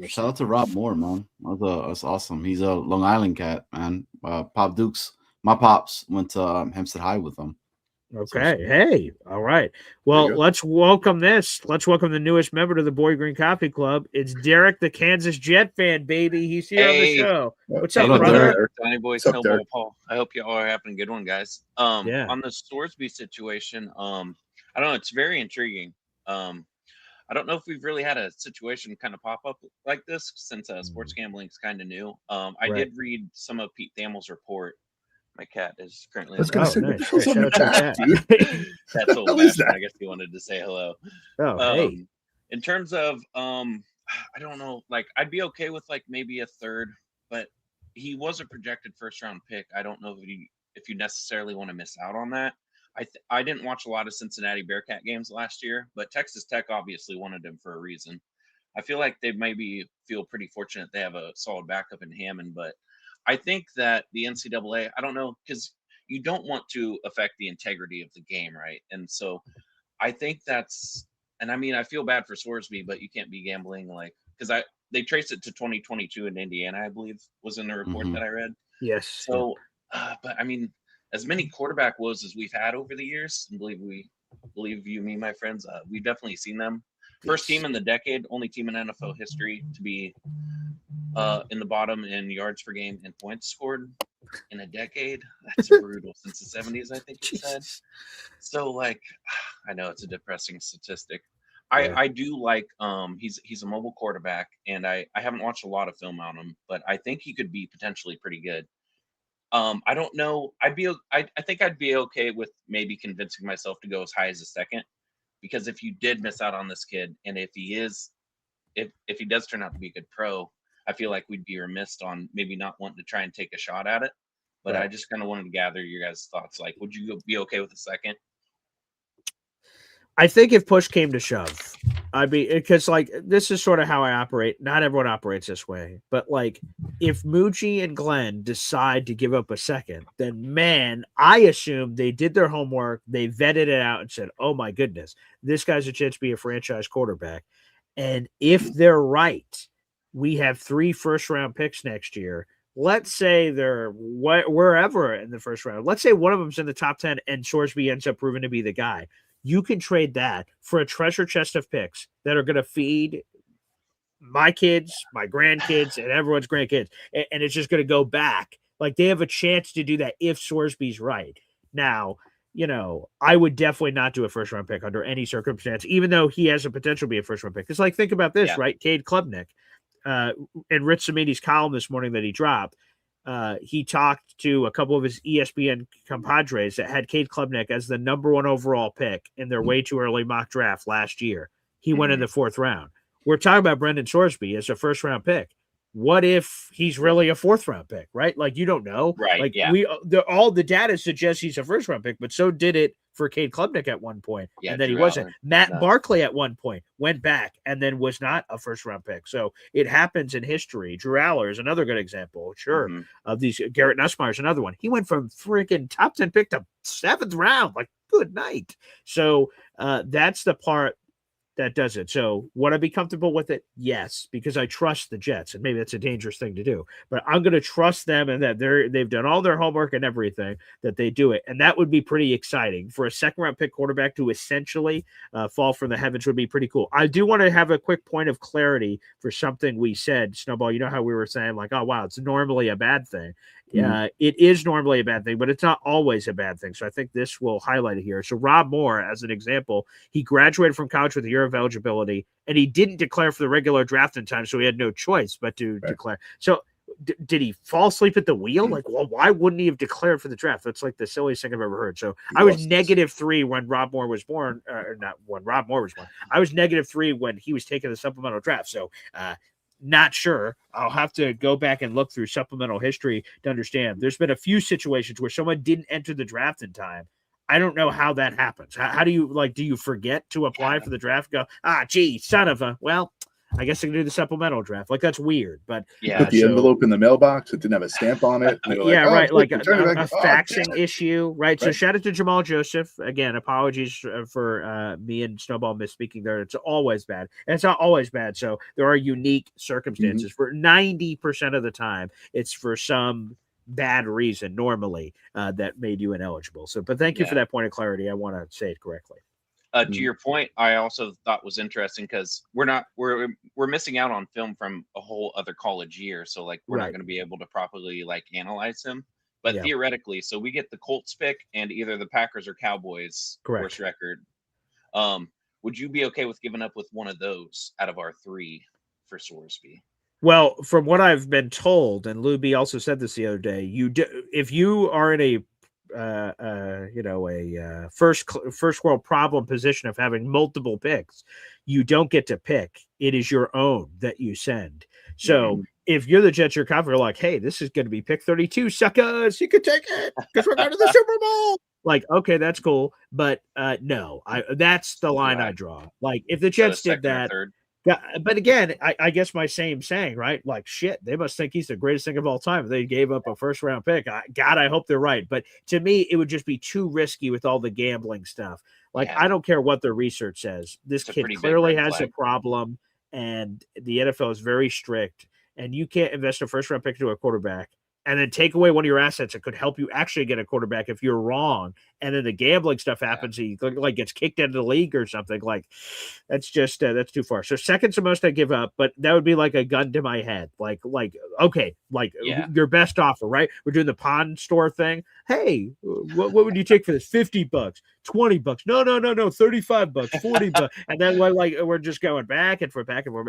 Shout out to Rob Moore, man. That's awesome. He's a Long Island cat, man. Pop Dukes. My pops went to Hempstead High with him. Okay. Hey. All right. Well, let's welcome the newest member to the Boy Green Coffee Club. It's Derek, the Kansas Jet fan, baby. He's here on the show. What's up, brother? Johnny Boy, Snowball Paul. I hope you all are having a good one, guys. On the Sorsby situation, I don't know. It's very intriguing. I don't know if we've really had a situation kind of pop up like this since sports gambling is kind of new. I did read some of Pete Thamel's report. My cat is currently. Let's go. That's old. I guess he wanted to say hello. Hey. In terms of, I don't know. Like, I'd be okay with like maybe a third, but he was a projected first round pick. I don't know if you necessarily want to miss out on that. I didn't watch a lot of Cincinnati Bearcat games last year, but Texas Tech obviously wanted him for a reason. I feel like they maybe feel pretty fortunate they have a solid backup in Hammond, but I think that the NCAA, I don't know, because you don't want to affect the integrity of the game, right? And so I think and I mean, I feel bad for Sorsby, but you can't be gambling because they traced it to 2022 in Indiana, I believe, was in the report that I read. Yes. So, but I mean, as many quarterback woes as we've had over the years, and believe you, me, my friends, we've definitely seen them. First team in the decade, only team in NFL history to be in the bottom in yards per game and points scored in a decade. That's brutal. Since the 70s, I think you said. So, I know it's a depressing statistic. I do like he's a mobile quarterback, and I haven't watched a lot of film on him, but I think he could be potentially pretty good. I don't know. I think I'd be okay with maybe convincing myself to go as high as a second, because if you did miss out on this kid, and if he does turn out to be a good pro, I feel like we'd be remiss on maybe not wanting to try and take a shot at it. But I just kind of wanted to gather your guys' thoughts. Like, would you be okay with a second? I think if push came to shove, I'd be, because this is sort of how I operate. Not everyone operates this way, but if Moochie and Glenn decide to give up a second, then man, I assume they did their homework. They vetted it out and said, oh my goodness, this guy's a chance to be a franchise quarterback. And if they're right, we have 3 first-round picks next year. Let's say they're wherever in the first round. Let's say one of them's in the top 10 and Sorsby ends up proving to be the guy. You can trade that for a treasure chest of picks that are going to feed my kids, my grandkids, and everyone's grandkids. And it's just going to go back. They have a chance to do that if Sorsby's right. Now, I would definitely not do a first-round pick under any circumstance, even though he has a potential to be a first-round pick. It's think about this, right? Cade Klubnik. In Rich Samiti's column this morning that he dropped, he talked to a couple of his ESPN compadres that had Cade Klubnik as the number 1 overall pick in their way too early mock draft last year. He went in the 4th round. We're talking about Brendan Sorsby as a first-round pick. What if he's really a 4th round pick, right? You don't know. Right. All the data suggests he's a first round pick, but so did it for Cade Klubnik at one point. And then he wasn't. Matt Barkley at one point went back and then was not a first round pick. So it happens in history. Drew Aller is another good example. Sure. Of these. Garrett Nussmeier is another one. He went from freaking top 10 pick to 7th round. Good night. So that's the part that does it. So would I be comfortable with it? Yes, because I trust the Jets, and maybe that's a dangerous thing to do, but I'm going to trust them and that they've done all their homework and everything, that they do it. And that would be pretty exciting for a 2nd round pick quarterback to essentially fall from the heavens. Would be pretty cool. I do want to have a quick point of clarity for something we said, Snowball. You know how we were saying oh wow, it's normally a bad thing. It is normally a bad thing, but it's not always a bad thing. So I think this will highlight it here. So Rob Moore, as an example, he graduated from college with a year of eligibility, and he didn't declare for the regular draft in time, so he had no choice but to declare. So did he fall asleep at the wheel? Why wouldn't he have declared for the draft? That's the silliest thing I've ever heard. So I was -3 when Rob Moore was born, or not when Rob Moore was born. I was -3 when he was taking the supplemental draft. So not sure. I'll have to go back and look through supplemental history to understand. There's been a few situations where someone didn't enter the draft in time. I don't know how that happens. How do you do you forget to apply for the draft? Go, gee, son of a, well, I guess they can do the supplemental draft. Like that's weird, but Yeah. Put the so- envelope in the mailbox. It didn't have a stamp on it. They were yeah, like, right. "Oh, Like return it a back." Oh, faxing damn it. issue, right? So Right. shout out to Jamal Joseph again. Apologies for me and Snowball misspeaking there. It's always bad, and it's not always bad. So there are unique circumstances. For 90% of the time, it's for some bad reason normally that made you ineligible. So, but thank you for that point of clarity. I want to say it correctly. To your point, I also thought was interesting because we're missing out on film from a whole other college year, so like we're not going to be able to properly like analyze him. But theoretically, so we get the Colts pick and either the Packers or Cowboys worst record. Would you be okay with giving up with one of those out of our 3 for Sorsby? Well, from what I've been told, and Luby also said this the other day, if you are in a first world problem position of having multiple picks, you don't get to pick. It is your own that you send. So if you're the Jets, you're confident, like, hey, this is going to be pick 32, suckers. You can take it because we're going to the Super Bowl. Like, okay, that's cool, but no, that's the line I draw. Like, if the Jets did that. Yeah, but again, I guess my same saying, right? Like, shit, they must think he's the greatest thing of all time. They gave up a first round pick. God, I hope they're right. But to me, it would just be too risky with all the gambling stuff. Like, I don't care what the research says. This kid clearly has a problem, and the NFL is very strict. And you can't invest a first round pick into a quarterback and then take away one of your assets that could help you actually get a quarterback if you're wrong. And then the gambling stuff happens, and he like gets kicked into the league or something. Like, that's just that's too far. So second's the most I give up, but that would be like a gun to my head. Like okay, like your best offer, right? We're doing the pawn store thing. Hey, what would you take for this? $50, $20? No, $35, $40, and then we're just going back and forth.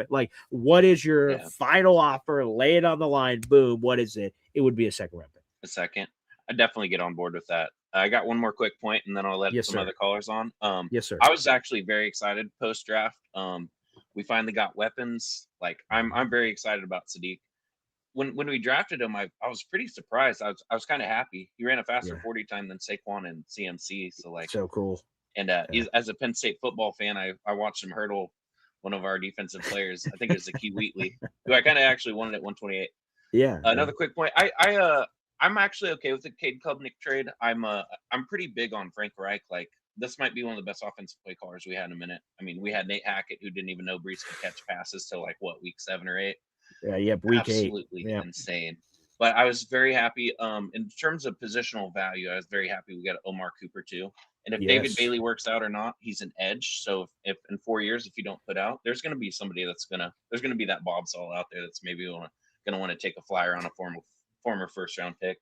Like, what is your final offer? Lay it on the line. Boom. What is it? It would be a second round pick. A second. I definitely get on board with that. I got one more quick point, and then I'll let some other callers on. Yes, sir. I was actually very excited post draft. We finally got weapons. Like, I'm very excited about Sadiq. When we drafted him, I was pretty surprised. I was kind of happy. He ran a faster 40 time than Saquon and CMC. So like, so cool. And as a Penn State football fan, I watched him hurdle one of our defensive players. I think it was Akee Wheatley, who I kind of actually wanted at 128. Yeah. Another quick point. I'm actually okay with the Cade Klubnik trade. I'm pretty big on Frank Reich. Like, this might be one of the best offensive play callers we had in a minute. I mean, we had Nate Hackett, who didn't even know Brees could catch passes till like week 7 or 8. Yeah, week 8. Absolutely insane. But I was very happy. In terms of positional value, I was very happy we got Omar Cooper too. And if David Bailey works out or not, he's an edge. So if in 4 years, if you don't put out, there's going to be somebody there's going to be that Bobsall out there that's maybe going to want to take a flyer on a former first round pick.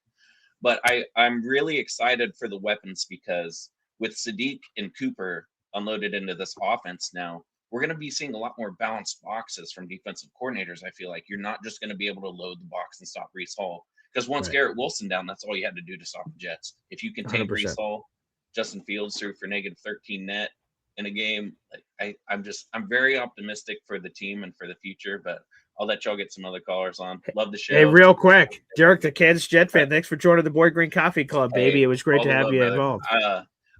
But I'm really excited for the weapons because with Sadiq and Cooper unloaded into this offense now, we're going to be seeing a lot more balanced boxes from defensive coordinators. I feel like you're not just going to be able to load the box and stop Breece Hall, because once Garrett Wilson down, that's all you had to do to stop the Jets. If you contain 100%. Breece Hall, Justin Fields threw for -13 net in a game. Like, I'm very optimistic for the team and for the future, but I'll let y'all get some other callers on. Love the show. Hey, real quick, Derek, the Kansas Jet fan, thanks for joining the Boy Green Coffee Club, baby. It was great to have you involved.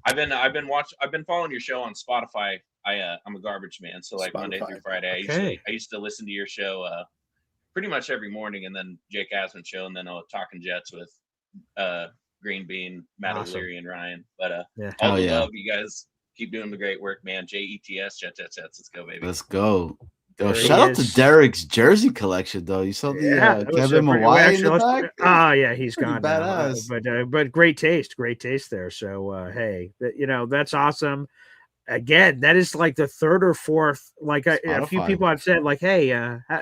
I've been following your show on Spotify. I'm a garbage man, so like Spotify. Monday through Friday, I used to listen to your show pretty much every morning, and then Jake Asman show, and then Talking Jets with Green Bean, Matt O'Leary, and Ryan. But all the love, you guys keep doing the great work, man. JETS, Jets. Let's go, baby. Let's go. Shout out to Derek's jersey collection, though. You saw the Kevin Mawai in the back? Oh, yeah, he's gone now. But great taste there. So, hey, that's awesome. Again, that is like the third or fourth. Like a few people have said, like, "Hey,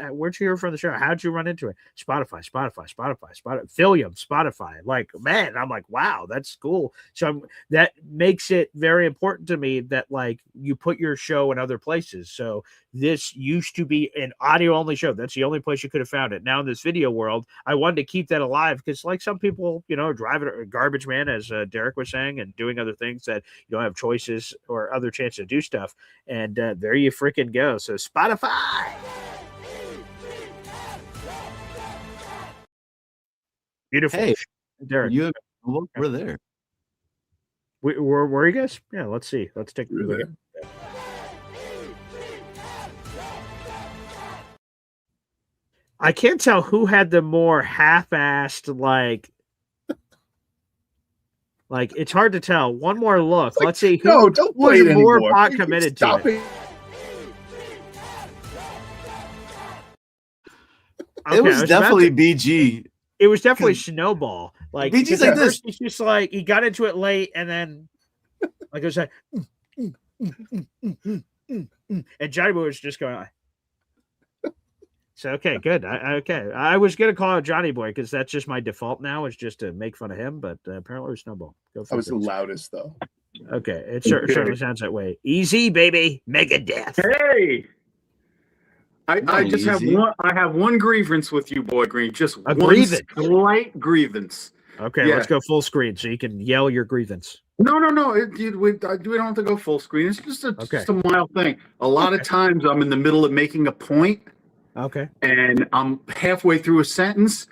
where'd you hear from the show? How'd you run into it?" Spotify, Philium, Spotify. Like, man, I'm like, wow, that's cool. So that makes it very important to me that like you put your show in other places. So this used to be an audio only show. That's the only place you could have found it. Now in this video world, I wanted to keep that alive because like some people, driving a garbage man, as Derek was saying, and doing other things that you don't have choices or other chance to do stuff. And there you freaking go. So Spotify. Beautiful. Hey, Derek. We're there. Where are you guys? Yeah, let's see. Let's take a look. I can't tell who had the more half-assed, like it's hard to tell. One more look. Let's see who don't was play it more anymore. pot Please committed to stop it. it. Okay, It was definitely BG. It was definitely Snowball. Like BG's because like at this. first he's just like he got into it late, and then like it was like, and Johnny Boy was just going. So okay, good. I was gonna call it Johnny Boy because that's just my default now. Is just to make fun of him, but apparently it was Snowball. Go I was the figure. loudest though. Okay, it certainly sounds that way. Easy, baby, Megadeth. Hey, I Not just have easy. one. I have one grievance with you, Boy Green. Just A one grievance? slight grievance. Okay, Yeah. let's go full screen so you can yell your grievance. No. We don't have to go full screen. It's just a mild thing. A lot of times I'm in the middle of making a point, Okay. and I'm halfway through a sentence,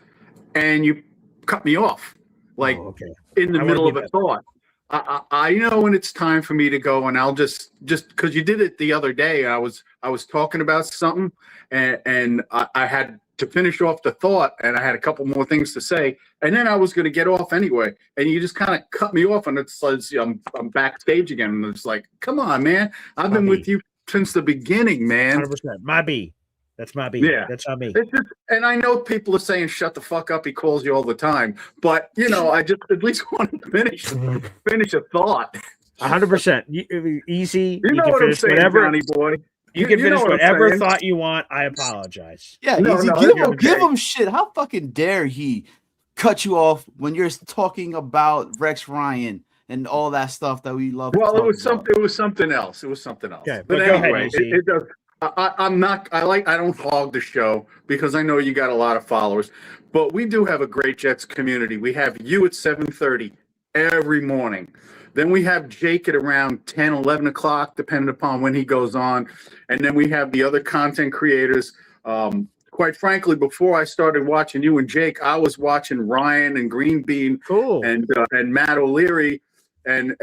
and you cut me off, like okay. in the I wanna middle be of a thought. I know when it's time for me to go, and I'll just because you did it the other day. I was talking about something, and I had to finish off the thought, and I had a couple more things to say, and then I was going to get off anyway, and you just kind of cut me off, and it's like I'm backstage again, and it's like, come on, man, I've been with you since the beginning, man. 100%. My B. That's my B. Yeah. That's on me. It's just, and I know people are saying shut the fuck up. He calls you all the time, but I just at least want to finish a thought. 100%. Easy. You know can what I'm finish saying, whatever. Johnny Boy. You can know finish what I'm whatever saying. thought you want. I apologize. Yeah, No, easy. no, Give okay. him shit. How fucking dare he cut you off when you're talking about Rex Ryan and all that stuff that we love? Well, to it was talk about. something. It was something else. It was something else. Okay, but but go ahead, anyway, Easy. it does. I'm not. I don't hog the show because I know you got a lot of followers, but we do have a great Jets community. We have you at 7:30 every morning. Then we have Jake at around 10, 11 o'clock, depending upon when he goes on. And then we have the other content creators. Quite frankly, before I started watching you and Jake, I was watching Ryan and Green Bean Cool. and Matt O'Leary. And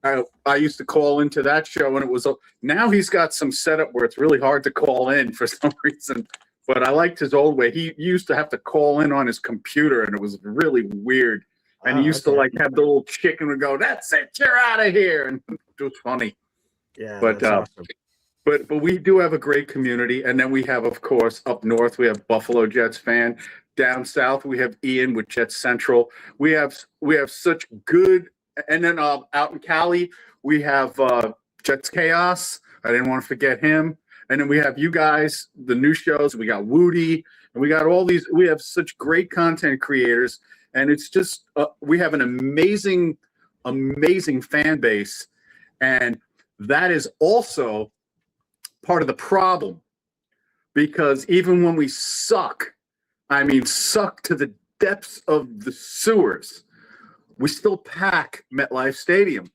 I used to call into that show, and it was now he's got some setup where it's really hard to call in for some reason. But I liked his old way. He used to have to call in on his computer, and it was really weird. And he used to like have the little chicken would go, "That's it, you're out of here," and it was funny. Yeah, But that's awesome. but we do have a great community, and then we have, of course, up north we have Buffalo Jets fan. Down south we have Ian with Jets Central. We have such good, and then out in Cali we have Jets Chaos. I didn't want to forget him. And then we have you guys, the new shows. We got Woody, and we got all these. We have such great content creators. And it's just, we have an amazing fan base. And that is also part of the problem. Because even when we suck, I mean, suck to the depths of the sewers, we still pack MetLife Stadium.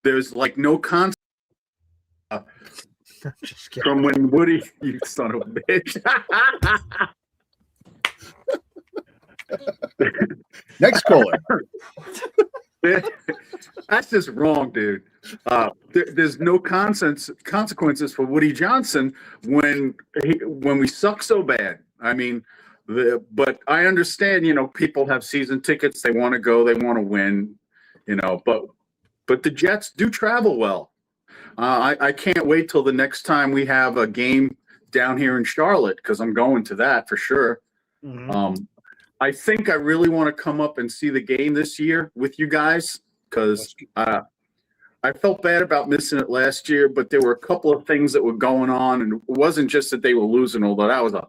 There's like no concept Just kidding. from when Woody, you son of a bitch. Next caller. That's just wrong, dude. There's no consequences for Woody Johnson when we suck so bad. I mean, but I understand. People have season tickets. They want to go. They want to win. But the Jets do travel well. I can't wait till the next time we have a game down here in Charlotte because I'm going to that for sure. Mhm. I think I really want to come up and see the game this year with you guys because I felt bad about missing it last year, but there were a couple of things that were going on, and it wasn't just that they were losing, although that was a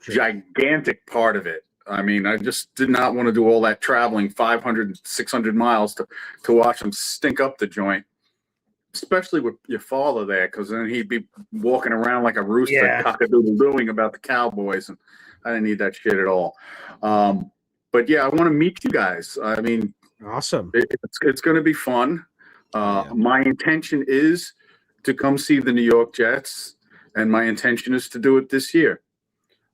gigantic part of it. I mean, I just did not want to do all that traveling 500, 600 miles to watch them stink up the joint, especially with your father there, because then he'd be walking around like a rooster, cock-a-doodle-dooing about the Cowboys, and I didn't need that shit at all. But yeah, I want to meet you guys. I mean, Awesome. it's going to be fun. My intention is to come see the New York Jets, and my intention is to do it this year.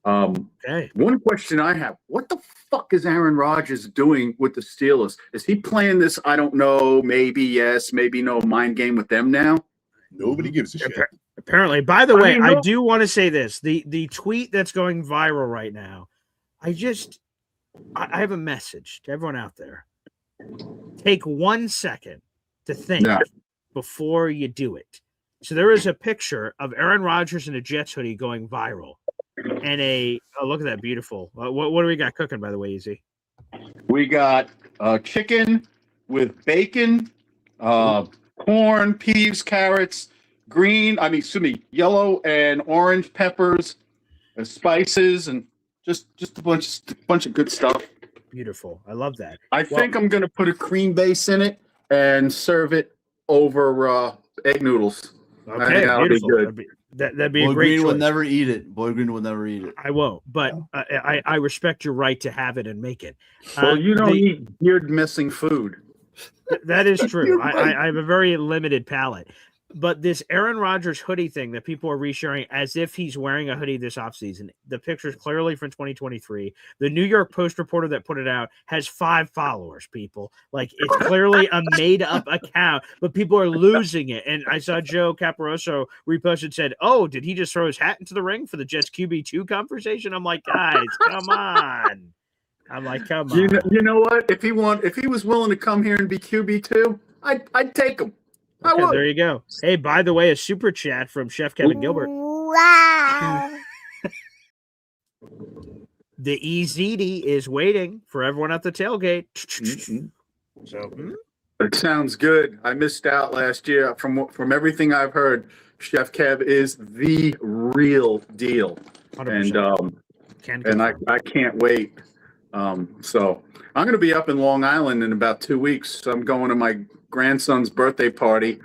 Okay. One question I have: what the fuck is Aaron Rodgers doing with the Steelers? Is he playing this? I don't know. Maybe yes, maybe no mind game with them now. Nobody gives a shit. Apparently, by the way, mean, I no- do want to say this: the tweet that's going viral right now. I have a message to everyone out there. Take 1 second to think before you do it. So there is a picture of Aaron Rodgers in a Jets hoodie going viral, and look at that beautiful. What do we got cooking, by the way, Easy? We got chicken with bacon, corn, peas, carrots, yellow and orange peppers, and spices, and just a bunch of good stuff. Beautiful. I love that. I think I'm gonna put a cream base in it and serve it over egg noodles. I Okay, think that'll beautiful. be good. That'd be Boy a great Green choice. will never eat it. Boy Green will never eat it. I won't, but I respect your right to have it and make it. Well, you don't eat beard missing food. That is true. I have a very limited palate. But this Aaron Rodgers hoodie thing that people are resharing as if he's wearing a hoodie this offseason, the picture's clearly from 2023. The New York Post reporter that put it out has 5 followers, people. Like, it's clearly a made-up account, but people are losing it. And I saw Joe Caporoso repost and said, oh, did he just throw his hat into the ring for the Jets QB2 conversation? I'm like, guys, come on. Come on. You know what? If he was willing to come here and be QB2, I'd take him. Okay, there you go. Hey, by the way, a super chat from Chef Kevin Gilbert. Wow. The EZD is waiting for everyone at the tailgate. So It sounds good. I missed out last year. From everything I've heard, Chef Kev is the real deal, 100%. and I can't wait. So I'm going to be up in Long Island in about 2 weeks. So I'm going to my grandson's birthday party.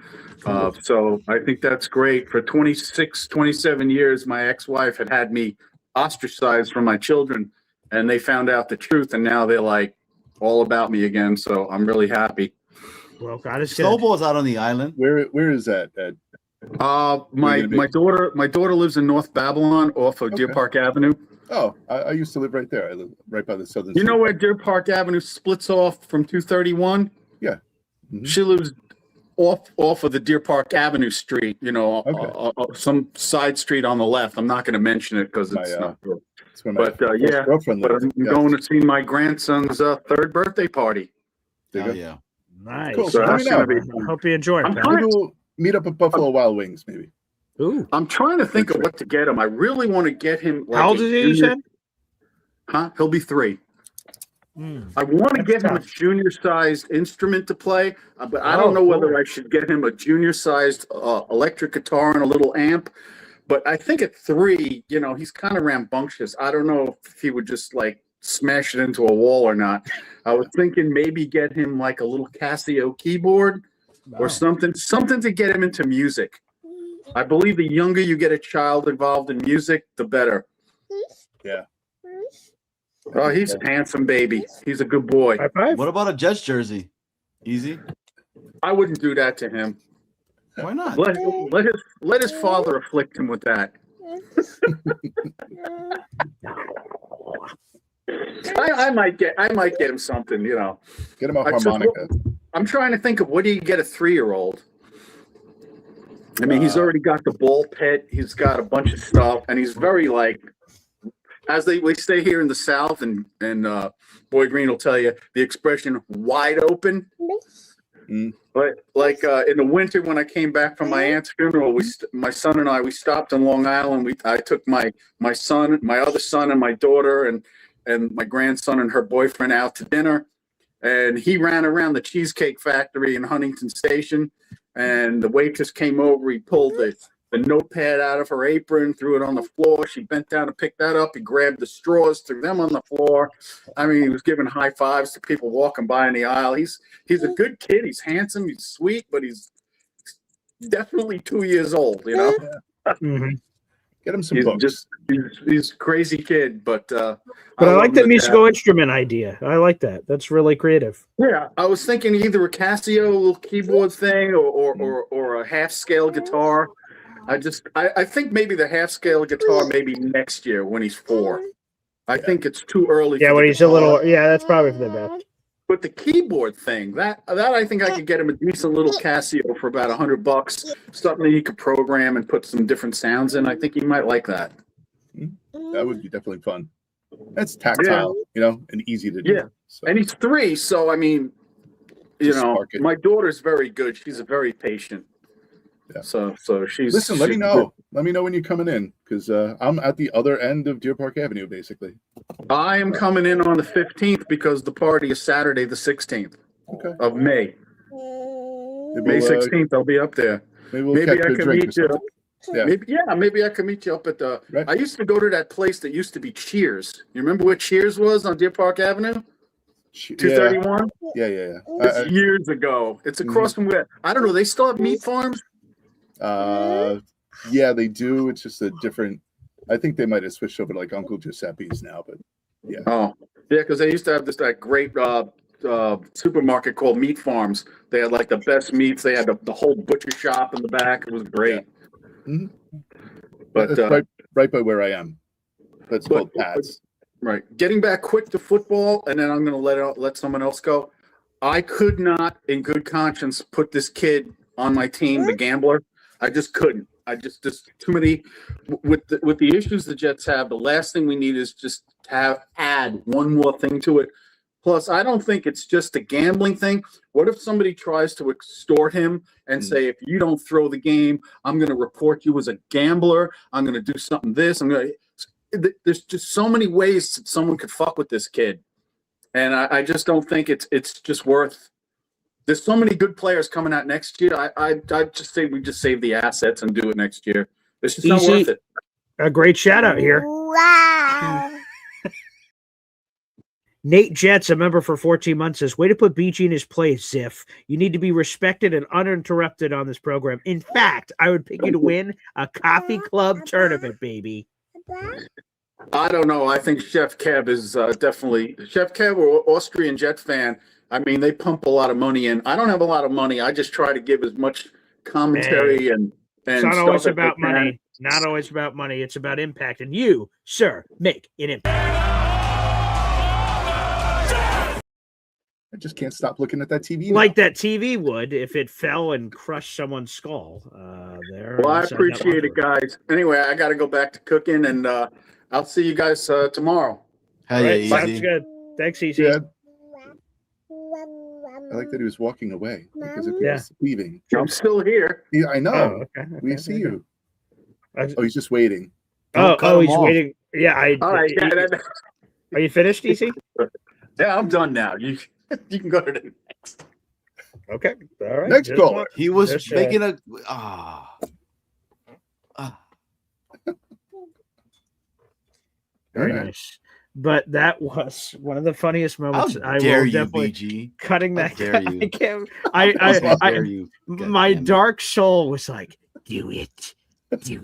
So I think that's great. For 27 years, my ex-wife had me ostracized from my children, and they found out the truth, and now they're like all about me again. So I'm really happy. Well, God is good. Snowball's out on the island. Where is that, Ed? My daughter lives in North Babylon off of Deer Park Avenue. Oh, I used to live right there. I live right by the Southern. You know where Deer Park Avenue splits off from 231? Yeah. Mm-hmm. She lives off of the Deer Park Avenue street, some side street on the left. I'm not going to mention it because it's not good. But I'm going to see my grandson's 3rd birthday party. Oh, yeah. Nice. Cool. So that's gonna be, I hope you enjoy it. We'll meet up at Buffalo Wild Wings, maybe. Ooh. I'm trying to think of what to get him. I really want to get him. How old is he, you said? Huh? He'll be 3. I want to get him a junior-sized instrument to play, but I don't know whether I should get him a junior-sized electric guitar and a little amp. But I think at 3, he's kind of rambunctious. I don't know if he would just like smash it into a wall or not. I was thinking maybe get him like a little Casio keyboard or something to get him into music. I believe the younger you get a child involved in music, the better. Yeah. Oh, he's a handsome baby. He's a good boy. High five. What about a Jets jersey? Easy. I wouldn't do that to him. Why not? Let his father afflict him with that. I might get him something, Get him a harmonica. I'm trying to think of what do you get a 3-year-old? I mean, he's already got the ball pit. He's got a bunch of stuff, and he's very as we stay here in the South, and Boy Green will tell you the expression "wide open." But in the winter when I came back from my aunt's funeral, my son and I stopped in Long Island. I took my son, my other son, and my daughter, and my grandson and her boyfriend out to dinner, and he ran around the Cheesecake Factory in Huntington Station. And the waitress came over. He pulled the notepad out of her apron, threw it on the floor. She bent down to pick that up. He grabbed the straws, threw them on the floor. I mean, he was giving high fives to people walking by in the aisle. He's a good kid. He's handsome. He's sweet, but he's definitely 2 years old. Mm-hmm. Get him some books. He's a crazy kid, but I like the musical instrument idea. I like that. That's really creative. Yeah, I was thinking either a Casio little keyboard thing or a half scale guitar. I think maybe the half scale guitar maybe next year when he's 4. I think it's too early. Yeah, when he's a little. Yeah, that's probably for the best. But the keyboard thing, that I think I could get him a decent little Casio for about $100, something that he could program and put some different sounds in. I think he might like that. That would be definitely fun. That's tactile, and easy to do. Yeah. So. And he's 3, so I mean, my daughter's very good. She's very patient. Yeah. So she's. Listen, let me know. Let me know when you're coming in, because I'm at the other end of Deer Park Avenue, basically. I am coming in on the 15th because the party is Saturday the 16th of May. May 16th, I'll be up there. Maybe I can meet you. Yeah. Maybe I can meet you up at the. Right. I used to go to that place that used to be Cheers. You remember where Cheers was on Deer Park Avenue? 231. Yeah. It's years ago. It's across from where I don't know. They still have meat farms. Yeah, they do. It's just a different. I think they might have switched over to like Uncle Giuseppe's now, but yeah. Oh, yeah, because they used to have that great supermarket called Meat Farms. They had like the best meats. They had the whole butcher shop in the back. It was great. Yeah. Mm-hmm. But right by where I am. That's called Pat's. Right. Getting back quick to football, and then I'm going to let someone else go. I could not, in good conscience, put this kid on my team, the gambler. I just couldn't. Just too many with the issues the Jets have. The last thing we need is just to add one more thing to it. Plus, I don't think it's just a gambling thing. What if somebody tries to extort him and say, if you don't throw the game, I'm going to report you as a gambler. I'm going to do something this. There's just so many ways that someone could fuck with this kid. And I just don't think it's just worth. There's so many good players coming out next year. I just say we just save the assets and do it next year. It's just not worth it. A great shout out here. Wow. Nate Jets, a member for 14 months, says, way to put BG in his place, Ziff. You need to be respected and uninterrupted on this program. In fact, I would pick you to win a coffee club tournament, baby. I don't know. I think Chef Kev is definitely Chef Kev or Austrian Jet fan. I mean, they pump a lot of money in. I don't have a lot of money. I just try to give as much commentary and it's not always about money. Not always about money. It's about impact. And you, sir, make an impact. I just can't stop looking at that TV. Like that TV would if it fell and crushed someone's skull. Well, I appreciate it, guys. Anyway, I got to go back to cooking, and I'll see you guys tomorrow. Hey, sounds good. Thanks, EC. Yeah. I like that he was walking away because if he was leaving. I'm still here. Yeah, I know. Oh, okay. We see you. He's just waiting. He's waiting. Yeah, All right. Are you finished, EC? Yeah, I'm done now. You can go to the next. Okay. All right. Next caller. He was making a. Very nice. But that was one of the funniest moments. How dare you, BG? Cutting that. How dare you? I can't. My dark soul was like, do it. You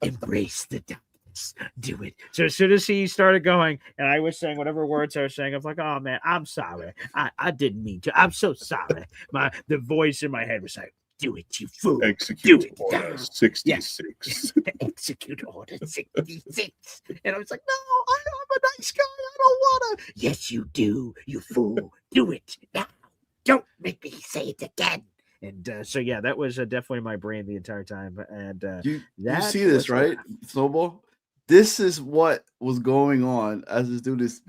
embrace the darkness. Do it. So as soon as he started going, and I was saying whatever words I was saying, I was like, oh man, I'm sorry. I didn't mean to. I'm so sorry. The voice in my head was like, do it, you fool. Execute order 66. Execute order 66. And I was like, no, I'm a nice guy. I don't want to. Yes, you do, you fool. Do it now. Don't make me say it again. And so, yeah, that was definitely my brain the entire time. And you see this, right, Snowball? This is what was going on as this dude is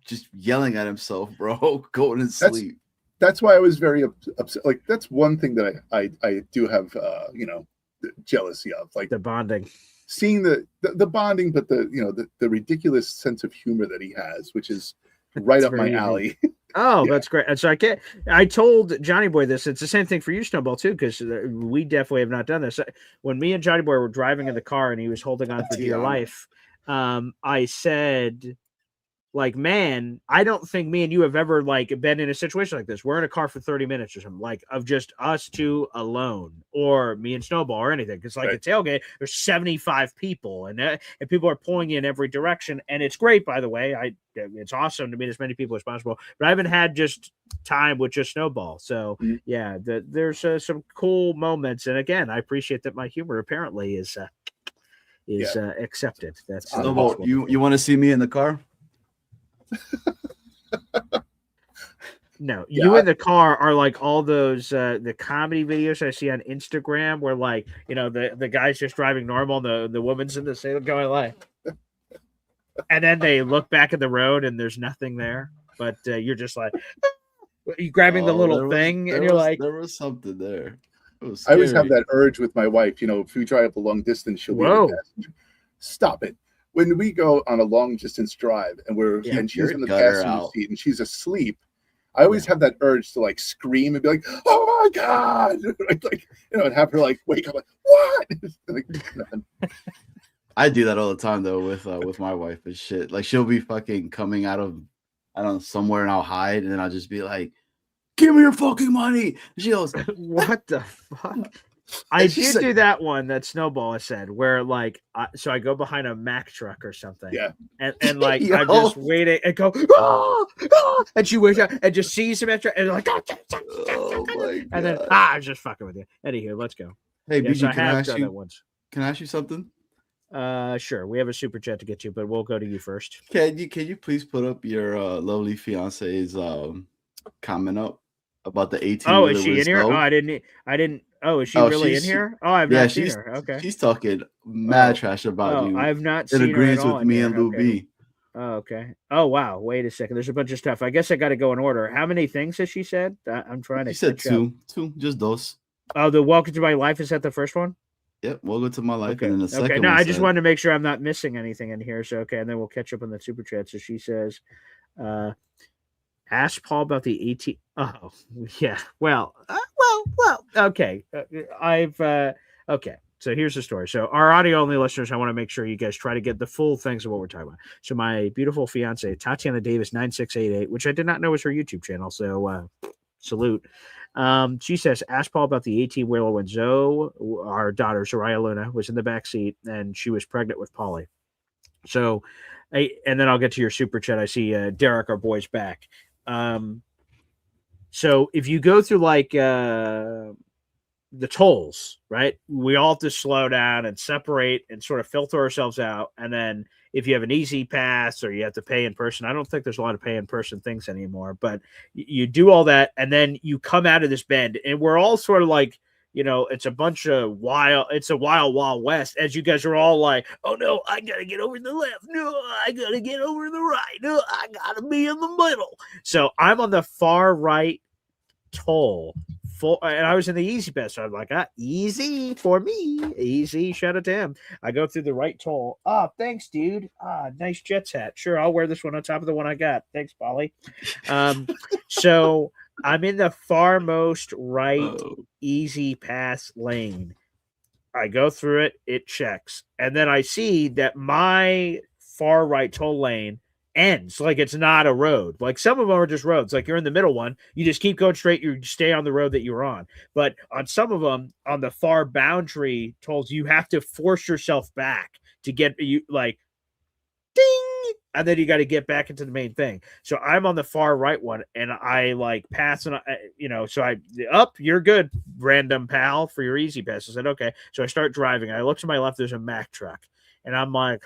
just yelling at himself, bro, going to sleep. That's why I was very upset. Like, that's one thing that I do have, jealousy of, like the bonding, seeing the bonding, but the ridiculous sense of humor that he has, which is right up my alley. Oh, yeah. That's great. And so I told Johnny Boy this. It's the same thing for you, Snowball, too, because we definitely have not done this. When me and Johnny Boy were driving in the car and he was holding on for dear life, I said, like, man, I don't think me and you have ever been in a situation like this. We're in a car for 30 minutes or something, of just us two alone, or me and Snowball or anything. Because a tailgate, there's 75 people, and people are pulling in every direction, and it's great. By the way, it's awesome to meet as many people as possible. But I haven't had just time with just Snowball. So yeah, there's some cool moments, and again, I appreciate that my humor apparently is accepted. That's Snowball. You want to see me in the car? No, Yeah, you in the car are like all those the comedy videos I see on Instagram where like the guy's just driving normal, the woman's in the same going like, and then they look back at the road and there's nothing there, but you're just like you grabbing the little thing and you're like, there was something there. It was I always have scary. that urge with my wife. If we drive a long distance, she'll be in whoa, the passenger. Stop it. When we go on a long distance drive and she's You're in the gutter passenger out. seat and she's asleep, I always have that urge to like scream and be like, "Oh my god!" And have her like wake up like, "What?" Like, nothing. I do that all the time though with my wife and shit. Like she'll be fucking coming out of I don't know somewhere and I'll hide and then I'll just be like, "Give me your fucking money." She goes, what the fuck? I did do that one that Snowball has said where like so I go behind a Mack truck or something. Yeah. And like Yo. I'm just waiting and go and she wakes up and just sees him and like "Oh my god!" and then I'm just fucking with you. Anywho, let's go. Hey, Yes, BG, I have done that once. Can I ask you something? Sure. We have a super chat to get to, but we'll go to you first. Can you please put up your lovely fiance's comment up about the 18? Oh, is she in here? Oh, I didn't. Oh, is she really in here? Oh, I've not seen her. Okay. She's talking mad trash about you. I've not in seen her at agreement all with in me here. and Lou Okay. B. Oh, okay. Oh, wow. Wait a second. There's a bunch of stuff. I guess I got to go in order. How many things has she said? I'm trying to. She said catch up. two, just those. Oh, the Welcome to My Life, is that the first one? Yep, welcome to my life. Okay. And then the second Okay. No, one I just said, wanted to make sure I'm not missing anything in here. So okay, and then we'll catch up on the super chat. So she says, ask Paul about the 18. Oh, yeah. Well. Okay. Okay. So here's the story. So our audio only listeners, I want to make sure you guys try to get the full things of what we're talking about. So my beautiful fiance, Tatiana Davis 9688, which I did not know was her YouTube channel. So salute. She says, ask Paul about the 18-wheeler when Zoe, our daughter, Soraya Luna, was in the back seat and she was pregnant with Polly. So, and then I'll get to your super chat. I see Derek, our boy's back. So if you go through like the tolls, right? We all have to slow down and separate and sort of filter ourselves out. And then if you have an easy pass or you have to pay in person, I don't think there's a lot of pay in person things anymore, but you do all that. And then you come out of this bend and we're all sort of like, it's a bunch of wild west as you guys are all like, oh no, I got to get over to the left. No, I got to get over to the right. No, I got to be in the middle. So I'm on the far right toll. And I was in the easy pass. So I'm like, easy for me. Easy. Shout out to him. I go through the right toll. Oh, thanks, dude. Nice Jets hat. Sure, I'll wear this one on top of the one I got. Thanks, Polly. So I'm in the farmost right easy pass lane. I go through it. It checks. And then I see that my far right toll lane ends, like it's not a road. Like some of them are just roads, like you're in the middle one, you just keep going straight, you stay on the road that you're on. But on some of them, on the far boundary tolls, you have to force yourself back to get you like ding, and then you got to get back into the main thing. So I'm on the far right one and I like pass and so I up, you're good, random pal, for your easy pass. I said okay. So I start driving. I look to my left, there's a Mack truck and I'm like,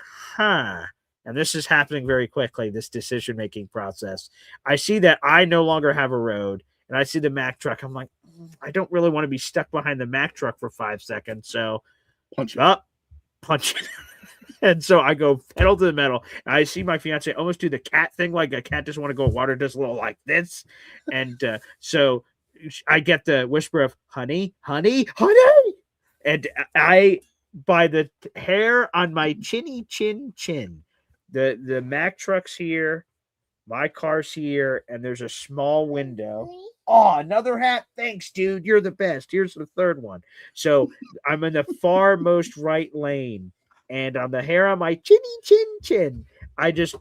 and this is happening very quickly, this decision-making process. I see that I no longer have a road, and I see the Mack truck. I'm like, I don't really want to be stuck behind the Mack truck for 5 seconds. So punch it. And so I go pedal to the metal. And I see my fiance almost do the cat thing, like a cat doesn't want to go water, just a little like this. And so I get the whisper of, honey. And I, by the hair on my chinny chin, the Mack truck's here, my car's here, and there's a small window. Oh, another hat. Thanks, dude. You're the best. Here's the third one. So I'm in the farmost right lane, and on the hair on my chinny chin, I just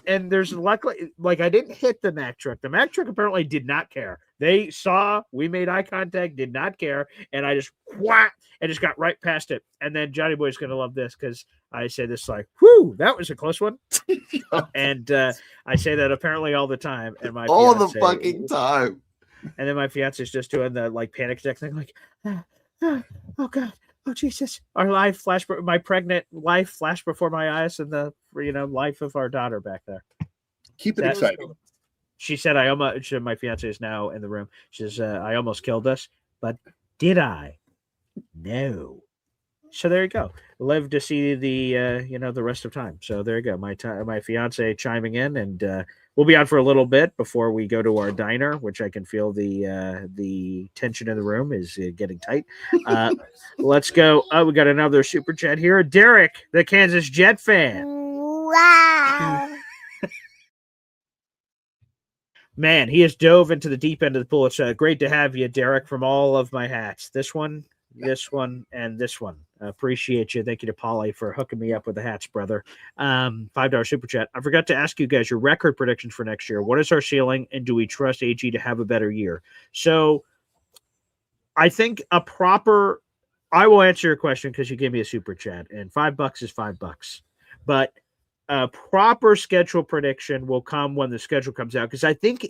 and there's luckily, like, I didn't hit the Mack truck. The Mack truck apparently did not care. They saw we made eye contact, did not care, and I just and just got right past it. And then Johnny Boy's gonna love this because I say this like, "Whoo, that was a close one," and I say that apparently all the time. And my all fiance, the fucking time. And then my fiance's just doing the like panic attack thing, like, "Oh God, oh Jesus!" Our life flashed, my pregnant life flashed before my eyes, and the life of our daughter back there. Keep it That- exciting. She said, "I almost." My fiance is now in the room. She says, "I almost killed us, but did I? No." So there you go. Live to see the the rest of time. So there you go. My fiance chiming in, and we'll be on for a little bit before we go to our diner, which I can feel the tension in the room is getting tight. Let's go. Oh, we got another super chat here. Derek, the Kansas Jet fan. Wow. Man, he has dove into the deep end of the pool. It's great to have you, Derek, from all of my hats. This one, and this one. Appreciate you. Thank you to Polly for hooking me up with the hats, brother. $5 super chat. I forgot to ask you guys your record predictions for next year. What is our ceiling, and do we trust AG to have a better year? So I think I will answer your question because you gave me a super chat, and $5 is $5. But a proper schedule prediction will come when the schedule comes out, because I think,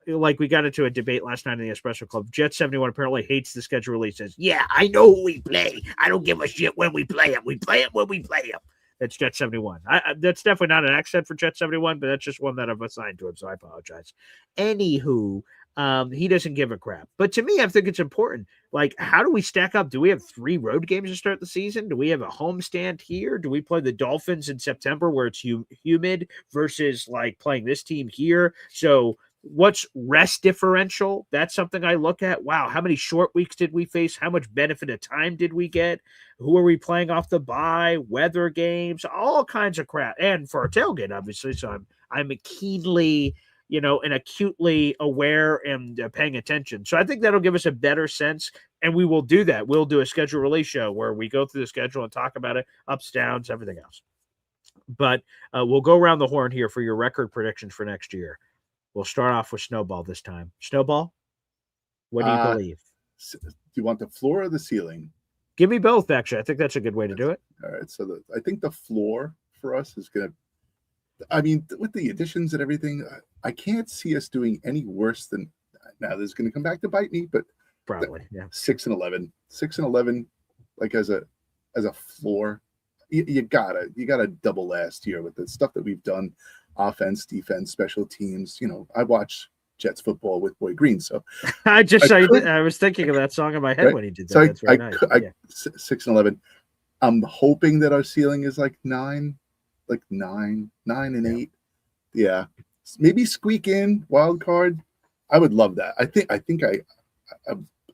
like, we got into a debate last night in the Espresso Club. Jet 71 apparently hates the schedule release. Says, "Yeah, I know who we play. I don't give a shit when we play them. We play them when we play them." That's Jet 71. That's definitely not an accent for Jet 71, but that's just one that I've assigned to him, so I apologize. Anywho, he doesn't give a crap. But to me, I think it's important. Like, how do we stack up? Do we have 3 road games to start the season? Do we have a homestand here? Do we play the Dolphins in September where it's humid versus, like, playing this team here? So what's rest differential? That's something I look at. Wow, how many short weeks did we face? How much benefit of time did we get? Who are we playing off the bye? Weather games, all kinds of crap. And for our tailgate, obviously. So I'm keenly, and acutely aware and paying attention. So I think that'll give us a better sense, and we will do that. We'll do a schedule release show where we go through the schedule and talk about it, ups, downs, everything else. But we'll go around the horn here for your record predictions for next year. We'll start off with Snowball this time. Snowball, what do you believe? Do you want the floor or the ceiling? Give me both, actually. I think that's a good way to do it. All right. So I think the floor for us is going to, I mean, with the additions and everything, I can't see us doing any worse than, now this is going to come back to bite me, but probably, yeah. 6-11, like as a floor. You gotta double last year with the stuff that we've done. Offense, defense, special teams. I watch Jets football with Boy Green, so I was thinking of that song in my head, right? When he did that. So That's very nice. 6-11. I'm hoping that our ceiling is like 9 and 8. Yeah, maybe squeak in wild card. I would love that.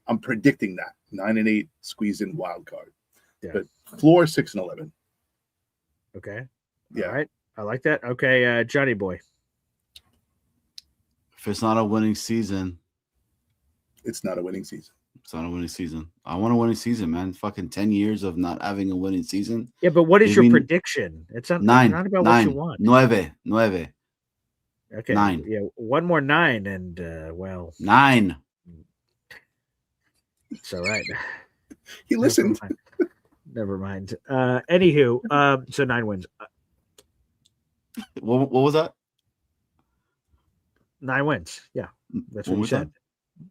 I'm predicting that 9 and 8 squeeze in wild card. Yeah. But floor 6-11. Okay. Yeah. All right. I like that. Okay, Johnny boy. If it's not a winning season, it's not a winning season. It's not a winning season. I want a winning season, man. Fucking 10 years of not having a winning season. Yeah, but what is your prediction? It's not 9. Not about 9, what you want. 9. Okay. 9. Yeah, one more 9, and 9. It's all right. He listened. Never mind. Anywho, so 9 wins. What was that? 9 wins. Yeah, that's what you said. Time?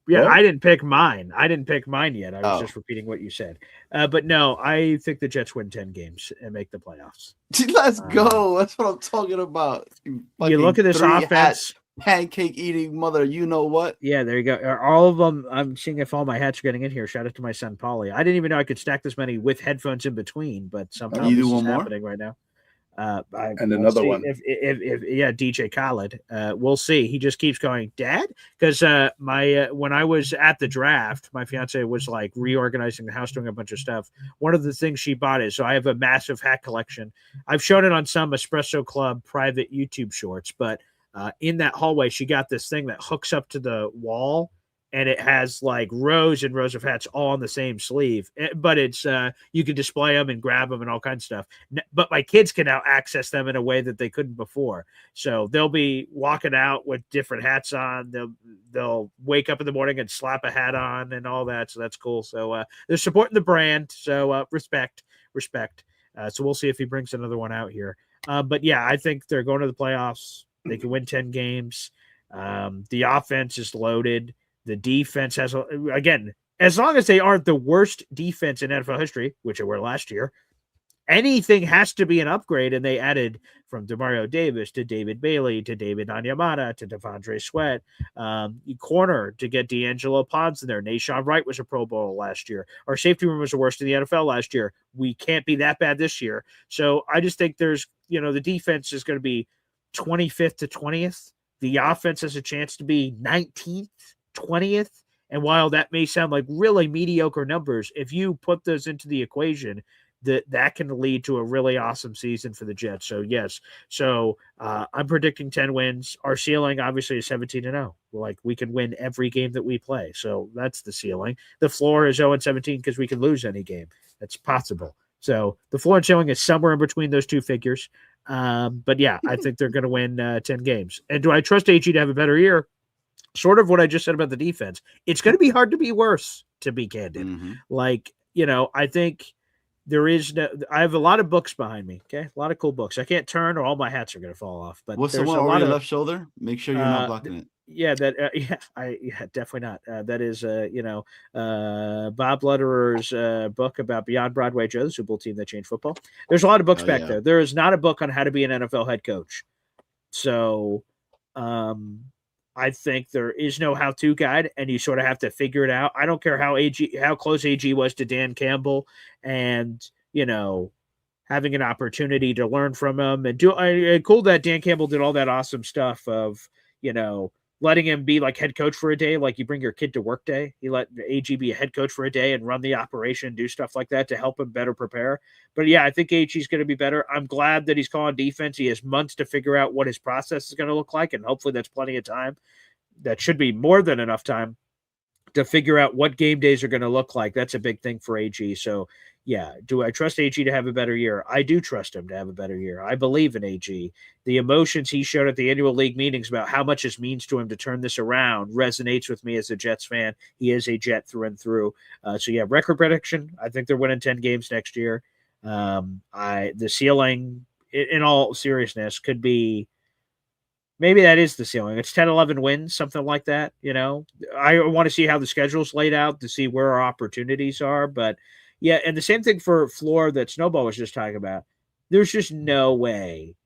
Yeah, Oh. I didn't pick mine. I didn't pick mine yet. I was just repeating what you said. But no, I think the Jets win 10 games and make the playoffs. Let's go. That's what I'm talking about. You look at this offense. Pancake eating mother, you know what? Yeah, there you go. All of them. I'm seeing if all my hats are getting in here. Shout out to my son Polly. I didn't even know I could stack this many with headphones in between, but somehow this is happening right now. And another one. If DJ Khaled, we'll see. He just keeps going, Dad, because when I was at the draft, my fiance was like reorganizing the house, doing a bunch of stuff. One of the things she bought is, so I have a massive hat collection. I've shown it on some Espresso Club private YouTube shorts, but in that hallway, she got this thing that hooks up to the wall, and it has like rows and rows of hats all on the same sleeve. But it's you can display them and grab them and all kinds of stuff. But my kids can now access them in a way that they couldn't before. So they'll be walking out with different hats on. They'll wake up in the morning and slap a hat on and all that. So that's cool. So they're supporting the brand. So respect. So we'll see if he brings another one out here. But yeah, I think they're going to the playoffs. They can win 10 games. The offense is loaded. The defense has, again, as long as they aren't the worst defense in NFL history, which they were last year, anything has to be an upgrade. And they added from Demario Davis to David Bailey to David Onyemata to Devondre Sweat, corner to get D'Angelo Ponds in there. Nashawn Wright was a Pro Bowl last year. Our safety room was the worst in the NFL last year. We can't be that bad this year. So I just think there's, the defense is going to be 25th to 20th. The offense has a chance to be 19th, 20th. And while that may sound like really mediocre numbers, if you put those into the equation, that can lead to a really awesome season for the Jets. So yes, I'm predicting 10 wins. Our ceiling obviously is 17-0. Like we can win every game that we play. So that's the ceiling. The floor is 0-17 because we can lose any game. That's possible. So the floor and ceiling is somewhere in between those two figures. But yeah, I think they're going to win 10 games. And do I trust AG to have a better year? Sort of what I just said about the defense. It's going to be hard to be worse, to be candid. I think I have a lot of books behind me. Okay. A lot of cool books. I can't turn or all my hats are going to fall off, but what's the one over your left shoulder? Make sure you're not blocking it. Yeah, definitely not. That is, Bob Lutterer's book about Beyond Broadway Joe, the Super Bowl team that changed football. There's a lot of books back there. There is not a book on how to be an NFL head coach. So, I think there is no how-to guide, and you sort of have to figure it out. I don't care how close AG was to Dan Campbell, and having an opportunity to learn from him and cool that Dan Campbell did all that awesome stuff of letting him be like head coach for a day, like you bring your kid to work day. He let AG be a head coach for a day and run the operation, do stuff like that to help him better prepare. But yeah, I think AG's going to be better. I'm glad that he's calling defense. He has months to figure out what his process is going to look like, and hopefully that's plenty of time. That should be more than enough time to figure out what game days are going to look like. That's a big thing for AG. So yeah, do I trust AG to have a better year? I do trust him to have a better year. I believe in AG. The emotions he showed at the annual league meetings about how much this means to him to turn this around resonates with me as a Jets fan. He is a Jet through and through. So yeah, record prediction. I think they're winning 10 games next year. The ceiling, in all seriousness, could be, maybe that is the ceiling. It's 10, 11 wins, something like that. I want to see how the schedule's laid out to see where our opportunities are. But yeah, and the same thing for floor that Snowball was just talking about. There's just no way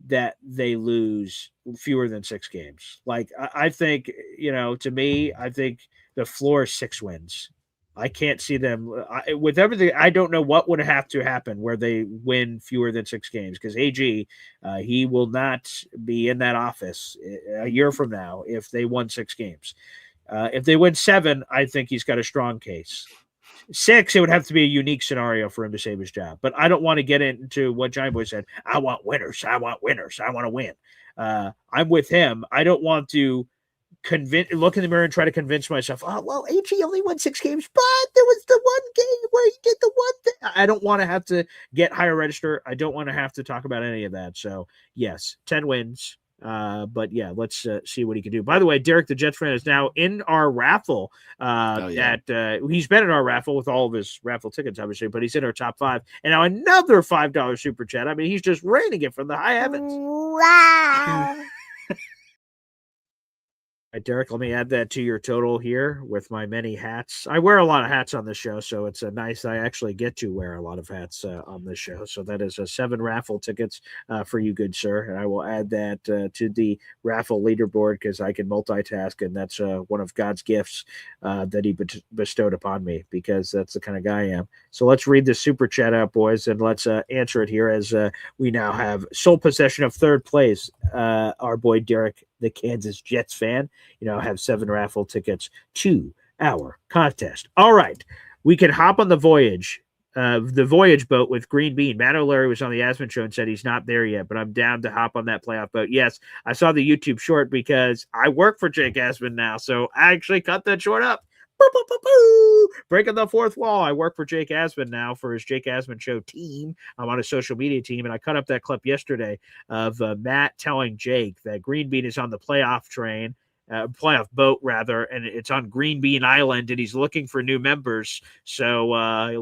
that they lose fewer than 6 games. Like I think, to me, I think the floor is 6 wins. I can't see them with everything. I don't know what would have to happen where they win fewer than 6 games, because AG, he will not be in that office a year from now if they won 6 games. If they win 7, I think he's got a strong case. 6, it would have to be a unique scenario for him to save his job. But I don't want to get into what Johnny Boy said. I want winners. I want winners. I want to win. I'm with him. I don't want to look in the mirror and try to convince myself, oh, well, AG only won 6 games, but there was the one game where he did the one thing. I don't want to have to get higher register. I don't want to have to talk about any of that. So, yes, 10 wins. But yeah, let's see what he can do. By the way, Derek, the Jets fan, is now in our raffle. He's been in our raffle with all of his raffle tickets, obviously, but he's in our top 5. And now another $5 super chat. I mean, he's just raining it from the high heavens. Wow. All right, Derek, let me add that to your total here with my many hats. I wear a lot of hats on this show, so it's nice. I actually get to wear a lot of hats on this show. So that is 7 raffle tickets for you, good sir. And I will add that to the raffle leaderboard because I can multitask, and that's one of God's gifts that he bestowed upon me, because that's the kind of guy I am. So let's read the super chat out, boys, and let's answer it here as we now have sole possession of 3rd place. Our boy Derek, the Kansas Jets fan, have 7 raffle tickets to our contest. All right, we can hop on the voyage boat with Green Bean. Matt O'Leary was on the Asman show and said he's not there yet, but I'm down to hop on that playoff boat. Yes, I saw the YouTube short because I work for Jake Asman now, so I actually cut that short up. Boo, boo, boo, boo. Breaking the 4th wall. I work for Jake Asman now for his Jake Asman Show team. I'm on a social media team, and I cut up that clip yesterday of Matt telling Jake that Green Bean is on the playoff train, playoff boat rather, and it's on Green Bean Island, and he's looking for new members. So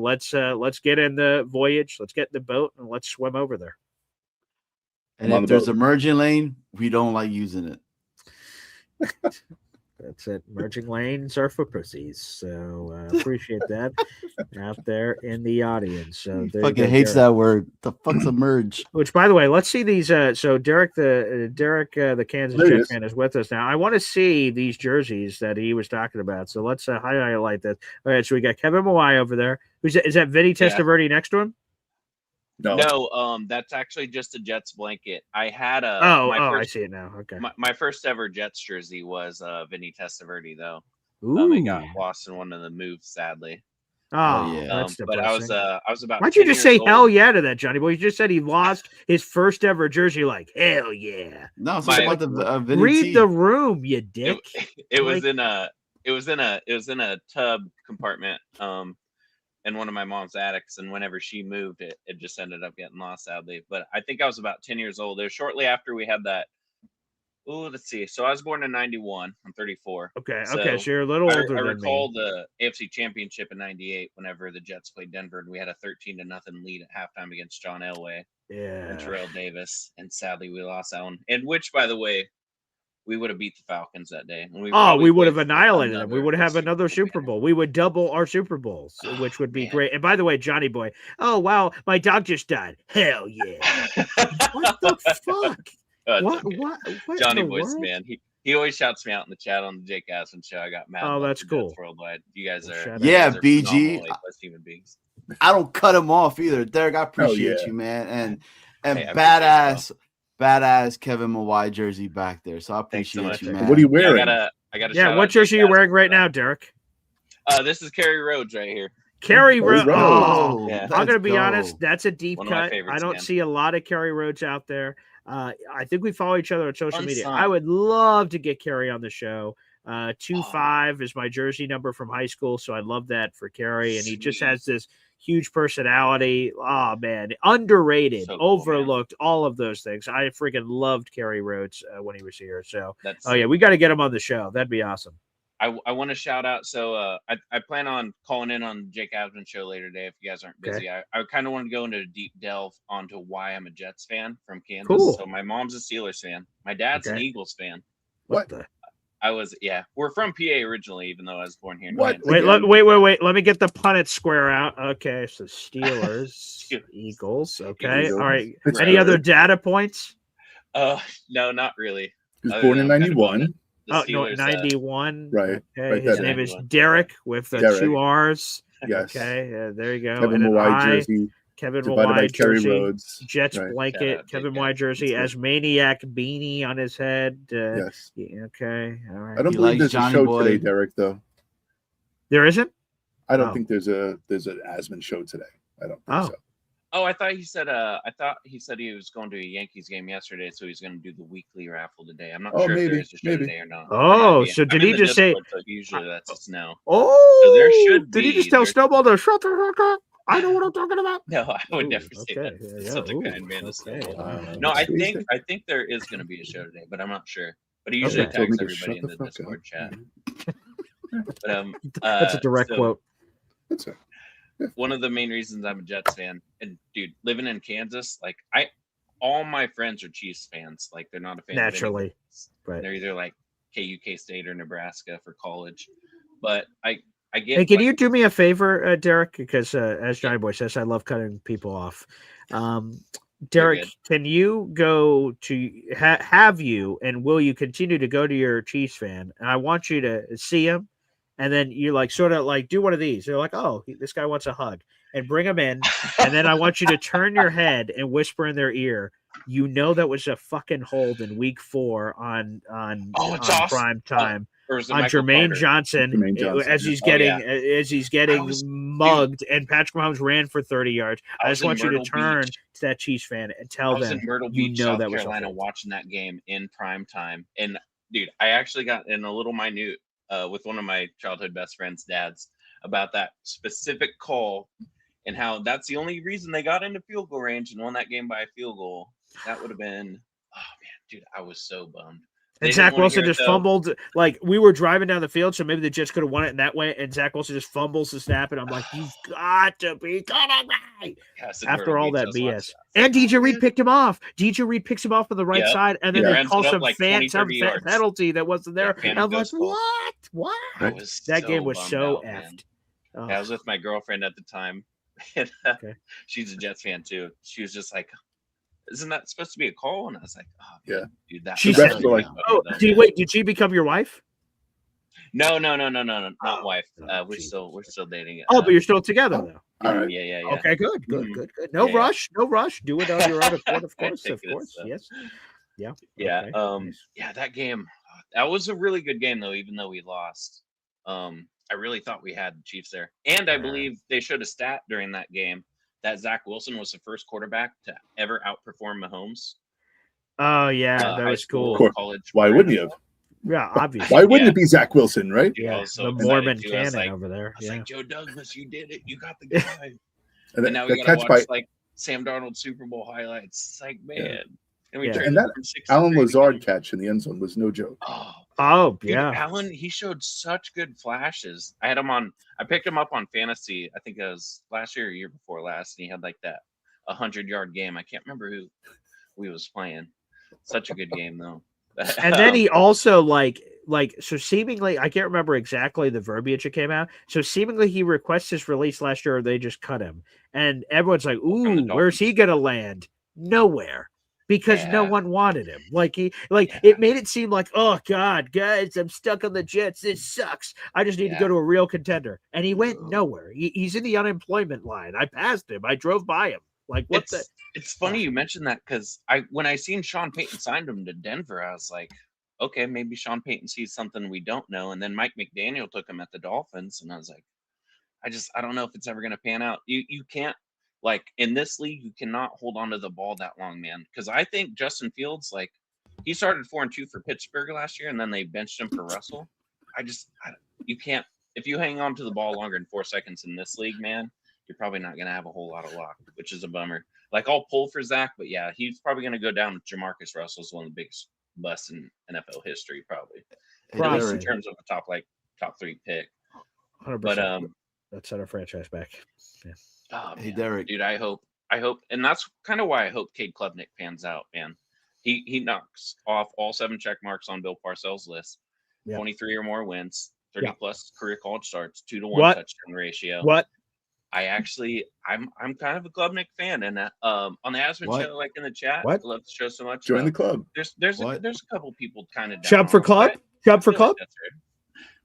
let's get in the voyage. Let's get in the boat and let's swim over there. And if there's a merging lane, we don't like using it. That's it. Merging lanes are for pussies. So appreciate that out there in the audience. So there you Fucking go, hates Derek. that word. The fuck's a merge? Which, by the way, let's see these. So Derek, the Kansas There he Jets is. fan, is with us now. I want to see these jerseys that he was talking about. So let's highlight that. All right, so we got Kevin Mawai over there. Is that Vinny Testaverde next to him? No, that's actually just a Jets blanket. I had a I see it now. Okay. My first ever Jets jersey was Vinny Testaverde, though. Ooh. It got lost in one of the moves, sadly. Oh, yeah. that's but depressing. I was about. Why'd you 10 just say years old. hell yeah to that, Johnny boy? You just said he lost his first ever jersey. Like hell yeah. No, it's about the Vinny Read T. the room, you dick. It was in a tub compartment in one of my mom's attics, and whenever she moved it just ended up getting lost, sadly. But I think I was about 10 years old. It was shortly after we had that. Oh, let's see. So I was born in 91. I'm 34. Okay, so you're a little older I than recall me. the AFC Championship in 98 whenever the Jets played Denver, and we had a 13-0 lead at halftime against John Elway and Terrell Davis. And sadly, we lost that one. And which, by the way, we would have beat the Falcons that day. And we would have annihilated them. We would have another Super Bowl. We would double our Super Bowls, which would be great. And by the way, Johnny boy, oh wow, my dog just died. Hell yeah! What the fuck? What Johnny Boy's man. He always shouts me out in the chat on the Jake Aspen show. I got mad. Oh, that's cool. Worldwide. You guys are BG. human beings. I don't cut him off either. Derek, I appreciate you, man. And badass Kevin Mawai jersey back there. So I appreciate you, man. What are you wearing? I got what jersey are you wearing right now, Derek? This is Kerry Rhodes right here. Kerry Rhodes. Oh, yeah. I'm gonna be honest. That's a deep cut. I don't see a lot of Kerry Rhodes out there. I think we follow each other on social media. I would love to get Kerry on the show. 25 is my jersey number from high school, so I love that for Kerry. And he just has this huge personality. Oh man, underrated, overlooked, all of those things. I freaking loved Kerry Rhodes when he was here. So, we got to get him on the show. That'd be awesome. I want to shout out. So I plan on calling in on Jake Aspen show later today if you guys aren't busy. I kind of want to go into a deep delve onto why I'm a Jets fan from Kansas. Cool. So my mom's a Steelers fan. My dad's an Eagles fan. What the? We're from PA originally, even though I was born here. Wait. Let me get the Punnett square out. Okay, so Steelers, Eagles. Okay, Eagles. All right. Any other data points? No, not really. He was born in 91. Oh, no, 91. Right. Okay. His name is Derek with 2 R's. Yes. Okay. There you go. Kevin Mawai jersey. Kevin Mawai jersey. Rhodes. Jets blanket. Kevin Mawai jersey. As Maniac beanie on his head. Yes. Okay. All right. I don't believe there's a show today, Derek. Though. There isn't. I don't think there's an Asman show today. I don't think so. Oh, I thought he said he was going to a Yankees game yesterday, so he's going to do the weekly raffle today. I'm not sure if there is a show today or not. Oh, so did he just say? Usually that's just no. Oh, so there should be. Did he just tell Snowball to shut the fuck up? I know what I'm talking about. No, I would never say that. Yeah, such a kind man to say. No, I think there is going to be a show today, but I'm not sure. But he usually tags everybody in the Discord chat. But that's a direct quote. That's it. One of the main reasons I'm a Jets fan, and dude, living in Kansas, like all my friends are Chiefs fans. Like they're not a fan. Naturally, right? They're either like KU, K-State, or Nebraska for college. But I get. Hey, can you do me a favor, Derek? Because as Johnny Boy says, I love cutting people off. Derek, can you go to have you and will you continue to go to your Chiefs fan? And I want you to see him. And then you like sort of like do one of these. They're like, oh, this guy wants a hug, and bring him in. And then I want you to turn your head and whisper in their ear. You know that was a fucking hold in week 4 on awesome. prime time on Jermaine Johnson as he's getting mugged, and Patrick Mahomes ran for 30 yards. I just want you to turn to that Chiefs fan and tell them you know South that was Carolina watching that game in prime time. And dude, I actually got in a little minute. With one of my childhood best friend's dads about that specific call and how that's the only reason they got into field goal range and won that game by a field goal. That would have been, oh man, dude, I was so bummed. And didn't Zach wanna Wilson hear it, just though. fumbled. Like, we were driving down the field, so maybe the Jets could have won it in that way. And Zach Wilson just fumbles the snap, and I'm like, you've got to be kidding me. Cassid After Myrtle all beats that us BS. last time. And DJ Reed man. picked him off. DJ Reed picks him off on the right Yep. side, and He then they runs call it up some like 20, 30 yards. penalty that wasn't there. Yeah, and I'm like, goes call. what? I was That so game was bummed so out, man. effed. I was with my girlfriend at the time. And, Okay. She's a Jets fan too. She was just like, "Isn't that supposed to be a call?" And I was like, "Oh, Yeah. man, dude, that." She The said, refs were like, oh, did she become your wife? No, not wife. Oh, We're geez. still dating. Oh, but you're still together, though. all right. Yeah. Okay, good. Mhm. No Yeah. rush. Do it on your own accord, of I course. take Of it as course. so. Yes. Yeah. Yeah. Okay, nice. Yeah, that game, that was a really good game though, even though we lost. I really thought we had the Chiefs there. And I believe they showed a stat during that game that Zach Wilson was the first quarterback to ever outperform Mahomes. Oh, yeah. That High was school, cool. college. Why wouldn't you have? Yeah, obviously. Why wouldn't Yeah. it be Zach Wilson, right? Dude, I Yeah, was so the excited, Mormon too. I was cannon like, over there. I was Yeah. like, Joe Douglas, you did it. You got the guy. And And now we that got to catch watch by like Sam Darnold Super Bowl highlights. It's like, man. And we Yeah. traded and that from 6 Alan to 3 Lazard catch in the end zone was no joke. Oh, Dude, yeah. Allen, he showed such good flashes. I picked him up on fantasy. I think it was last year or year before last, and he had like that 100-yard game. I can't remember who we was playing. Such a good game though. And then he also so seemingly, I can't remember exactly the verbiage that came out. So seemingly he requests his release last year, or they just cut him. And everyone's like, ooh, where's he gonna land? Nowhere. Because no one wanted him. It made it seem like, oh God, guys, I'm stuck on the Jets. This sucks. I just need to go to a real contender. And he went nowhere. He's in the unemployment line. I passed him. I drove by him. Like, what the? It's funny you mentioned that because when I seen Sean Payton signed him to Denver, I was like, okay, maybe Sean Payton sees something we don't know. And then Mike McDaniel took him at the Dolphins, and I was like, I don't know if it's ever going to pan out. You can't, like, in this league, you cannot hold on to the ball that long, man. Because I think Justin Fields, like, he started 4-2 for Pittsburgh last year, and then they benched him for Russell. You can't, if you hang on to the ball longer than 4 seconds in this league, man, you're probably not going to have a whole lot of luck, which is a bummer. Like, I'll pull for Zach, but yeah, he's probably going to go down with Jamarcus Russell as one of the biggest busts in NFL history, probably. At least in terms of a top 3 pick. 100%. But let's set our franchise back. Yeah. Oh, Hey, man. Derek. Dude, I hope, and that's kind of why I hope Cade Klubnik pans out, man. He knocks off all 7 check marks on Bill Parcells' list. Yeah. 23 or more wins, 30 plus career college starts, 2-to-1 touchdown ratio. What? I'm kind of a Klubnik fan, and on the Aspen show, like in the chat, I love the show so much. Join the club. There's a couple people kind of Chubb for club. Chubb for club. That's right.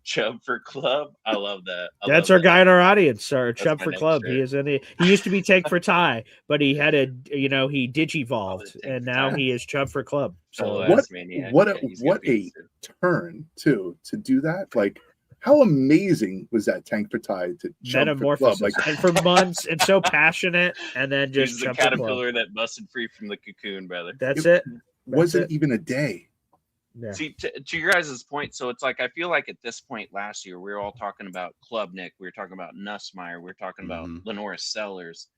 Chubb for club. I love that. That's our guy in our audience, sir. Chubb for club. Shirt. He is in the. He used to be Take for Tie, but he had he digivolved, and now he is Chubb for club. So what a turn to do that. Like, how amazing was that Tank for Tie to Chubb for club? Like, and for months, and so passionate, and then just He's the caterpillar that busted free from the cocoon, brother. That's it. Wasn't even a day. Yeah. See, to your guys' point, so it's like I feel like at this point last year we were all talking about Klubnik, we were talking about Nussmeier, we were talking about Lenora Sellers,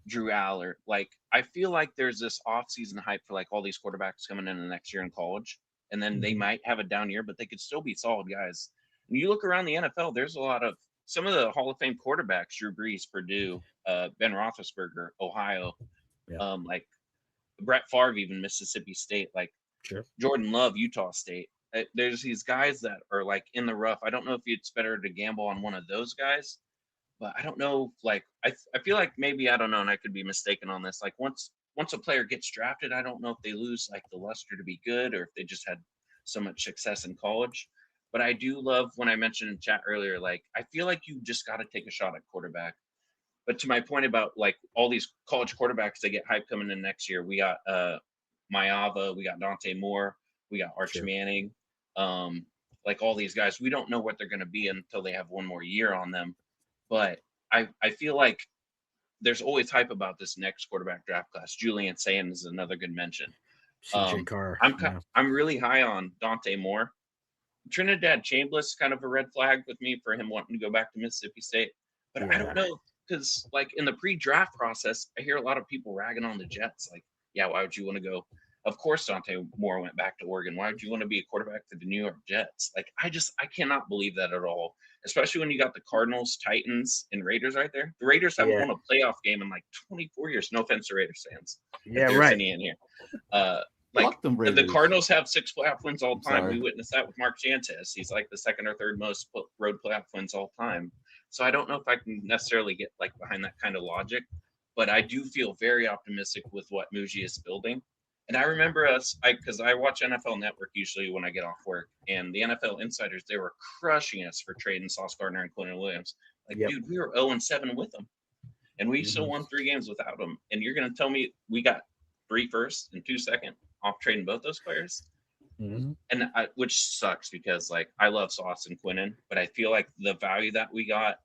Drew Aller. Like, I feel like there's this off-season hype for like all these quarterbacks coming in the next year in college, and then they might have a down year, but they could still be solid guys. And you look around the NFL, there's a lot of some of the Hall of Fame quarterbacks: Drew Brees, Purdue, Ben Roethlisberger, Ohio, like Brett Favre, even Mississippi State, like. Sure. Jordan Love, Utah State. There's these guys that are like in the rough. I don't know if it's better to gamble on one of those guys, but I don't know. Like, I feel like maybe, I don't know, and I could be mistaken on this. Like, once a player gets drafted, I don't know if they lose like the luster to be good or if they just had so much success in college. But I do love when I mentioned in chat earlier, like, I feel like you just got to take a shot at quarterback. But to my point about like all these college quarterbacks that get hype coming in next year, we got Maava, we got Dante Moore, we got Arch Manning, like all these guys. We don't know what they're going to be until they have one more year on them. But I feel like there's always hype about this next quarterback draft class. Julian Sand is another good mention. CJ Carr. I'm really high on Dante Moore. Trinidad Chambliss, kind of a red flag with me for him wanting to go back to Mississippi State. But I don't know, because like in the pre-draft process, I hear a lot of people ragging on the Jets. Like, yeah, why would you want to go Of course, Dante Moore went back to Oregon. Why would you want to be a quarterback for the New York Jets? Like, I cannot believe that at all. Especially when you got the Cardinals, Titans, and Raiders right there. The Raiders haven't won a playoff game in like 24 years. No offense to Raiders fans. Yeah, if there's right. any in here. Like the Cardinals have 6 playoff wins all time. We witnessed that with Mark Sanchez. He's like the second or third most road playoff wins all time. So I don't know if I can necessarily get like behind that kind of logic, but I do feel very optimistic with what Muji is building. And I remember because I watch NFL Network usually when I get off work, and the NFL insiders, they were crushing us for trading Sauce Gardner and Quentin Williams. Like, dude, we were 0-7 with them, and we still won 3 games without them. And you're going to tell me we got 3 first and 2 second off trading both those players? And which sucks because like I love Sauce and Quentin, but I feel like the value that we got.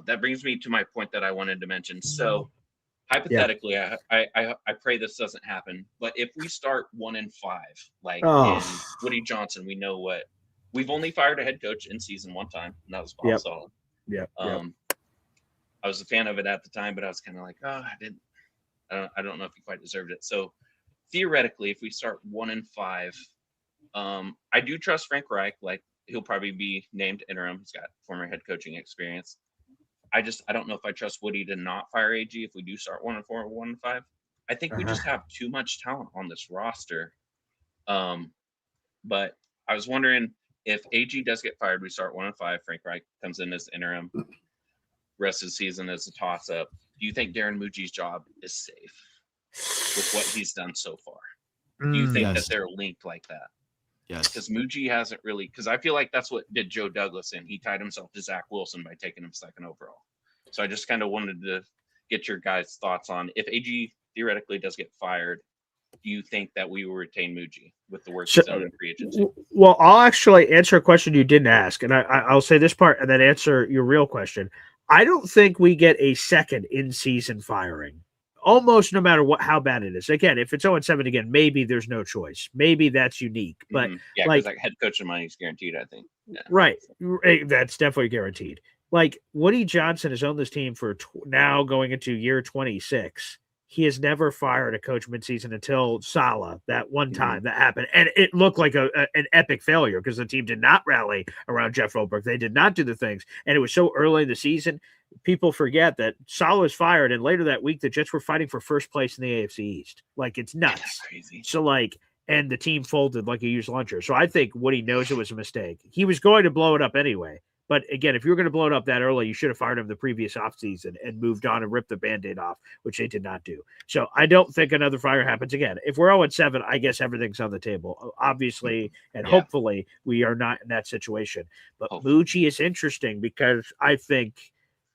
That brings me to my point that I wanted to mention. So hypothetically, I pray this doesn't happen, but if we start 1-5, like in Woody Johnson, we know what we've only fired a head coach in season 1 time, and that was Bob Sala. I was a fan of it at the time, but I was kind of like, I don't know if he quite deserved it. So theoretically, if we start 1-5, I do trust Frank Reich. Like, he'll probably be named interim. He's got former head coaching experience. I don't know if I trust Woody to not fire AG if we do start 1-4 or 1-5. I think we just have too much talent on this roster. But I was wondering if AG does get fired, we start 1-5. Frank Reich comes in as interim. Rest of the season is a toss-up. Do you think Darren Muji's job is safe with what he's done so far? Do you think that they're linked like that? Yes. Because Muji hasn't really, because I feel like that's what did Joe Douglas, and he tied himself to Zach Wilson by taking him 2nd overall. So I just kind of wanted to get your guys' thoughts on if AG theoretically does get fired, do you think that we will retain Muji with the work he's done in free agency? Well, I'll actually answer a question you didn't ask, and I'll say this part and then answer your real question. I don't think we get a second in-season firing. Almost no matter how bad it is. Again, if it's 0-7 again, maybe there's no choice. Maybe that's unique. But because like head coach money is guaranteed, I think. Yeah. Right. That's definitely guaranteed. Like Woody Johnson has owned this team for now going into year 26. He has never fired a coach midseason until Saleh, that one time that happened. And it looked like an epic failure because the team did not rally around Jeff Goldberg. They did not do the things. And it was so early in the season. People forget that Saleh was fired, and later that week, the Jets were fighting for first place in the AFC East. Like, it's nuts. That's crazy. So, and the team folded like a used launcher. So I think Woody knows it was a mistake. He was going to blow it up anyway. But again, if you were going to blow it up that early, you should have fired him the previous offseason and moved on and ripped the Band-Aid off, which they did not do. So I don't think another fire happens again. If we're 0-7, I guess everything's on the table. Obviously, and hopefully we are not in that situation. But Muji is interesting because I think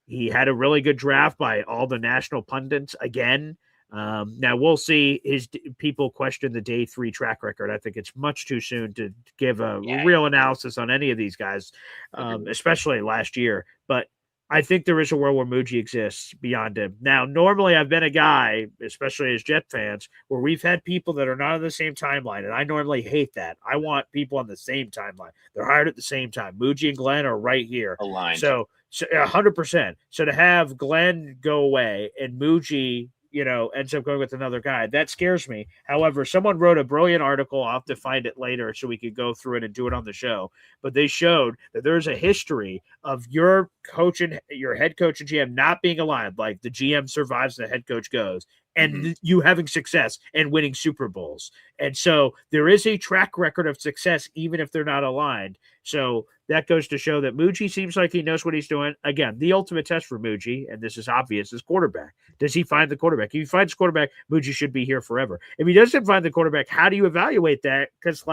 he had a really good draft by all the national pundits again. Now we'll see. His people question the day 3 track record. I think it's much too soon to give a real analysis on any of these guys, especially last year. But I think there is a world where Muji exists beyond him. Now, normally I've been a guy, especially as Jet fans, where we've had people that are not on the same timeline, and I normally hate that. I want people on the same timeline. They're hired at the same time. Muji and Glenn are right here. Aligned. So 100%. So to have Glenn go away and Muji ends up going with another guy, that scares me. However, someone wrote a brilliant article. I'll have to find it later so we could go through it and do it on the show. But they showed that there's a history of your head coach and GM not being aligned. Like the GM survives, the head coach goes, and you having success and winning Super Bowls. And so there is a track record of success, even if they're not aligned. So that goes to show that Muji seems like he knows what he's doing. Again, the ultimate test for Muji, and this is obvious, is quarterback. Does he find the quarterback? If he finds quarterback, Muji should be here forever. If he doesn't find the quarterback, how do you evaluate that? Because,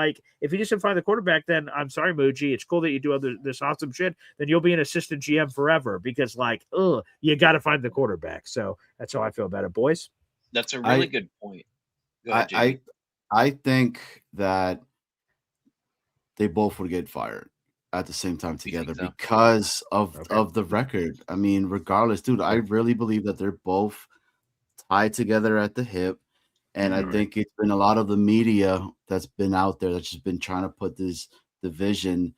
if he doesn't find the quarterback, then I'm sorry, Muji. It's cool that you do this awesome shit. Then you'll be an assistant GM forever because, you got to find the quarterback. So that's how I feel about it, boys. That's a really good point. Go ahead, I think that they both would get fired at the same time together because of the record. I mean, regardless, dude, I really believe that they're both tied together at the hip. And I think it's been a lot of the media that's been out there that's just been trying to put this division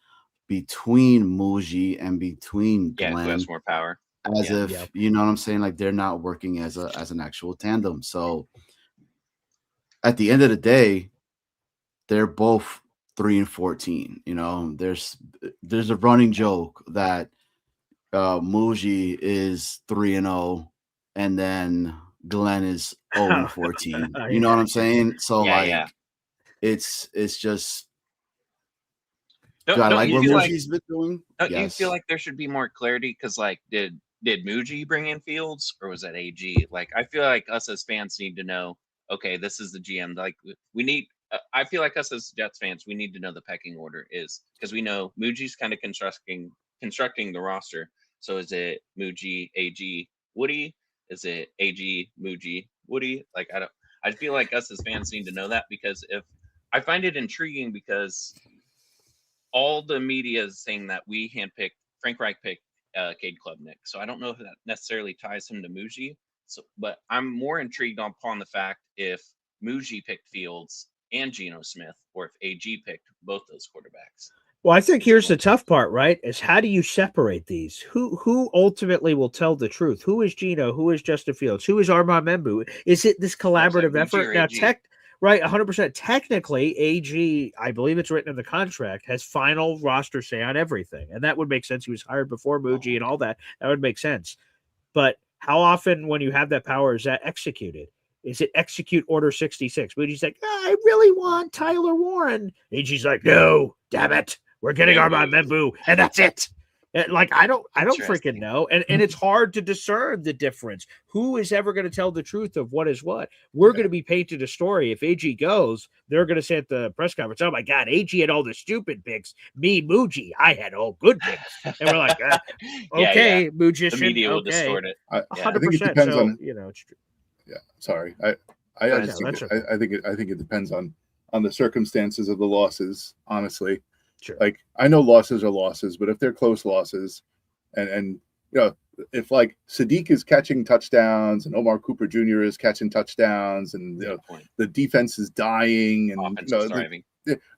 between Muji and between Glenn. Who has more power. As you know what I'm saying? Like they're not working as an actual tandem. So at the end of the day, they're both 3-14. You know, there's a running joke that Muji is 3-0, and then Glenn is 0-14. You know what I'm saying? So Yeah. it's just. Don't, Do I don't like you what feel like Muji's been doing? don't you Yes. feel like there should be more clarity? Because like, did Muji bring in Fields or was that AG? Like, I feel like us as fans need to know. Okay, this is the GM. Like, we need. I feel like us as Jets fans, we need to know the pecking order is because we know Muji's kind of constructing the roster. So is it Muji, AG, Woody? Is it AG, Muji, Woody? Like, I feel like us as fans need to know that because if I find it intriguing because all the media is saying that we handpicked Frank Reich picked Cade Klubnik. So I don't know if that necessarily ties him to Muji. So, but I'm more intrigued upon the fact if Muji picked Fields and Geno Smith, or if AG picked both those quarterbacks. Well, I think here's the tough part, right? Is how do you separate these? Who ultimately will tell the truth? Who is Geno? Who is Justin Fields? Who is Armand Membu? Is it this collaborative effort? Now, right, 100%. Technically, AG, I believe it's written in the contract, has final roster say on everything. And that would make sense. He was hired before Muji and all that. That would make sense. But how often when you have that power is that executed? Is it execute order 66? Muji's like, I really want Tyler Warren. AG's like, no, damn it. We're getting Armand Membu, and that's it. Like, I don't freaking know. And it's hard to discern the difference. Who is ever going to tell the truth of what is what? We're going to be painted a story. If AG goes, they're going to say at the press conference, oh my God, AG had all the stupid picks. Me, Muji, I had all good picks. And we're like, okay, Mujician. The media will distort it. I think it depends on, you know, it's true. Yeah, sorry. I think it depends on the circumstances of the losses, honestly. Sure. Like, I know losses are losses, but if they're close losses, and you know, if like Sadiq is catching touchdowns and Omar Cooper Jr. is catching touchdowns, and you know, the defense is dying and offense is thriving.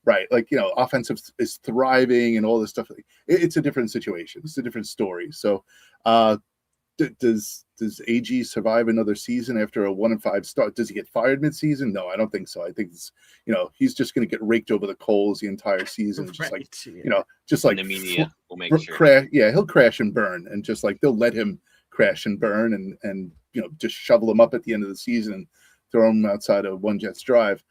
Right, like, you know, offensive is thriving and all this stuff. It's a different situation. It's a different story. So, does AG survive another season after a 1-5 start? Does he get fired midseason? No, I don't think so. I think it's, you know, he's just going to get raked over the coals the entire season. Just like, you know, just like the media will make sure. He'll crash and burn, and just like they'll let him crash and burn, and you know, just shovel him up at the end of the season and throw him outside of One Jets Drive.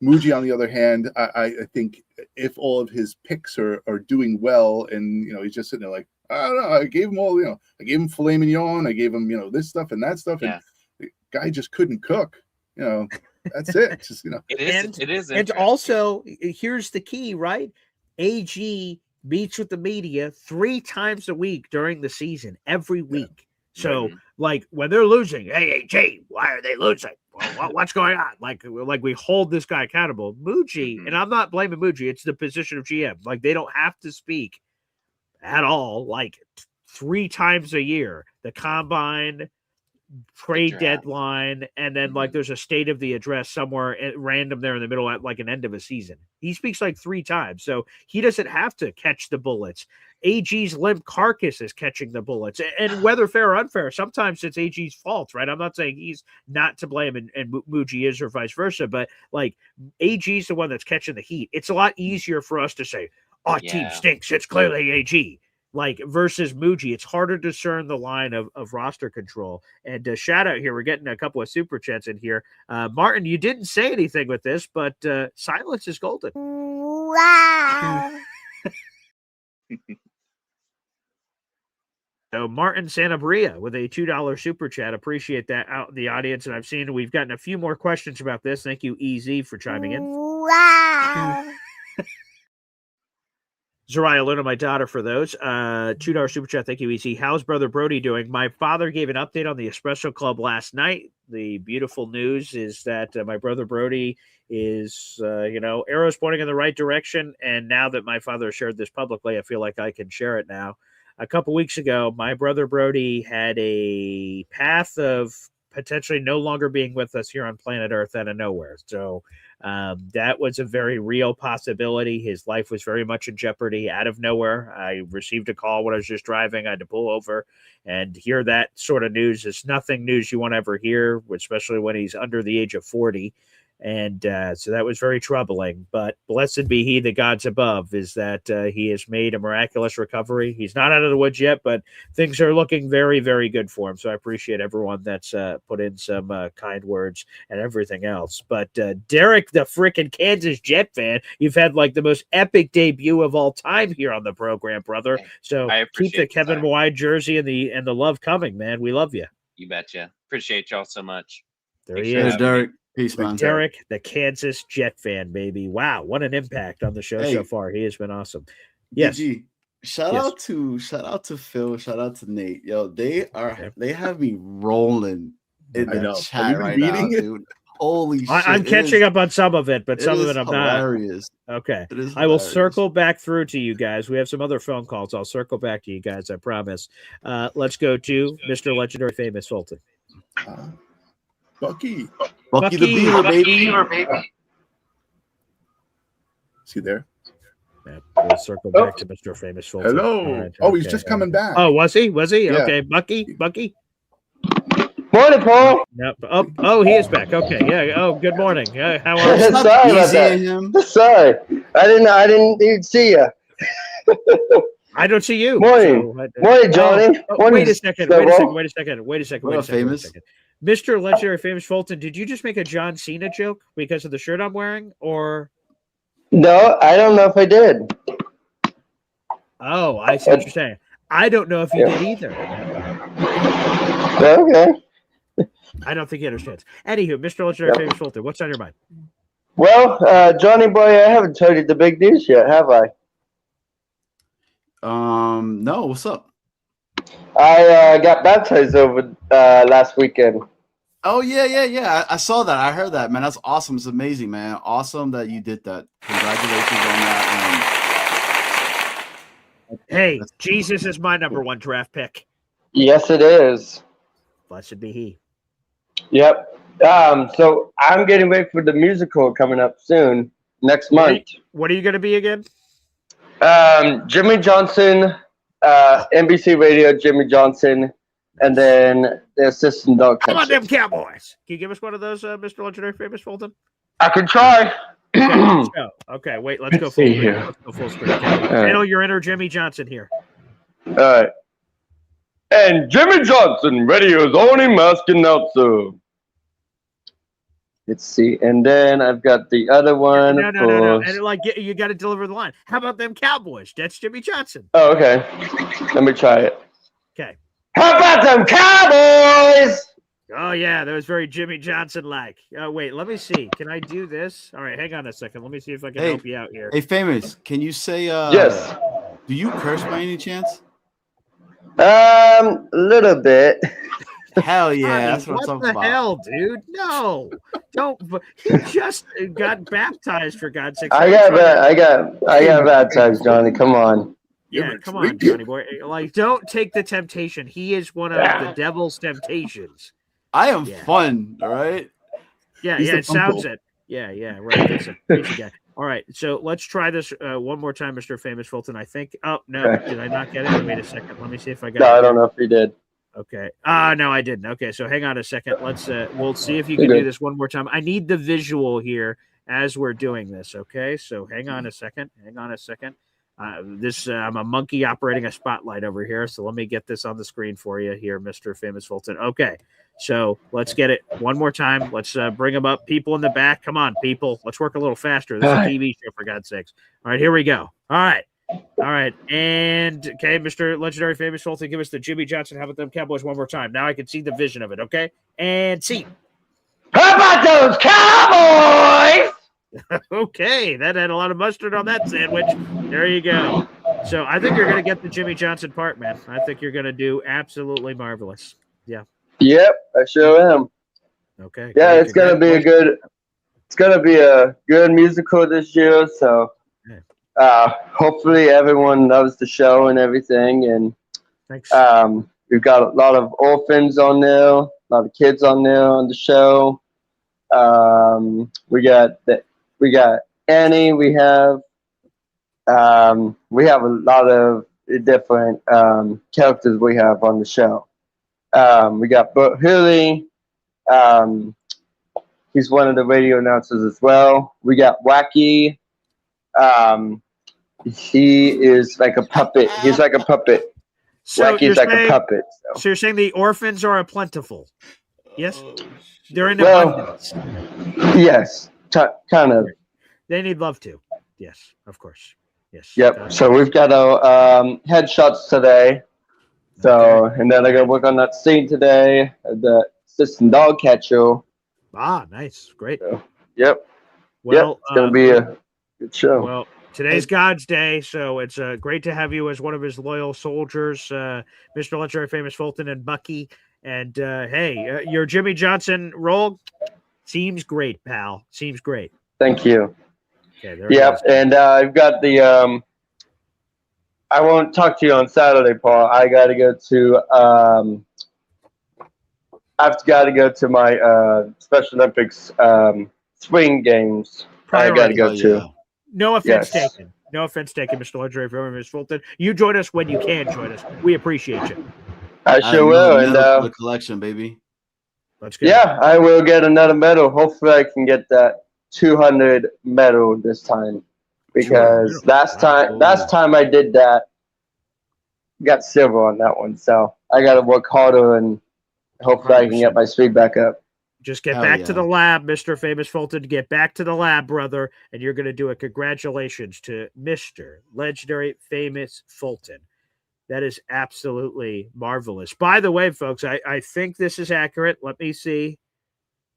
Muji, on the other hand, I think if all of his picks are doing well, and you know, he's just sitting there like, I don't know, I gave him all, you know, I gave him filet mignon, I gave him, you know, this stuff and that stuff, and the guy just couldn't cook. You know, that's it. Just, you know, it is. And also, here's the key, right? AG meets with the media 3 times a week during the season, every week. So, like, when they're losing, hey, AG, why are they losing? What's going on? Like we hold this guy accountable. Muji, and I'm not blaming Muji, it's the position of GM. Like, they don't have to speak at all, like 3 times a year, the combine, trade deadline, and then like there's a state of the address somewhere at random there in the middle at like an end of a season. He speaks like 3 times, so he doesn't have to catch the bullets. AG's limp carcass is catching the bullets, and whether fair or unfair, sometimes it's AG's fault, right? I'm not saying he's not to blame and Muji is, or vice versa, but like AG's the one that's catching the heat. It's a lot easier for us to say, our team stinks, it's clearly AG. Like, versus Muji, it's harder to discern the line of roster control. And shout out here, we're getting a couple of super chats in here. Martin, you didn't say anything with this, but silence is golden. Wow. So Martin Santabria with a $2 super chat. Appreciate that out in the audience. And I've seen we've gotten a few more questions about this. Thank you, EZ, for chiming in. Wow. Zariah Luna, my daughter, for those. $2 super chat. Thank you, EC. How's Brother Brody doing? My father gave an update on the Espresso Club last night. The beautiful news is that my brother Brody is, arrows pointing in the right direction. And now that my father shared this publicly, I feel like I can share it now. A couple weeks ago, my brother Brody had a path of potentially no longer being with us here on planet Earth out of nowhere. So that was a very real possibility. His life was very much in jeopardy out of nowhere. I received a call when I was just driving. I had to pull over and hear that sort of news. It's nothing news you want to ever hear, especially when he's under the age of 40. And so that was very troubling. But blessed be he, the gods above, is that he has made a miraculous recovery. He's not out of the woods yet, but things are looking very, very good for him. So I appreciate everyone that's put in some kind words and everything else. But Derek, the freaking Kansas Jet fan, you've had like the most epic debut of all time here on the program, brother. So keep the Kevin White jersey and the love coming, man. We love you. You betcha. Appreciate y'all so much. There he is. Derek. Peace, man. Derek, the Kansas Jet fan, baby. Wow, what an impact on the show so far. He has been awesome. Yes. DG, shout out to Phil, shout out to Nate. Yo, they have me rolling in the chat right now, dude. Holy shit. I'm catching up on some of it, but some of it I'm hilarious. not. Okay. I will circle back through to you guys. We have some other phone calls. I'll circle back to you guys, I promise. Let's go to Mr. Legendary Famous Fulton. Bucky the Beaver, baby. Is he there? Yeah, we'll circle back to Mr. Famous Fulton. Hello. Right, he's just coming back. Oh, was he? Yeah. Okay, Bucky. Morning, Paul. Yep. Oh, he is back. Okay, yeah. Oh, good morning. How are you? Sorry about that. Sorry, I didn't even see you. I don't see you. Morning, morning, Johnny. Wait a second. Famous. Mr. Legendary Famous Fulton, did you just make a John Cena joke because of the shirt I'm wearing, or? No, I don't know if I did. Oh, I see what you're saying. I don't know if you did either. Okay. I don't think he understands. Anywho, Mr. Legendary Famous Fulton, what's on your mind? Well, Johnny boy, I haven't told you the big news yet, have I? No. What's up? I got baptized over last weekend. Oh yeah. I saw that. I heard that, man. That's awesome. It's amazing, man. Awesome that you did that. Congratulations on that. Hey, Jesus is my number one draft pick. Yes, it is. Blessed be he. Yep. So I'm getting ready for the musical coming up soon, next month. What are you going to be again? Jimmy Johnson, NBC Radio, Jimmy Johnson, and then the assistant dog catcher. Come on, them Cowboys. Can you give us one of those, Mr. Legendary Famous Fulton? I can try. Okay, wait, let's go full screen. Let's go full screen. Channel your inner Jimmy Johnson here. All right. And Jimmy Johnson, radio's only masked announcer. Let's see. And then I've got the other one. No. And you got to deliver the line. How about them Cowboys? That's Jimmy Johnson. Oh, okay. Let me try it. Okay. How about them Cowboys? Oh, yeah. That was very Jimmy Johnson-like. Oh, wait. Let me see. Can I do this? All right. Hang on a second. Let me see if I can help you out here. Hey, Famous. Can you say yes. Do you curse by any chance? A little bit. Hell yeah, that's what I'm talking about. What the hell, dude? No, don't. He just got baptized, for God's sake. I got baptized, Johnny. Come on. Yeah, come on, Johnny boy. Like, don't take the temptation. He is one of the devil's temptations. I am fun, all right? Yeah, it sounds it. Yeah, right. That's a crazy guy. All right, so let's try this one more time, Mr. Famous Fulton. I think. Oh no, okay. Did I not get it? Wait a second. Let me see if I got it. No, I don't know if you did. Okay. No, I didn't. Okay, so hang on a second. Let's we'll see if you can do this one more time. I need the visual here as we're doing this. Okay, so hang on a second. I'm a monkey operating a spotlight over here, so let me get this on the screen for you here, Mr. Famous Fulton. Okay, so let's get it one more time. Let's bring them up. People in the back, come on, people. Let's work a little faster. This is a TV show, for God's sakes. All right, here we go. All right, and okay, Mr. Legendary Famous Fulton, give us the Jimmy Johnson. How about them Cowboys one more time? Now I can see the vision of it. Okay, and see. How about those Cowboys? Okay, that had a lot of mustard on that sandwich. There you go. So I think you're going to get the Jimmy Johnson part, man. I think you're going to do absolutely marvelous. Yeah. Yep, I sure am. Okay. Yeah, it's going to be a good musical this year. So hopefully everyone loves the show and everything. And thanks. We've got a lot of orphans on there, a lot of kids on there on the show. We got Annie. We have a lot of different characters we have on the show. We got Bert Hurley. He's one of the radio announcers as well. We got Wacky. He is like a puppet. He's like a puppet. So Wacky's like a puppet. So you're saying the orphans are a plentiful? Yes, they're in Well, abundance. Yes, kind of. They need love too. Yes, of course. Yes. Yep. So we've got our headshots today. So and then I got to work on that scene today. The assistant dog catcher. Ah, nice, great. So, yep. Well, it's gonna be a good show. Well, today's God's Day, so it's great to have you as one of his loyal soldiers, Mr. Legendary Famous Fulton and Bucky. And hey, your Jimmy Johnson role seems great, pal. Seems great. Thank you. Okay, yep, and I've got the. I won't talk to you on Saturday, Paul. I got to go to. I've got to go to my Special Olympics swing games. I got to go to. No offense taken. No offense taken, Mr. Legendary Famous Fulton. You join us when you can join us. We appreciate you. I sure will. And the collection, baby. Let's go. Yeah, I will get another medal. Hopefully, I can get that 200 medal this time, because last time I did that, got silver on that one. So I got to work harder, and hopefully I can get my speed back up. Just get back to the lab, Mr. Famous Fulton. Get back to the lab, brother, and you're going to do it. Congratulations to Mr. Legendary Famous Fulton. That is absolutely marvelous. By the way, folks, I think this is accurate. Let me see.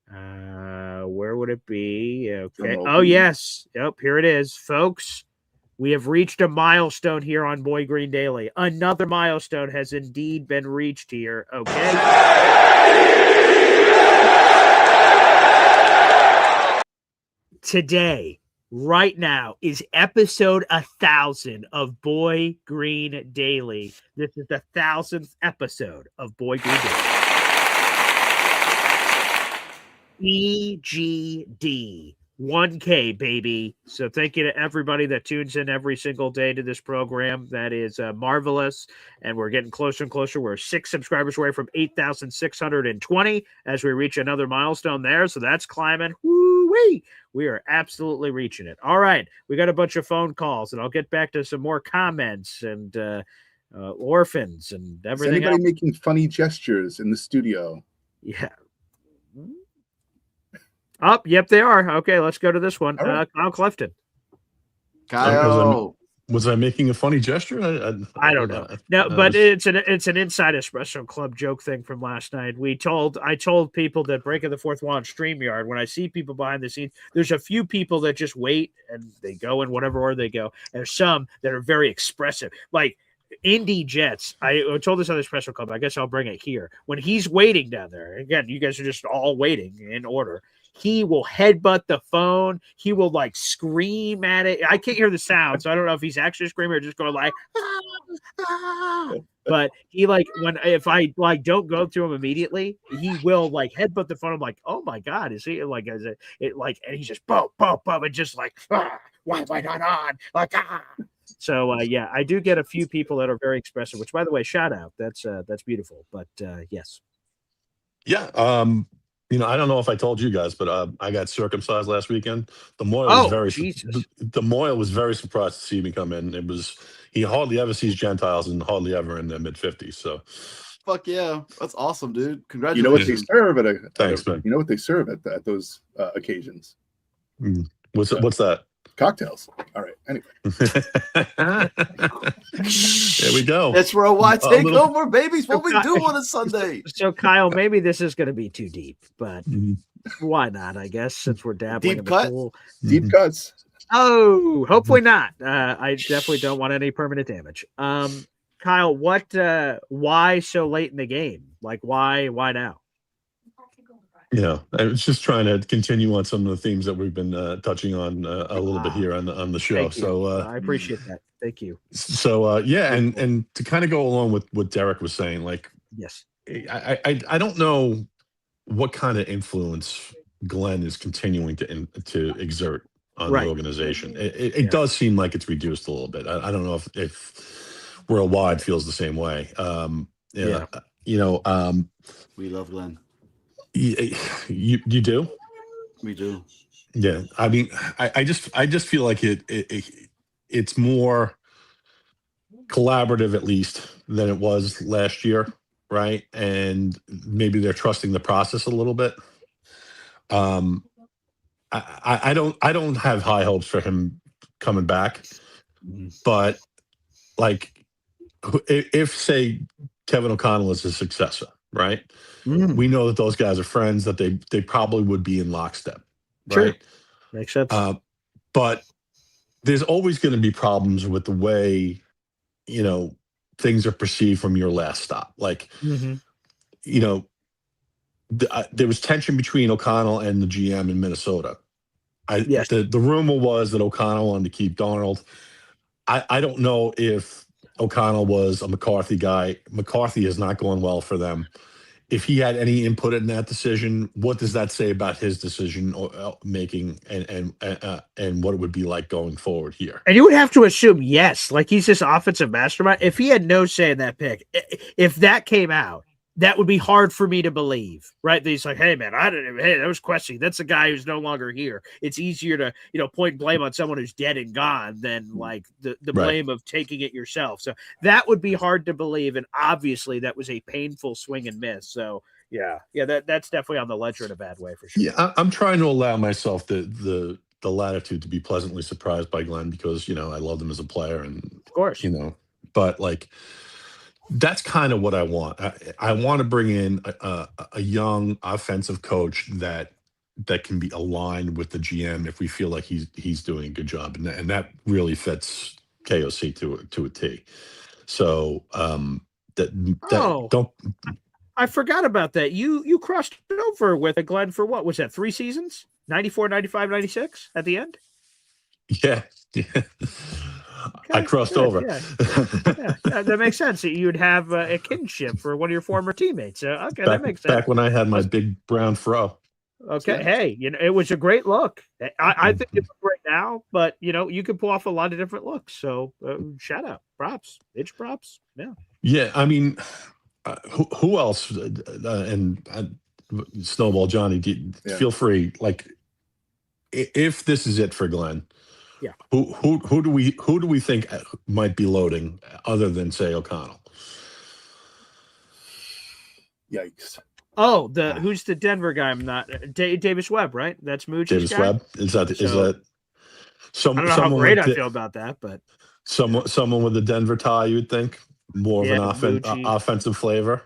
Where would it be? Okay. Oh, yes. Yep, here it is. Folks, we have reached a milestone here on Boy Green Daily. Another milestone has indeed been reached here. Okay. Today, right now, is episode 1000 of Boy Green Daily. This is the 1000th episode of Boy Green Daily. EGD 1K, baby. So thank you to everybody that tunes in every single day to this program. That is marvelous. And we're getting closer and closer. We're 6 subscribers away from 8,620 as we reach another milestone there. So that's climbing. Woo-wee. We are absolutely reaching it. All right. We got a bunch of phone calls, and I'll get back to some more comments and orphans and everything. Is anybody making funny gestures in the studio? Yeah. Oh, yep, they are. Okay, let's go to this one. Right. Kyle Clifton. Kyle. Was I making a funny gesture? I don't know. No, but it's an Inside Espresso Club joke thing from last night. I told people that breaking the fourth wall on StreamYard, when I see people behind the scenes, there's a few people that just wait and they go in whatever order they go. And there's some that are very expressive. Like Indy Jets, I told this other Espresso Club, I guess I'll bring it here. When he's waiting down there, again, you guys are just all waiting in order. He will headbutt the phone. He will like scream at it. I can't hear the sound, so I don't know if he's actually screaming or just going like, ah. But he if I don't go to him immediately, he will like headbutt the phone. I'm like, oh my God, is he like, and he's just boom, boom, boom, and just like, why am I not on? Like, ah. So yeah, I do get a few people that are very expressive, which by the way, shout out. That's beautiful. But yes. Yeah. I don't know if I told you guys, but I got circumcised last weekend. The Moyle was very surprised to see me come in. He hardly ever sees Gentiles and hardly ever in their mid-50s. So, fuck yeah, that's awesome, dude! Congratulations. You know what they serve Thanks, man. You know what they serve at those occasions? What's that? Cocktails. All right. Anyway. There we go. That's Worldwide Takeover, babies. What we do on a Sunday. So, Kyle, maybe this is going to be too deep, but why not? I guess since we're dabbling in the pool. Deep cuts. Oh, hopefully not. I definitely don't want any permanent damage. Kyle, why so late in the game? Like, why now? Yeah, I was just trying to continue on some of the themes that we've been touching on a little bit here on the show. So I appreciate that. Thank you. So yeah, and to kind of go along with what Derek was saying, like, yes, I don't know what kind of influence Glenn is continuing to exert on the organization. It does seem like it's reduced a little bit. I don't know if Worldwide feels the same way. We love Glenn. You do? We do. Yeah, I mean, I just feel like it's more collaborative at least than it was last year, right? And maybe they're trusting the process a little bit. I don't have high hopes for him coming back, but like if say Kevin O'Connell is his successor, right? We know that those guys are friends, that they probably would be in lockstep, right? Sure. Makes sense. But there's always going to be problems with the way, things are perceived from your last stop. Like, there was tension between O'Connell and the GM in Minnesota. Yes. The rumor was that O'Connell wanted to keep Darnold. I don't know if O'Connell was a McCarthy guy. McCarthy is not going well for them. If he had any input in that decision, what does that say about his decision making and what it would be like going forward here? And you would have to assume yes, like he's this offensive mastermind. If he had no say in that pick, if that came out, that would be hard for me to believe, right? That he's like, hey man, that was questioning. That's a guy who's no longer here. It's easier to, point blame on someone who's dead and gone than like the blame of taking it yourself. So that would be hard to believe. And obviously that was a painful swing and miss. So yeah, that's definitely on the ledger in a bad way for sure. Yeah, I'm trying to allow myself the latitude to be pleasantly surprised by Glenn because, I love him as a player and of course, but like, that's kind of what I want. I want to bring in a young offensive coach that can be aligned with the GM if we feel like he's doing a good job, and that really fits KOC to a T. So don't. I forgot about that. You crossed over with a Glenn for what was that? 3 seasons? 94, 95, 96 at the end. Yeah. Okay, I crossed over. Yeah. That makes sense. You'd have a kinship for one of your former teammates. Okay, that makes sense. Back when I had my big brown fro. Okay, yeah. Hey, it was a great look. I think it looks great now, but you can pull off a lot of different looks. So shout out, props, it's props. Yeah. Yeah, I mean, who else? Snowball Johnny, feel free. Like, if this is it for Glenn. Yeah. Who do we think might be loading other than say O'Connell? Yikes! Oh, who's the Denver guy? I'm not Davis Webb, right? That's Moochie's Davis guy? Webb. Is that? I don't know how great I feel about that, but someone with a Denver tie, you'd think more of an offensive flavor.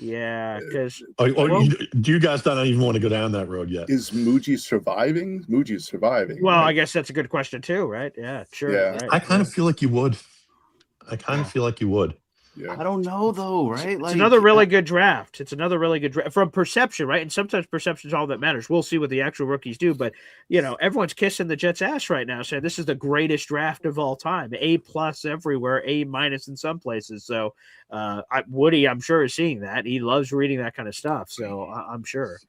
Yeah, because do you guys don't even want to go down that road yet? Is Muji surviving? Muji's surviving. Well, right? I guess that's a good question too, right? Yeah, sure. Yeah. Right, I kind of feel like you would. Yeah. I don't know though, right? It's another really good draft. It's another really good draft from perception, right? And sometimes perception is all that matters. We'll see what the actual rookies do, but everyone's kissing the Jets' ass right now, saying this is the greatest draft of all time. A+ everywhere, A- in some places. So Woody, I'm sure, is seeing that. He loves reading that kind of stuff. So I'm sure.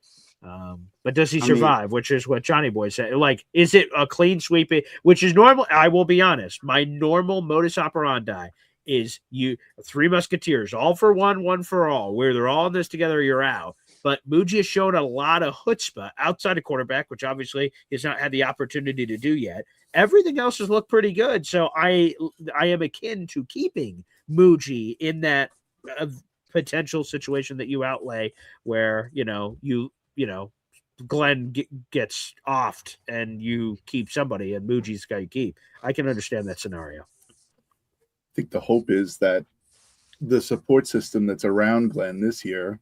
But does he survive? Which is what Johnny Boy said. Like, is it a clean sweep? Which is normal. I will be honest. My normal modus operandi is you 3 Musketeers, all for one for all, where they're all in this together, you're out. But Muji has shown a lot of chutzpah outside of quarterback, which obviously he's not had the opportunity to do yet. Everything else has looked pretty good. So I am akin to keeping Muji in that potential situation that you outlay where, Glenn gets offed and you keep somebody and Muji's got you keep. I can understand that scenario. I think the hope is that the support system that's around Glenn this year,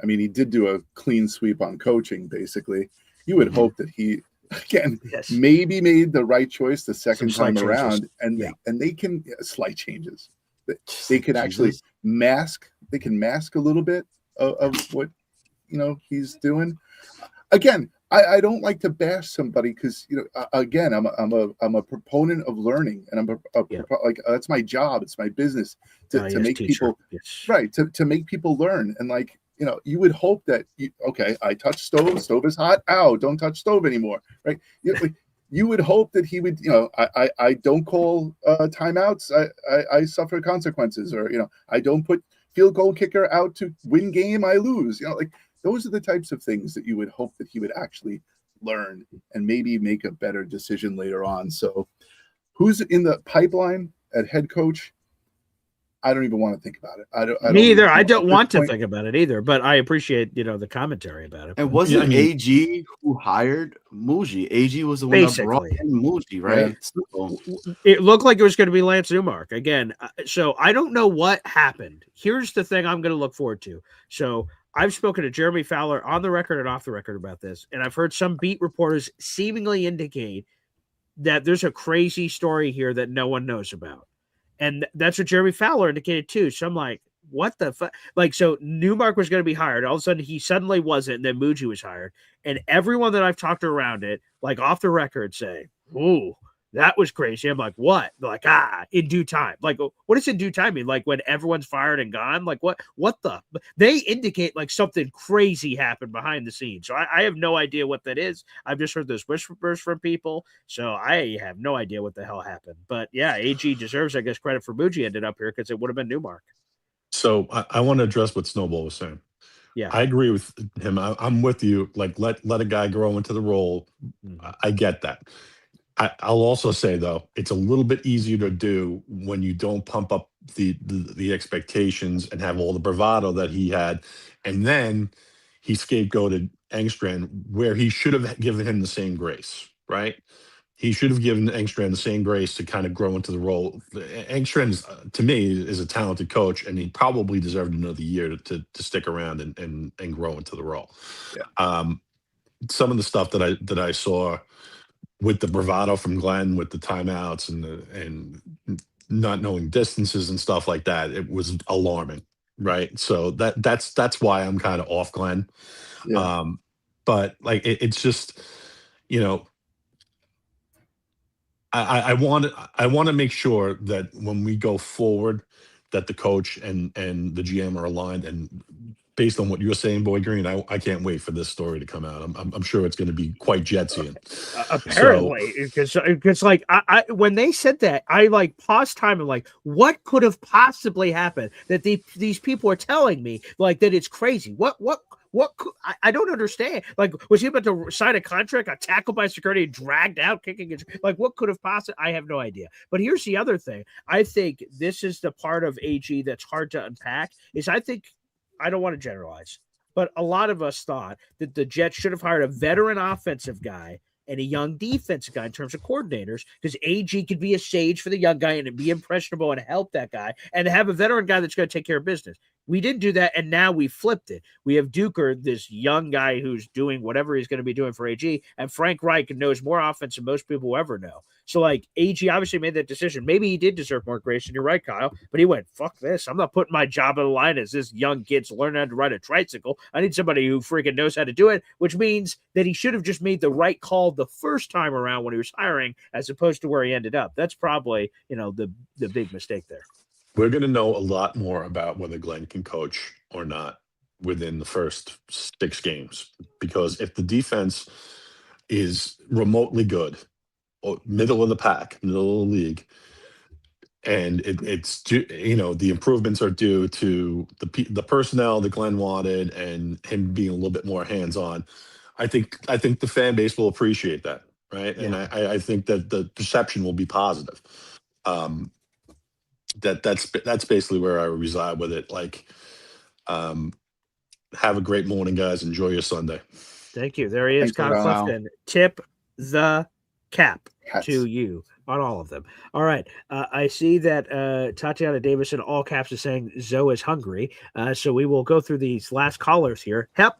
I mean, he did do a clean sweep on coaching, basically. You would hope that he, again, maybe made the right choice the second time around, and they can slight changes. They can actually mask a little bit of what he's doing. Again, I don't like to bash somebody because again I'm a proponent of learning, and I'm like that's my job, it's my business to make people right to make people learn, and like you would hope that I touch stove is hot, ow, don't touch stove anymore, right? You would hope that he would I don't call timeouts, I suffer consequences, or I don't put field goal kicker out to win game, I lose, like Those are the types of things that you would hope that he would actually learn and maybe make a better decision later on. So who's in the pipeline at head coach? I don't even want to think about it. I don't Me either. even I know. don't At want this to think about it either, but I appreciate, the commentary about it. And wasn't AG who hired Muji? AG was the one that brought in Muji, right? Yeah. So, It looked like it was going to be Lance Newmark again. So I don't know what happened. Here's the thing I'm going to look forward to. So I've spoken to Jeremy Fowler on the record and off the record about this, and I've heard some beat reporters seemingly indicate that there's a crazy story here that no one knows about. And that's what Jeremy Fowler indicated too. So I'm like, what the fuck? Like, so Newmark was going to be hired. All of a sudden he suddenly wasn't. And then Muji was hired. And everyone that I've talked to around it, like off the record, say, ooh, that was crazy. I'm like, what? They're like, in due time. Like, what does in due time mean? Like when everyone's fired and gone? Like what the? They indicate like something crazy happened behind the scenes. So I have no idea what that is. I've just heard those whispers from people. So I have no idea what the hell happened. But yeah, AG deserves, I guess, credit for Muji ended up here because it would have been Newmark. So I want to address what Snowball was saying. Yeah, I agree with him. I'm with you. Like let a guy grow into the role. I get that. I'll also say though, it's a little bit easier to do when you don't pump up the expectations and have all the bravado that he had, and then he scapegoated Engstrand where he should have given him the same grace, right? He should have given Engstrand the same grace to kind of grow into the role. Engstrand, to me, is a talented coach, and he probably deserved another year to stick around and grow into the role. Yeah. Some of the stuff that I saw with the bravado from Glenn, with the timeouts and not knowing distances and stuff like that, it was alarming, right? So that's why I'm kind of off Glenn. Yeah. But like it's just, I want to make sure that when we go forward, that the coach and the GM are aligned. And based on what you're saying, Boy Green, I can't wait for this story to come out. I'm sure it's going to be quite Jetsian. Apparently, because like I when they said that, I like paused time and like, what could have possibly happened that these people are telling me like that it's crazy? What I don't understand. Like, was he about to sign a contract, got tackled by security, dragged out, kicking it? Like, what could have possibly? I have no idea. But here's the other thing. I think this is the part of AG that's hard to unpack. Is I think I don't want to generalize, but a lot of us thought that the Jets should have hired a veteran offensive guy and a young defensive guy in terms of coordinators, because AG could be a sage for the young guy and be impressionable and help that guy, and have a veteran guy that's going to take care of business. We didn't do that, and now we flipped it. We have Duker, this young guy who's doing whatever he's going to be doing for AG, and Frank Reich knows more offense than most people will ever know. So, like, AG obviously made that decision. Maybe he did deserve more grace, and you're right, Kyle, but he went, fuck this. I'm not putting my job on the line as this young kid's learning how to ride a tricycle. I need somebody who freaking knows how to do it, which means that he should have just made the right call the first time around when he was hiring, as opposed to where he ended up. That's probably, the big mistake there. We're going to know a lot more about whether Glenn can coach or not within the first 6 games, because if the defense is remotely good, or middle of the pack, middle of the league, and it's the improvements are due to the personnel that Glenn wanted and him being a little bit more hands-on, I think the fan base will appreciate that, right? Yeah. And I think that the perception will be positive. That's basically where I reside with it. Like, have a great morning, guys. Enjoy your Sunday. Thank you. There he is, Kyle Clifton. Tip the cap to you on all of them. All right. I see that Tatiana Davis in all caps is saying Zoe is hungry. So we will go through these last callers here. Hep.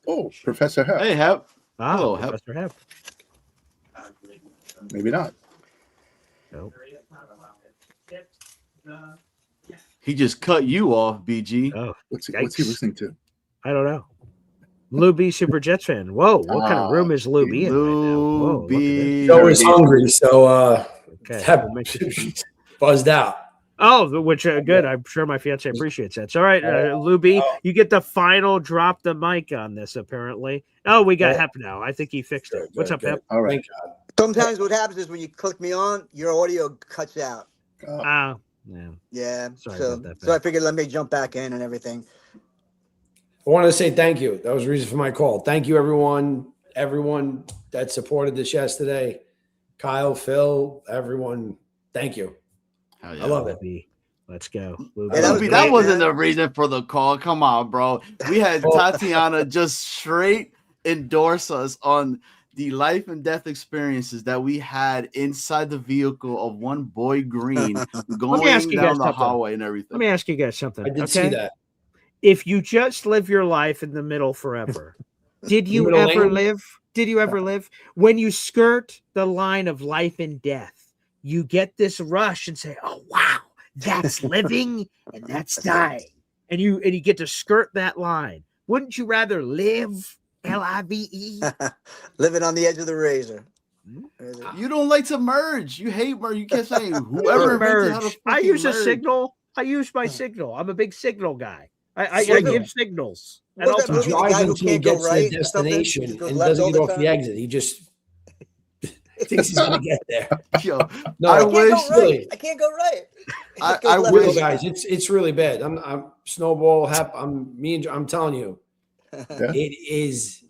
Oh, Professor Hep. Hey, Hep. Hello, Professor Hep. Maybe not. Nope. He just cut you off, BG. Oh, what's he listening to? I don't know. Lou B, Super Jets fan. Whoa, what kind of room is Lou B in Lou B. Joe is hungry, so okay. Buzzed out. Oh, which good. I'm sure my fiance appreciates that. So, all right, Lou B, you get the final drop the mic on this, apparently. Oh, we got Hep now. I think he fixed it. What's up, Hep? All right. Sometimes what happens is when you click me on, your audio cuts out. Yeah. Yeah. Sorry So about that, I figured let me jump back in and everything. I wanted to say thank you. That was the reason for my call. Thank you, everyone that supported this yesterday. Kyle, Phil, everyone. Thank you. Hell yeah. I love it. Let's go. That wasn't the reason for the call. Come on, bro. We had Tatiana just straight endorse us on the life and death experiences that we had inside the vehicle of one boy Green going down the hallway and everything. Let me ask you guys something. I did see that. If you just live your life in the middle forever, did you ever live? Did you ever live? When you skirt the line of life and death, you get this rush and say, "Oh wow, that's living and that's dying," and you get to skirt that line. Wouldn't you rather live? L-I-V-E, living on the edge of the razor. You don't like to merge. You hate merge. You keep saying whoever merge. I use a signal. I use my signal. I'm a big signal guy. I give signals. He drives until he gets to the destination and doesn't get off the exit. He just thinks he's gonna get there. Yo, no, I wish. I can't go right. I wish, guys. It's really bad. I'm Snowball. I'm telling you, it is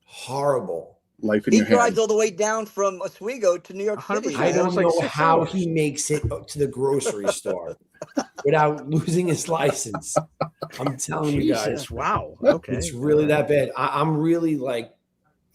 horrible. Life in he your drives hands. all the way down from Oswego to New York City. I don't know how he makes it to the grocery store without losing his license. I'm telling you guys. Wow. Okay. It's really that bad. I'm really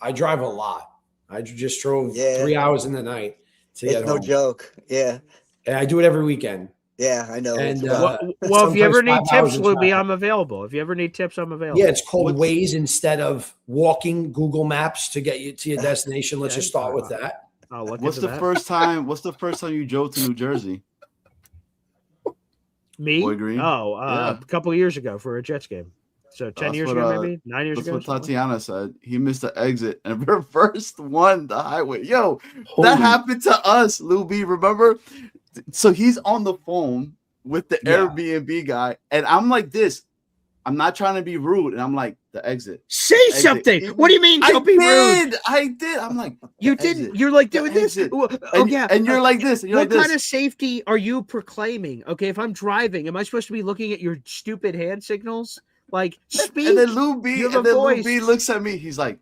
I drive a lot. I just drove 3 hours in the night to get home. No joke. Yeah. And I do it every weekend. Yeah, I know. And well, if you ever need tips, Luby, I'm available. If you ever need tips, I'm available. Yeah, it's called Waze instead of walking Google Maps to get you to your destination. Let's just start with that. What's the first time you drove to New Jersey? Me? Boy Green? A couple of years ago for a Jets game. So 10 years ago, maybe 9 years ago. That's what Tatiana said. He missed the exit and reversed the highway. Yo, that happened to us, Lou B. Remember? So he's on the phone with the Airbnb guy, and I'm like this. I'm not trying to be rude, and I'm like, the exit. Say something. What do you mean? Don't be rude. I did. I'm like, you didn't. Exit. You're like doing this. And you're like this. You're what like kind of safety are you proclaiming? Okay, if I'm driving, am I supposed to be looking at your stupid hand signals? Like, speak. And then Lou B. looks at me. He's like,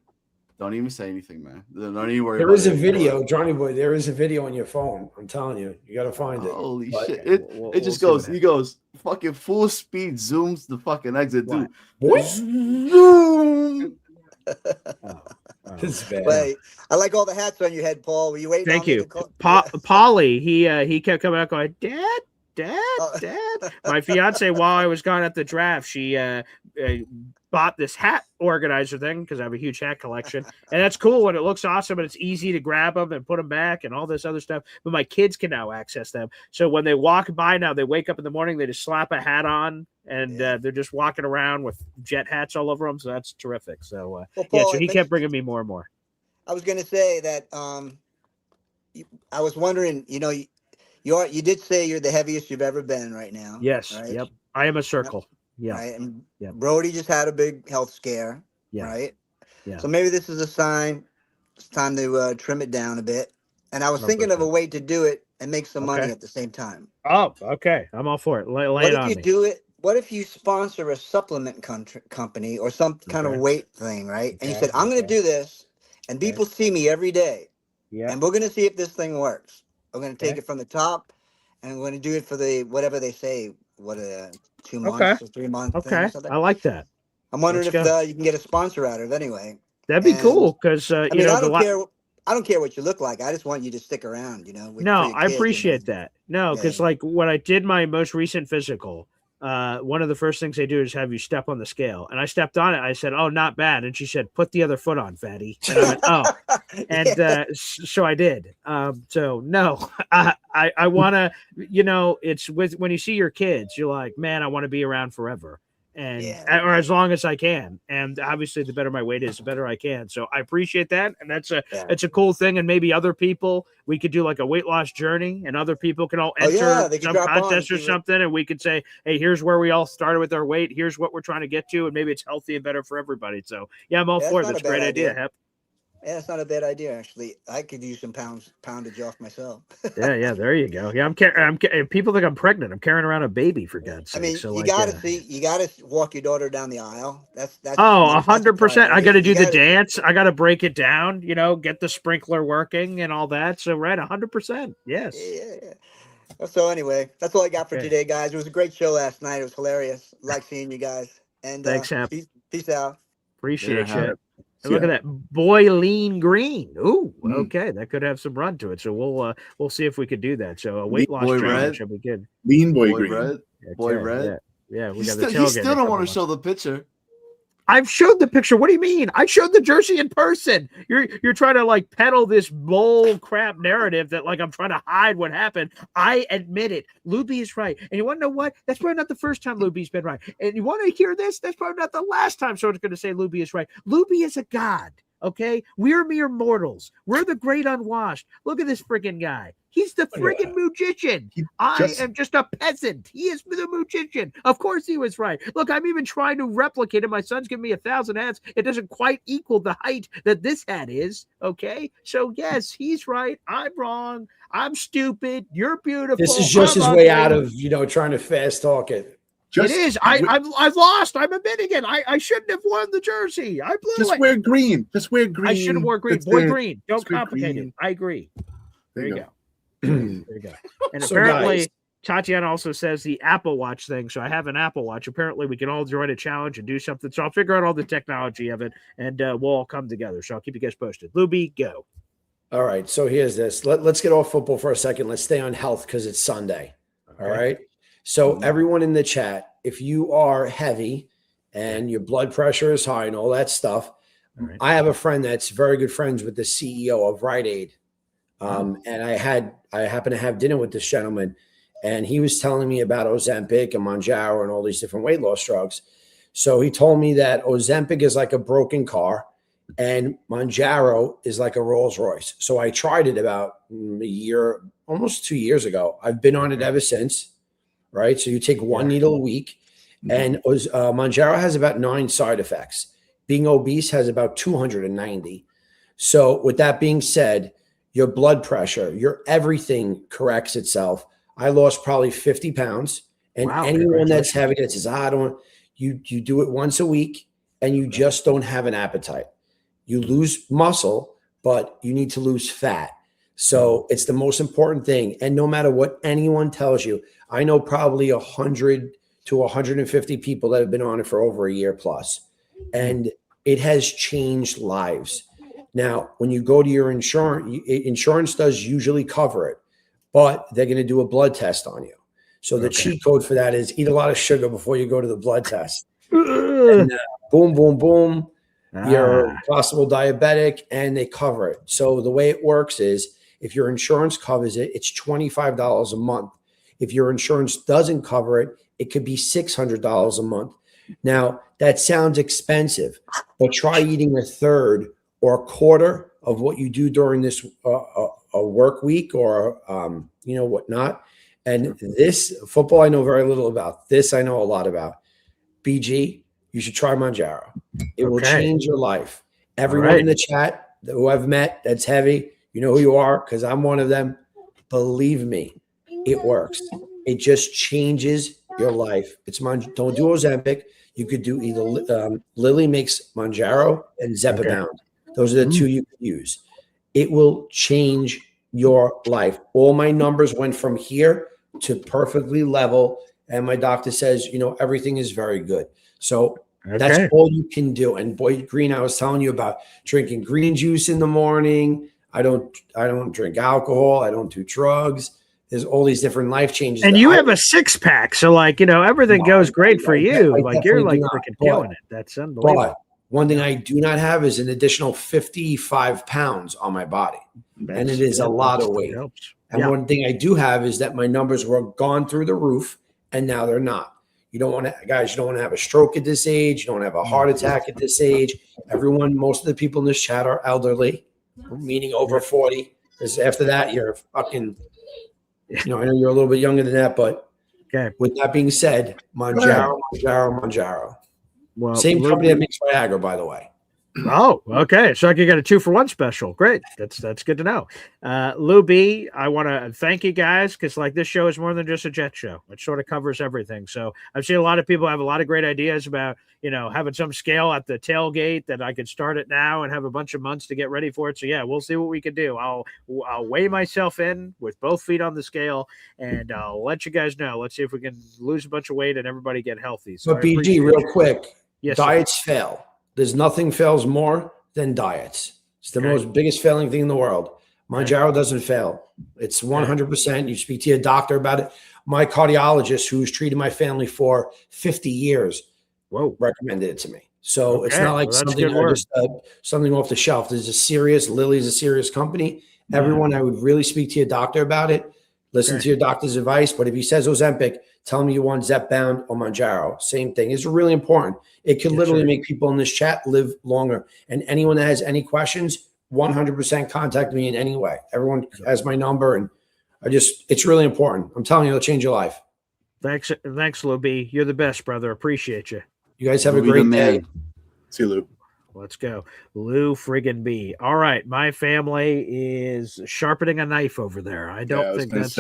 don't even say anything, man. Don't even worry. There is a video, Johnny Boy. There is a video on your phone. I'm telling you, you got to find it. Holy shit! It just goes. He goes fucking full speed, zooms the fucking exit, dude. What? Zoom. It's bad. Wait, I like all the hats on your head, Paul. Were you waiting? Thank you, Polly. He kept coming out going, Dad. My fiance, while I was gone at the draft, she bought this hat organizer thing because I have a huge hat collection, and that's cool and it looks awesome and it's easy to grab them and put them back and all this other stuff. But my kids can now access them, so when they walk by now, they wake up in the morning, they just slap a hat on, and they're just walking around with jet hats all over them. So that's terrific. So Paul, so he kept bringing me more and more. I was going to say that I was wondering, you did say you're the heaviest you've ever been right now. Yes. Right? Yep. I am a circle. Yeah. Right. And Brody just had a big health scare. Yeah. Right. Yeah. So maybe this is a sign. It's time to trim it down a bit. And I was thinking of a way to do it and make some money at the same time. Oh, okay. I'm all for it. Lay it on me. What if you sponsor a supplement company or some kind of weight thing, right? And you said, I'm going to do this, and people see me every day. Yeah. And we're going to see if this thing works. I'm going to take it from the top, and we're going to do it for the whatever they say, 2 months or 3 months. Okay, I like that. I'm wondering if you can get a sponsor out of it anyway. That'd be cool because I don't care what you look like. I just want you to stick around. No, I appreciate that. No, because like when I did my most recent physical, one of the first things they do is have you step on the scale, and I stepped on it. I said, "Oh, not bad," and she said, "Put the other foot on, fatty." And I went, "Oh," and so I did. So no, I want to. It's when you see your kids, you're like, "Man, I want to be around forever." Or as long as I can, and obviously the better my weight is, the better I can. So I appreciate that, and it's a cool thing. And maybe other people, we could do like a weight loss journey, and other people can all enter some contest or something, and we could say, hey, here's where we all started with our weight, here's what we're trying to get to, and maybe it's healthy and better for everybody. So I'm all for it. That's a great idea, Hep. Yeah, it's not a bad idea actually. I could use some poundage off myself. Yeah, there you go. Yeah, people think I'm pregnant. I'm carrying around a baby for God's sake. I mean, So you like, gotta you gotta walk your daughter down the aisle. That's oh, that's a 100%. I priority. got to You do the gotta- dance. I got to break it down. Get the sprinkler working and all that. So right, 100%. Yes. Yeah. So anyway, that's all I got for today, guys. It was a great show last night. It was hilarious. Like seeing you guys. And Thanks, Hap. Peace out. Appreciate Later, you. Hap. And look at that, Boileen Green. Ooh, okay, that could have some run to it. So we'll see if we could do that. So a weight loss Boy challenge Red. should be good. Lean Boy Boy Green. Red. Okay, Boy Red. Yeah, we He got the still, tailgate. he still don't want to show the picture. I've showed the picture. What do you mean? I showed the jersey in person. You're trying to like peddle this bull crap narrative that like I'm trying to hide what happened. I admit it. Luby is right. And you want to know what? That's probably not the first time Luby's been right. And you want to hear this? That's probably not the last time someone's going to say Luby is right. Luby is a god. Okay, we're mere mortals. We're the great unwashed. Look at this freaking guy. He's the freaking magician. I am just a peasant. He is the magician. Of course he was right. Look, I'm even trying to replicate it. My son's giving me 1,000 hats. It doesn't quite equal the height that this hat is. Okay, so yes, he's right. I'm wrong. I'm stupid. You're beautiful. This is just his way out of trying to fast talk it. It is. I've lost. I'm admitting it. I shouldn't have won the jersey. I blew Just it. wear green. Just wear green. I should have worn green. That's Boy, there. green. Don't Just wear complicate green. it. I agree. There you go. There you go. And So, apparently, guys- Tatiana also says the Apple Watch thing. So I have an Apple Watch. Apparently, we can all join a challenge and do something. So I'll figure out all the technology of it, and we'll all come together. So I'll keep you guys posted. Luby, go. All right. So here's this. Let's get off football for a second. Let's stay on health because it's Sunday. All right. So everyone in the chat, if you are heavy and your blood pressure is high and all that stuff, I have a friend that's very good friends with the CEO of Rite Aid. And I happened to have dinner with this gentleman, and he was telling me about Ozempic and Mounjaro and all these different weight loss drugs. So he told me that Ozempic is like a broken car and Mounjaro is like a Rolls Royce. So I tried it about a year, almost 2 years ago. I've been on it ever since, right? So you take one needle a week, and Mounjaro has about 9 side effects. Being obese has about 290. So with that being said, your blood pressure, your everything corrects itself. I lost probably 50 pounds. And anyone that's heavy that says, I don't, you do it once a week and you just don't have an appetite. You lose muscle, but you need to lose fat. So it's the most important thing. And no matter what anyone tells you, I know probably 100 to 150 people that have been on it for over a year plus. And it has changed lives. Now, when you go to your insurance does usually cover it, but they're going to do a blood test on you. So the cheat code for that is eat a lot of sugar before you go to the blood test. And, boom, boom, boom. You're possible diabetic, and they cover it. So the way it works is if your insurance covers it, it's $25 a month. If your insurance doesn't cover it, it could be $600 a month. Now, that sounds expensive, but try eating a third or a quarter of what you do during this a work week or whatnot. And this football I know very little about. This I know a lot about. BG, you should try Mounjaro. It will change your life. Everyone in the chat who I've met that's heavy, you know who you are because I'm one of them. Believe me, it works. It just changes your life. Don't do Ozempic. You could do either Lilly makes Mounjaro and Zepbound. Those are the two you could use. It will change your life. All my numbers went from here to perfectly level. And my doctor says, everything is very good. So that's all you can do. And boy, Green, I was telling you about drinking green juice in the morning. I don't drink alcohol. I don't do drugs. There's all these different life changes. And you have a 6-pack. So everything goes great for you. You're freaking killing it. That's unbelievable. But one thing I do not have is an additional 55 pounds on my body. And it is a lot of weight. And one thing I do have is that my numbers were gone through the roof and now they're not. You don't want to have a stroke at this age. You don't want to have a heart attack at this age. Most of the people in this chat are elderly, meaning over 40. Because after that, you're fucking, I know you're a little bit younger than that, but with that being said, Mounjaro. Well, same company that makes Viagra, by the way. Oh, okay. So I could get a 2-for-1 special. Great. That's good to know. Lou B, I want to thank you guys because like this show is more than just a jet show. It sort of covers everything. So I've seen a lot of people have a lot of great ideas about, having some scale at the tailgate that I could start it now and have a bunch of months to get ready for it. So yeah, we'll see what we can do. I'll weigh myself in with both feet on the scale and I'll let you guys know. Let's see if we can lose a bunch of weight and everybody get healthy. So but BG, real quick, yes, diets fail. There's nothing fails more than diets. It's the most biggest failing thing in the world. Mounjaro doesn't fail. It's 100%. You speak to your doctor about it. My cardiologist, who's treated my family for 50 years, recommended it to me. So it's not like something off the shelf. There's a serious, Lilly's a serious company. Everyone, I would really speak to your doctor about it. Listen to your doctor's advice. But if he says Ozempic, tell him you want Zepbound or Mounjaro. Same thing. It's really important. It could literally make people in this chat live longer. And anyone that has any questions, 100% contact me in any way. Everyone has my number, and it's really important. I'm telling you, it'll change your life. Thanks, Lou B. You're the best, brother. Appreciate you. You guys have a great day. See you, Lou. Let's go. Lou friggin' B. All right. My family is sharpening a knife over there. I don't think that's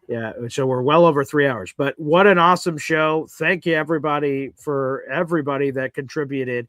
yeah. So we're well over 3 hours, but what an awesome show. Thank you everybody that contributed.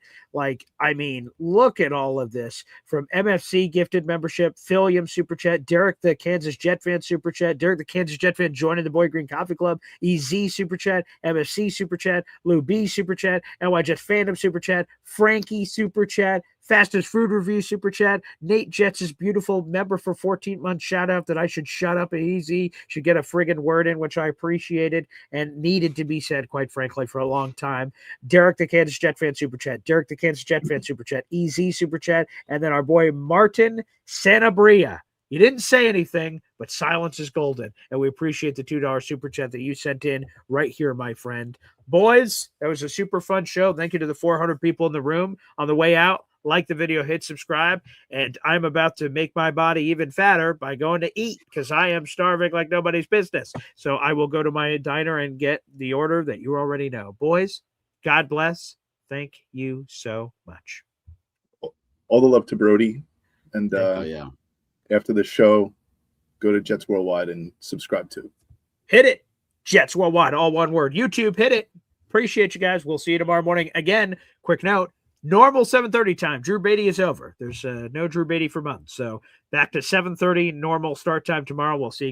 Look at all of this from MFC gifted membership, Philium super chat, Derek, the Kansas Jet fan super chat, Derek, the Kansas Jet fan joining the Boy Green Coffee Club, EZ super chat, MFC super chat, Lou B super chat, NY Jet fandom super chat, Frankie super chat, Fastest Food Review super chat, Nate Jets' beautiful member for 14 months shout out that I should shut up easy, should get a friggin' word in, which I appreciated and needed to be said, quite frankly, for a long time. Derek, the Kansas Jet fan super chat, Derek, the Kansas Jet fan super chat, EZ super chat, and then our boy Martin Sanabria. You didn't say anything, but silence is golden. And we appreciate the $2 super chat that you sent in right here, my friend. Boys, that was a super fun show. Thank you to the 400 people in the room. On the way out, like the video, hit subscribe. And I'm about to make my body even fatter by going to eat because I am starving like nobody's business. So I will go to my diner and get the order that you already know. Boys, God bless. Thank you so much. All the love to Brody. And after the show, go to Jets Worldwide and subscribe to. Hit it. Jets Worldwide, all one word. YouTube, hit it. Appreciate you guys. We'll see you tomorrow morning. Again, quick note. Normal 7:30 time. Drew Beatty is over. There's no Drew Beatty for months. So back to 7:30 normal start time tomorrow. We'll see you guys.